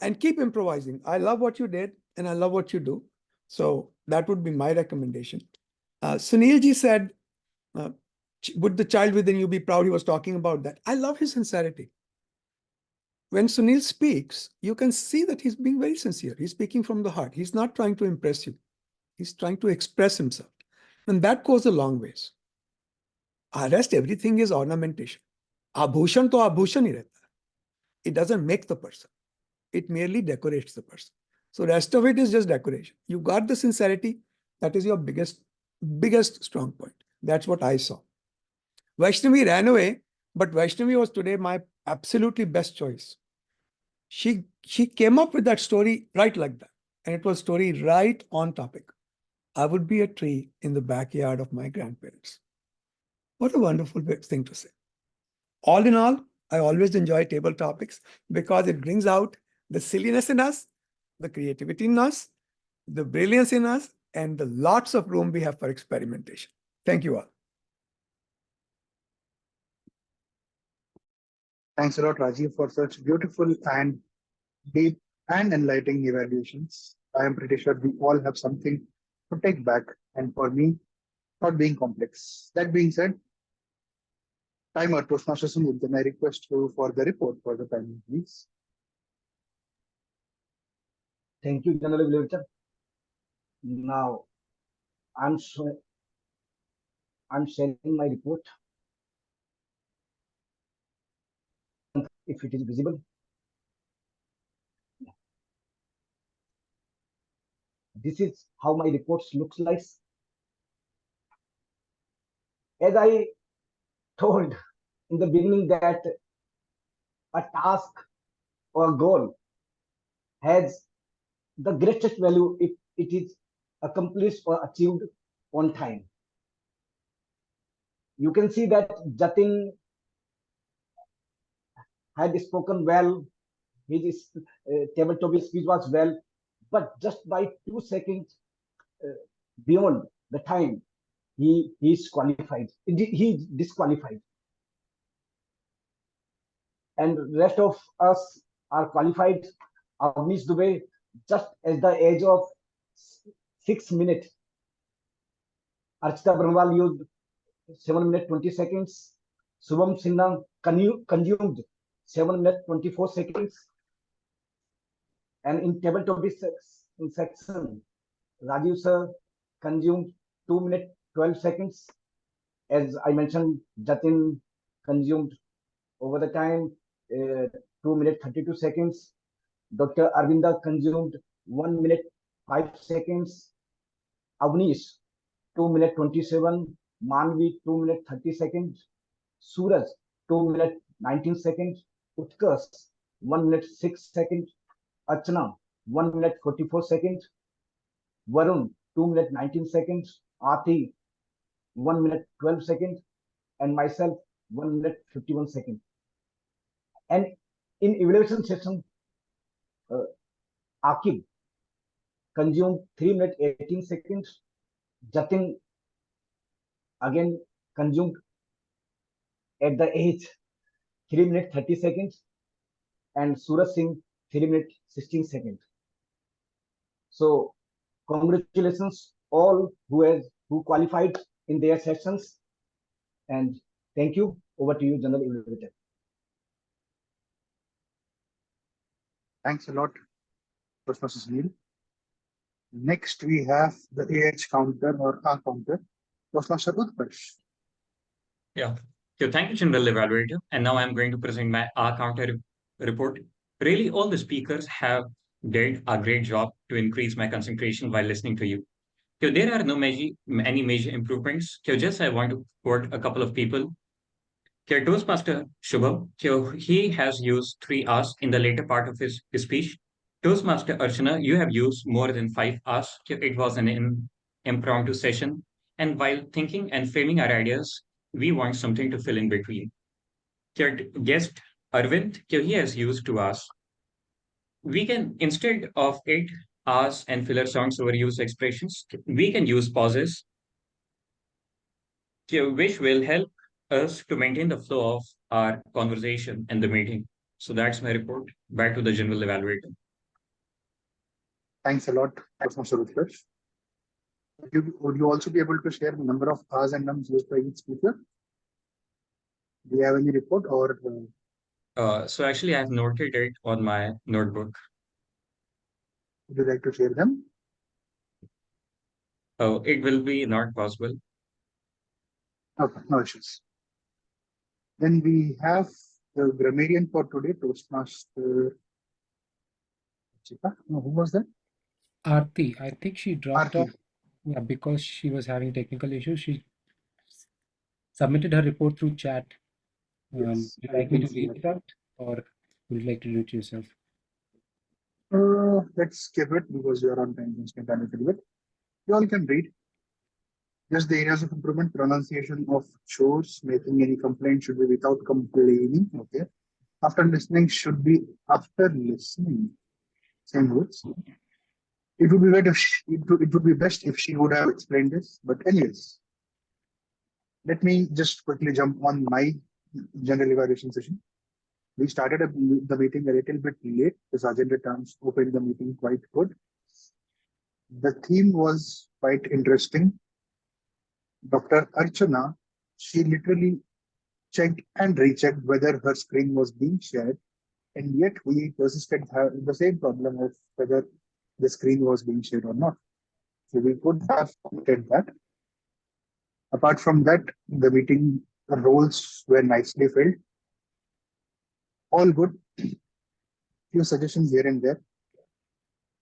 Speaker 6: And keep improvising. I love what you did, and I love what you do. So that would be my recommendation. Sunilji said, would the child within you be proud? He was talking about that. I love his sincerity. When Sunil speaks, you can see that he's being very sincere. He's speaking from the heart. He's not trying to impress you. He's trying to express himself. And that goes a long ways. Rest, everything is ornamentation. Abhushan to abhushan hi rehta hai. It doesn't make the person. It merely decorates the person. So rest of it is just decoration. You got the sincerity. That is your biggest strong point. That's what I saw. Vaishnavi ran away, but Vaishnavi was today my absolutely best choice. She came up with that story right like that. And it was story right on topic. I would be a tree in the backyard of my grandparents. What a wonderful thing to say. All in all, I always enjoy table topics because it brings out the silliness in us, the creativity in us, the brilliance in us, and the lots of room we have for experimentation. Thank you all.
Speaker 2: Thanks a lot, Rajiv, for such beautiful and deep and enlightening evaluations. I am pretty sure we all have something to take back, and for me, not being complex. That being said, Timer, Toastmaster Sunil, can I request you for the report for the timing, please?
Speaker 8: Thank you, General Evaluator. Now, I'm sharing my report. If it is visible. This is how my reports looks like. As I told in the beginning that a task or a goal has the greatest value if it is accomplished or achieved on time. You can see that Jatin had spoken well, his tabletop speech was well, but just by 2 seconds beyond the time, he is qualified. He is disqualified. And rest of us are qualified. Avnish Dubey, just at the age of 6 minutes. Archita Brahmwal used 7 minutes 20 seconds. Subham Sinha consumed 7 minutes 24 seconds. And in tabletop section, Rajiv sir consumed 2 minutes 12 seconds. As I mentioned, Jatin consumed over the time 2 minutes 32 seconds. Dr. Arvinda consumed 1 minute 5 seconds. Avnish 2 minutes 27. Manvi 2 minutes 30 seconds. Suraj 2 minutes 19 seconds. Utkarsh 1 minute 6 seconds. Archana 1 minute 44 seconds. Varun 2 minutes 19 seconds. Aati 1 minute 12 seconds. And myself 1 minute 51 seconds. And in evaluation session, Akib consumed 3 minutes 18 seconds. Jatin again consumed at the age 3 minutes 30 seconds. And Suraj Singh 3 minutes 16 seconds. So congratulations all who qualified in their sessions. And thank you. Over to you, General Evaluator.
Speaker 2: Thanks a lot, Toastmaster Sunil. Next, we have the AH counter or R counter, Toastmaster Utkarsh.
Speaker 9: Yeah. So thank you, General Evaluator. And now I'm going to present my R counter report. Really, all the speakers have did a great job to increase my concentration while listening to you. So there are no any major improvements. So just I want to quote a couple of people. So Toastmaster Shubham, so he has used 3 hours in the later part of his speech. Toastmaster Archana, you have used more than 5 hours. So it was an impromptu session. And while thinking and framing our ideas, we want something to fill in between. So guest Arvind, so he has used 2 hours. We can, instead of 8 hours and filler songs over used expressions, we can use pauses, which will help us to maintain the flow of our conversation and the meeting. So that's my report. Back to the general evaluator.
Speaker 2: Thanks a lot, Toastmaster Utkarsh. Would you also be able to share the number of hours and nums used by each speaker? Do you have any report or?
Speaker 9: So actually, I have noted it on my notebook.
Speaker 2: Would you like to share them?
Speaker 9: Oh, it will be not possible.
Speaker 2: Okay, no issues. Then we have the grammarian for today, Toastmaster. No, who was that?
Speaker 3: Aarti, I think she dropped
Speaker 2: Aarti.
Speaker 3: off. Yeah, because she was having technical issues. She submitted her report through chat.
Speaker 2: Yes,
Speaker 3: Would you
Speaker 2: I
Speaker 3: like me
Speaker 2: can
Speaker 3: to
Speaker 2: see
Speaker 3: read
Speaker 2: that.
Speaker 3: it out, or would you like to do it yourself?
Speaker 2: Let's skip it because you are on time constraint. You all can read. Just the areas of improvement, pronunciation of chores, making any complaint should be without complaining. Okay. After listening should be after listening. Same words. It would be better if it would be best if she would have explained this. But anyways, let me just quickly jump on my general evaluation session. We started the meeting a little bit late because agenda terms opened the meeting quite good. The theme was quite interesting. Dr. Archana, she checked and rechecked whether her screen was being shared, and yet we persisted the same problem of whether the screen was being shared or not. So we could have omitted that. Apart from that, the meeting roles were nicely filled. All good. Few suggestions here and there.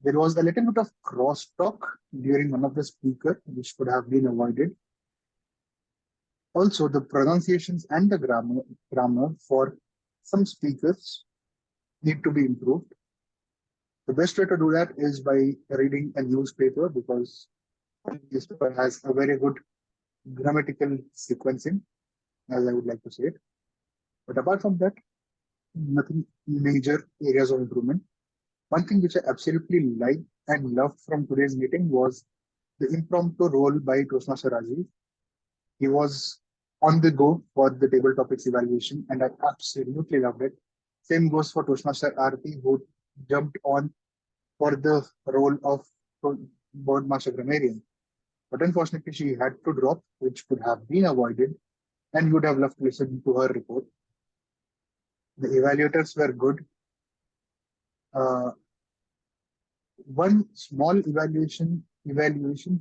Speaker 2: There was a little bit of crosstalk during one of the speaker, which could have been avoided. Also, the pronunciations and the grammar for some speakers need to be improved. The best way to do that is by reading a newspaper, because a newspaper has a very good grammatical sequencing, as I would like to say it. But apart from that, nothing major areas of improvement. One thing which I absolutely liked and loved from today's meeting was the impromptu role by Toastmaster Rajiv. He was on the go for the table topics evaluation, and I absolutely loved it. Same goes for Toastmaster Aarti, who jumped on for the role of Boardmaster Grammarian. But unfortunately, she had to drop, which could have been avoided, and would have loved to listen to her report. The evaluators were good. One small evaluation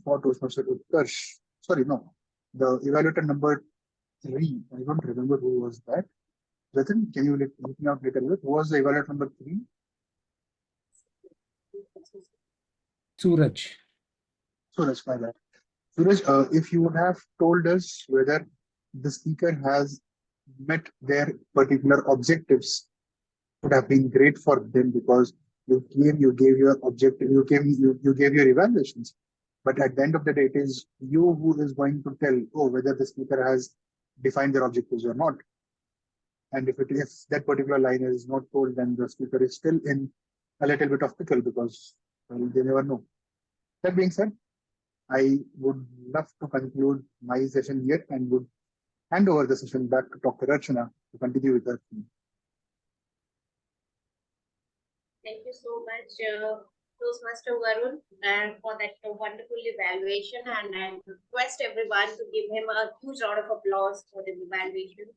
Speaker 2: for Toastmaster Utkarsh. Sorry, no. The evaluator number 3. I don't remember who was that. Jatin, can you look me out later? Who was the evaluator number 3?
Speaker 3: Suraj.
Speaker 2: Suraj, my bad. Suraj, if you would have told us whether the speaker has met their particular objectives, would have been great for them, because you gave your objective, you gave your evaluations. But at the end of the day, it is you who is going to tell, oh, whether the speaker has defined their objectives or not. And if that particular line is not told, then the speaker is still in a little bit of pickle, because well, they never know. That being said, I would love to conclude my session here and would hand over the session back to Dr. Archana to continue with her theme.
Speaker 7: Thank you so much, Toastmaster Varun, and for that wonderful evaluation. And I request everyone to give him a huge round of applause for the evaluation.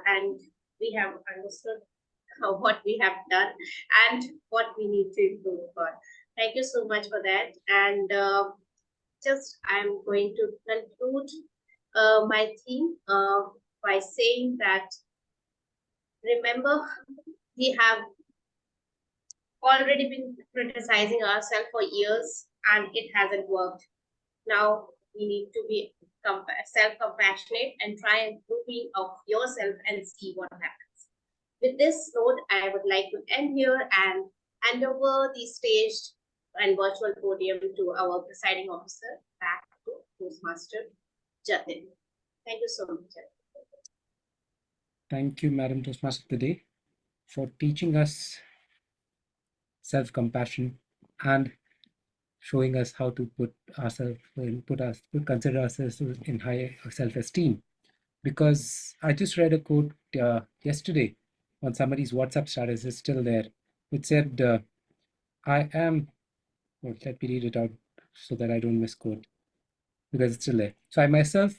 Speaker 7: And we have understood what we have done and what we need to improve on. Thank you so much for that. And I'm going to conclude my theme by saying that, remember, we have already been criticizing ourselves for years and it hasn't worked. Now we need to be self-compassionate and try improving of yourself and see what happens. With this note, I would like to end here and hand over the stage and virtual podium to our presiding officer, back to Toastmaster Jatin. Thank you so much.
Speaker 3: Thank you, Madam Toastmaster of the Day, for teaching us self-compassion and showing us how to consider ourselves in high self-esteem. Because I just read a quote yesterday on somebody's WhatsApp status, it's still there. It said, I am, well, let me read it out so that I don't misquote, because it's still there. So I myself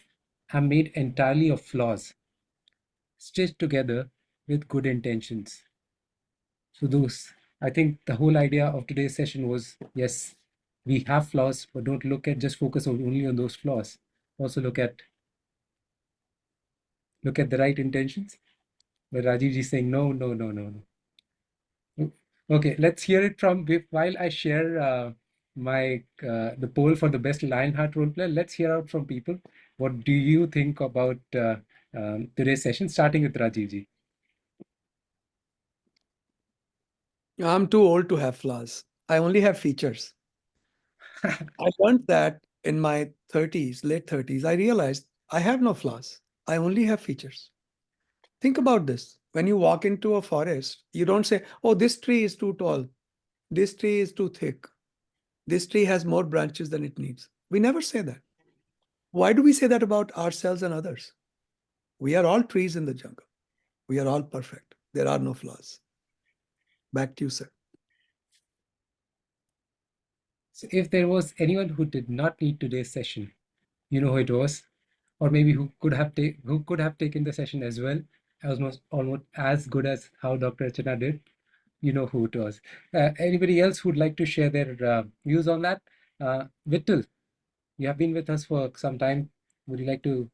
Speaker 3: am made entirely of flaws, stitched together with good intentions. So I think the whole idea of today's session was, yes, we have flaws, but don't just focus only on those flaws. Also look at the right intentions. But Rajiv is saying, no, no, no, no, no. Okay, let's hear it from, while I share the poll for the best Lionheart role player, let's hear out from people. What do you think about today's session, starting with Rajiv ji?
Speaker 6: I'm too old to have flaws. I only have features. I learned that in my 30s, late 30s. I realized I have no flaws. I only have features. Think about this. When you walk into a forest, you don't say, oh, this tree is too tall. This tree is too thick. This tree has more branches than it needs. We never say that. Why do we say that about ourselves and others? We are all trees in the jungle. We are all perfect. There are no flaws. Back to you, sir.
Speaker 3: So if there was anyone who did not need today's session, you know who it was? or maybe who could have taken the session as well, almost as good as how Dr. Archana did. You know who it was. Anybody else who'd like to share their views on that? Vittal, you have been with us for some time. Would you like to?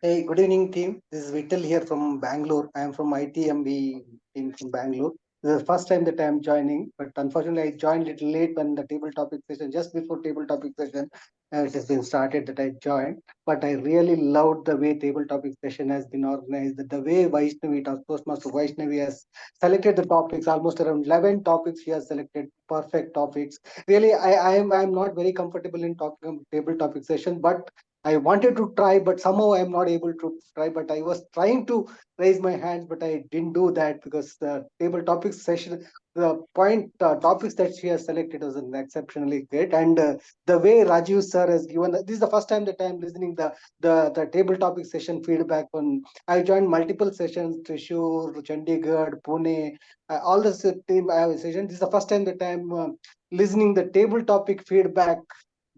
Speaker 16: Hey, good evening, team. This is Vittal here from Bangalore. I am from ITMB team from Bangalore. This is the first time that I am joining, but unfortunately, I joined a little late when the table topic session, just before table topic session, it has been started that I joined. But I really loved the way table topic session has been organized, the way Vaishnavi, Toastmaster Vaishnavi has selected the topics, almost around 11 topics she has selected, perfect topics. Really, I am not very comfortable in talking about table topic session, but I wanted to try, but somehow I'm not able to try. But I was trying to raise my hands, but I didn't do that because the table topics session, the point topics that she has selected was an exceptionally great. And the way Rajiv sir has given, this is the first time that I'm listening the table topic session feedback on. I joined multiple sessions, Trishur, Chandigarh, Pune, all the team I have session. This is the first time that I'm listening the table topic feedback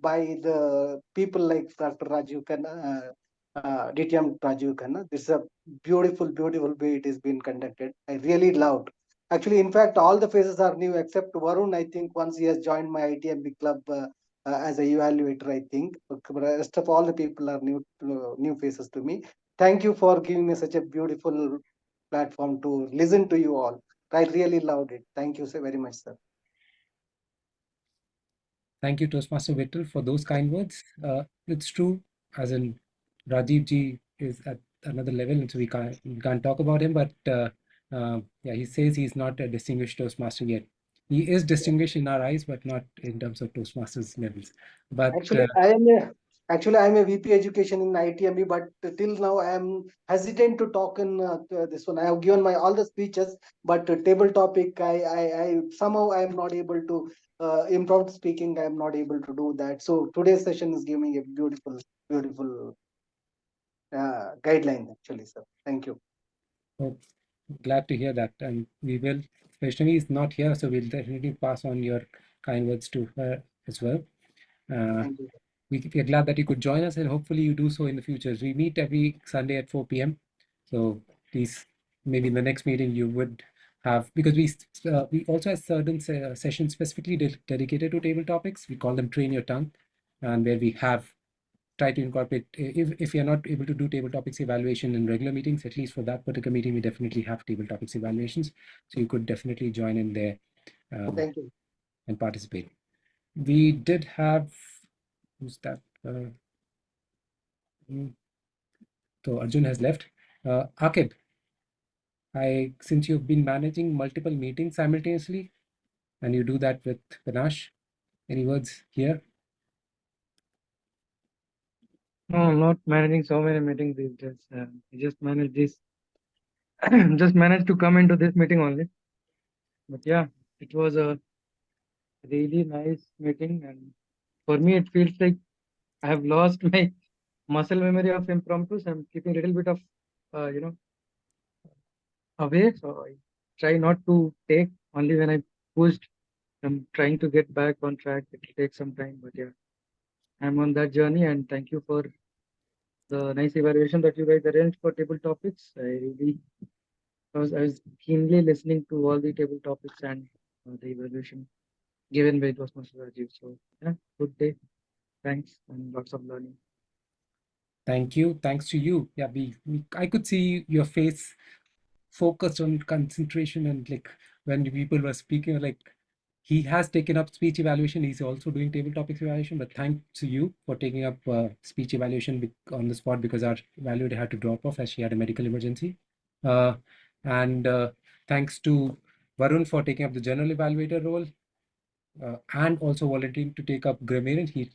Speaker 16: by the people like Dr. Rajiv Khanna, DTM Rajiv Khanna. This is a beautiful, beautiful way it is being conducted. I really loved. Actually, in fact, all the faces are new except Varun. I think once he has joined my ITMB club as a evaluator, I think. But the rest of all the people are new faces to me. Thank you for giving me such a beautiful platform to listen to you all. I really loved it. Thank you so very much, sir.
Speaker 3: Thank you, Toastmaster Vittal, for those kind words. It's true, as in Rajiv ji is at another level, and so we can't talk about him. But yeah, he says he's not a distinguished Toastmaster yet. He is distinguished in our eyes, but not in terms of Toastmasters levels. But
Speaker 16: Actually, I am a VP education in ITMB, but till now I am hesitant to talk in this one. I have given my all the speeches, but table topic, I somehow I am not able to impromptu speaking. I am not able to do that. So today's session is giving a beautiful, beautiful guideline, actually, sir. Thank you.
Speaker 3: oh, glad to hear that, and we will. Vaishnavi is not here, so we'll definitely pass on your kind words to her as well.
Speaker 16: Thank you.
Speaker 3: We are glad that you could join us, and hopefully you do so in the future. We meet every Sunday at 4 p.m. So please, maybe in the next meeting you would have, because we also have certain sessions specifically dedicated to table topics. We call them Train Your Tongue, and where we have tried to incorporate, if you're not able to do table topics evaluation in regular meetings, at least for that particular meeting, we definitely have table topics evaluations. So you could definitely join in there
Speaker 16: Thank you.
Speaker 3: and participate. We did have, who's that? So Arjun has left. Akib, since you've been managing multiple meetings simultaneously, and you do that with Panache, any words here?
Speaker 11: No, I'm not managing so many meetings these days. I just manage this, just managed to come into this meeting only. But yeah, it was a really nice meeting, and for me, it feels like I have lost my muscle memory of impromptus. I'm keeping a little bit of, you know, away. So I try not to take only when I pushed. I'm trying to get back on track. It will take some time, but yeah, I'm on that journey. And thank you for the nice evaluation that you guys arranged for table topics. I was keenly listening to all the table topics and the evaluation given by Toastmaster Rajiv. So yeah, good day. Thanks and lots of learning.
Speaker 3: Thank you. Thanks to you. Yeah, I could see your face focused on concentration, and like when the people were speaking, like he has taken up speech evaluation. He's also doing table topics evaluation, but thanks to you for taking up speech evaluation on the spot, because our evaluator had to drop off as she had a medical emergency. And thanks to Varun for taking up the general evaluator role. And also volunteering to take up grammarian. He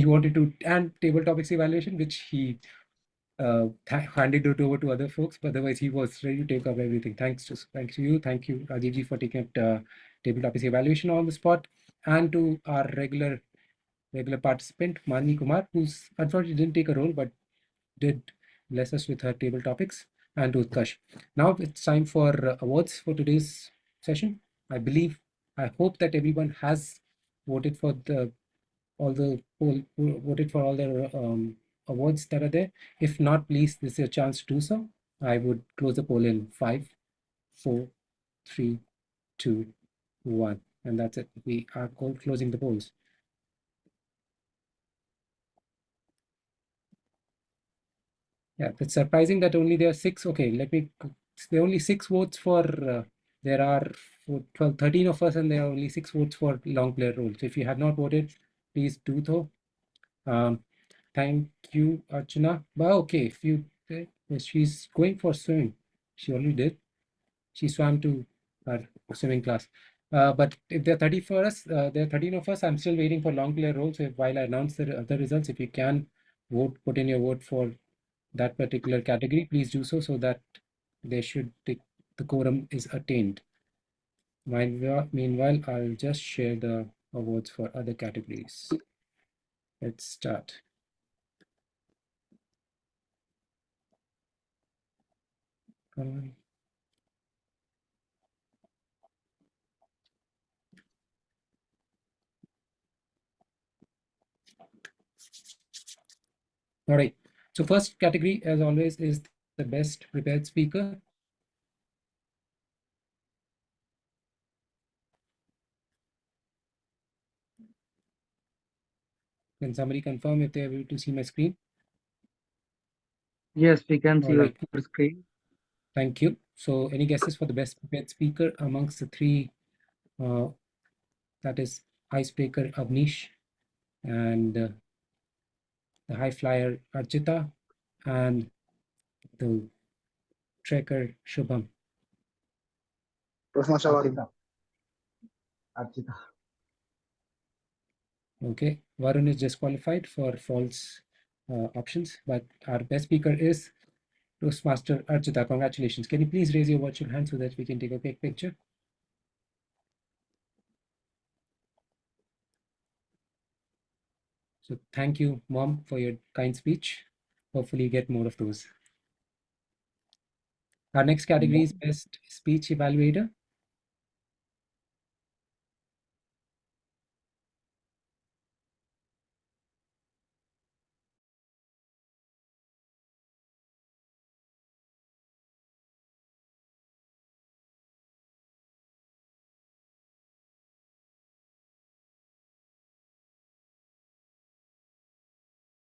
Speaker 3: wanted to, and table topics evaluation, which he handed it over to other folks, but otherwise he was ready to take up everything. Thanks to you. Thank you, Rajivji, for taking up table topics evaluation on the spot, and to our regular participant, Mani Kumar, who's unfortunately didn't take a role, but did bless us with her table topics, and to Utkarsh. Now it's time for awards for today's session. I hope that everyone has voted for voted for all their awards that are there? If not, please, this is your chance to do so. I would close the poll in 5, 4, 3, 2, 1. And that's it. We are closing the polls. Yeah, it's surprising that only there are 6. Okay, there are only 6 votes for, there are 12, 13 of us, and there are only 6 votes for long player role. So if you have not voted, please do so. Thank you, Archana. But okay, if you, she's going for swimming. She already did. She swam to her swimming class. But if there are 30 for us, there are 13 of us, I'm still waiting for long player role. So while I announce the other results, if you can vote, put in your vote for that particular category, please do so that the quorum is attained. Meanwhile, I'll just share the awards for other categories. Let's start. Come on. All right. So first category, as always, is the best prepared speaker. Can somebody confirm if they're able to see my screen?
Speaker 11: Yes, we can see
Speaker 3: All
Speaker 11: your
Speaker 3: right.
Speaker 11: screen.
Speaker 3: Thank you. So any guesses for the best prepared speaker amongst the 3? That is icebreaker Avnish and the high flyer Archita and the trekker Shubham.
Speaker 8: Archita.
Speaker 3: Okay, Varun is disqualified for false options, but our best speaker is Toastmaster Archita. Congratulations. Can you please raise your virtual hand so that we can take a quick picture? So thank you, Mom, for your kind speech. Hopefully you get more of those. Our next category is Best Speech Evaluator.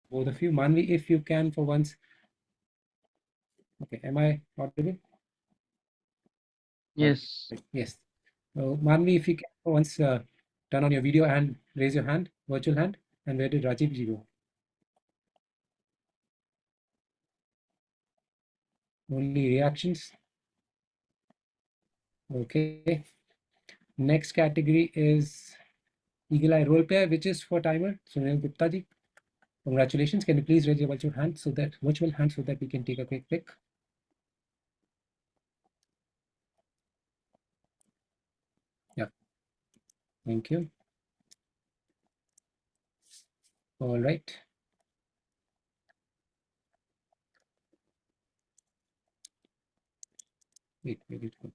Speaker 3: Both of you, Manvi, if you can for once. Okay, am I audible?
Speaker 11: Yes.
Speaker 3: Yes. So Manvi, if you can for once turn on your video and raise your hand, virtual hand. And where did Rajiv ji go? Only reactions. Okay. Next category is Eagle Eye Role Player, which is for timer. Sunil Gupta ji. Congratulations. Can you please raise your virtual hand so that we can take a quick pic? Yeah. Thank you. All right. Wait, where did it go?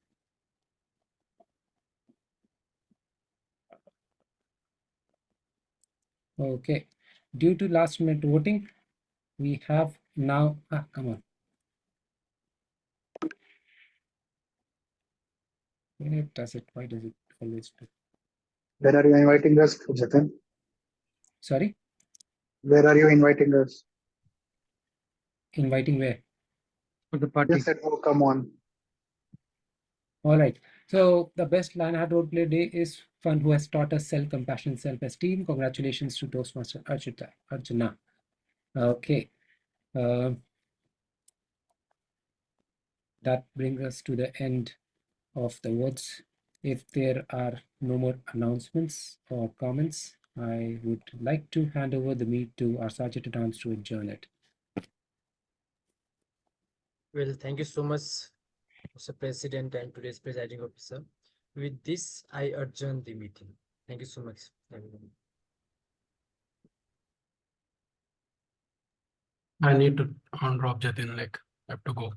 Speaker 3: Okay. Due to last minute voting, we have now, come on. Where does it, why does it always do?
Speaker 2: Where are you inviting us, Jatin?
Speaker 3: Sorry?
Speaker 2: Where are you inviting us?
Speaker 3: Inviting where?
Speaker 11: For the party.
Speaker 2: Just said, oh, come on.
Speaker 3: All right. So the best Lionheart Roleplay Day is one who has taught us self-compassion, self-esteem. Congratulations to Toastmaster Archana. Okay. That brings us to the end of the words. If there are no more announcements or comments, I would like to hand over the meet to our Sergeant at Arms to adjourn it.
Speaker 1: Well, thank you so much, Mr. President and today's presiding officer. With this, I adjourn the meeting. Thank you so much, everyone.
Speaker 12: I need to on drop Jatin, like I have to go.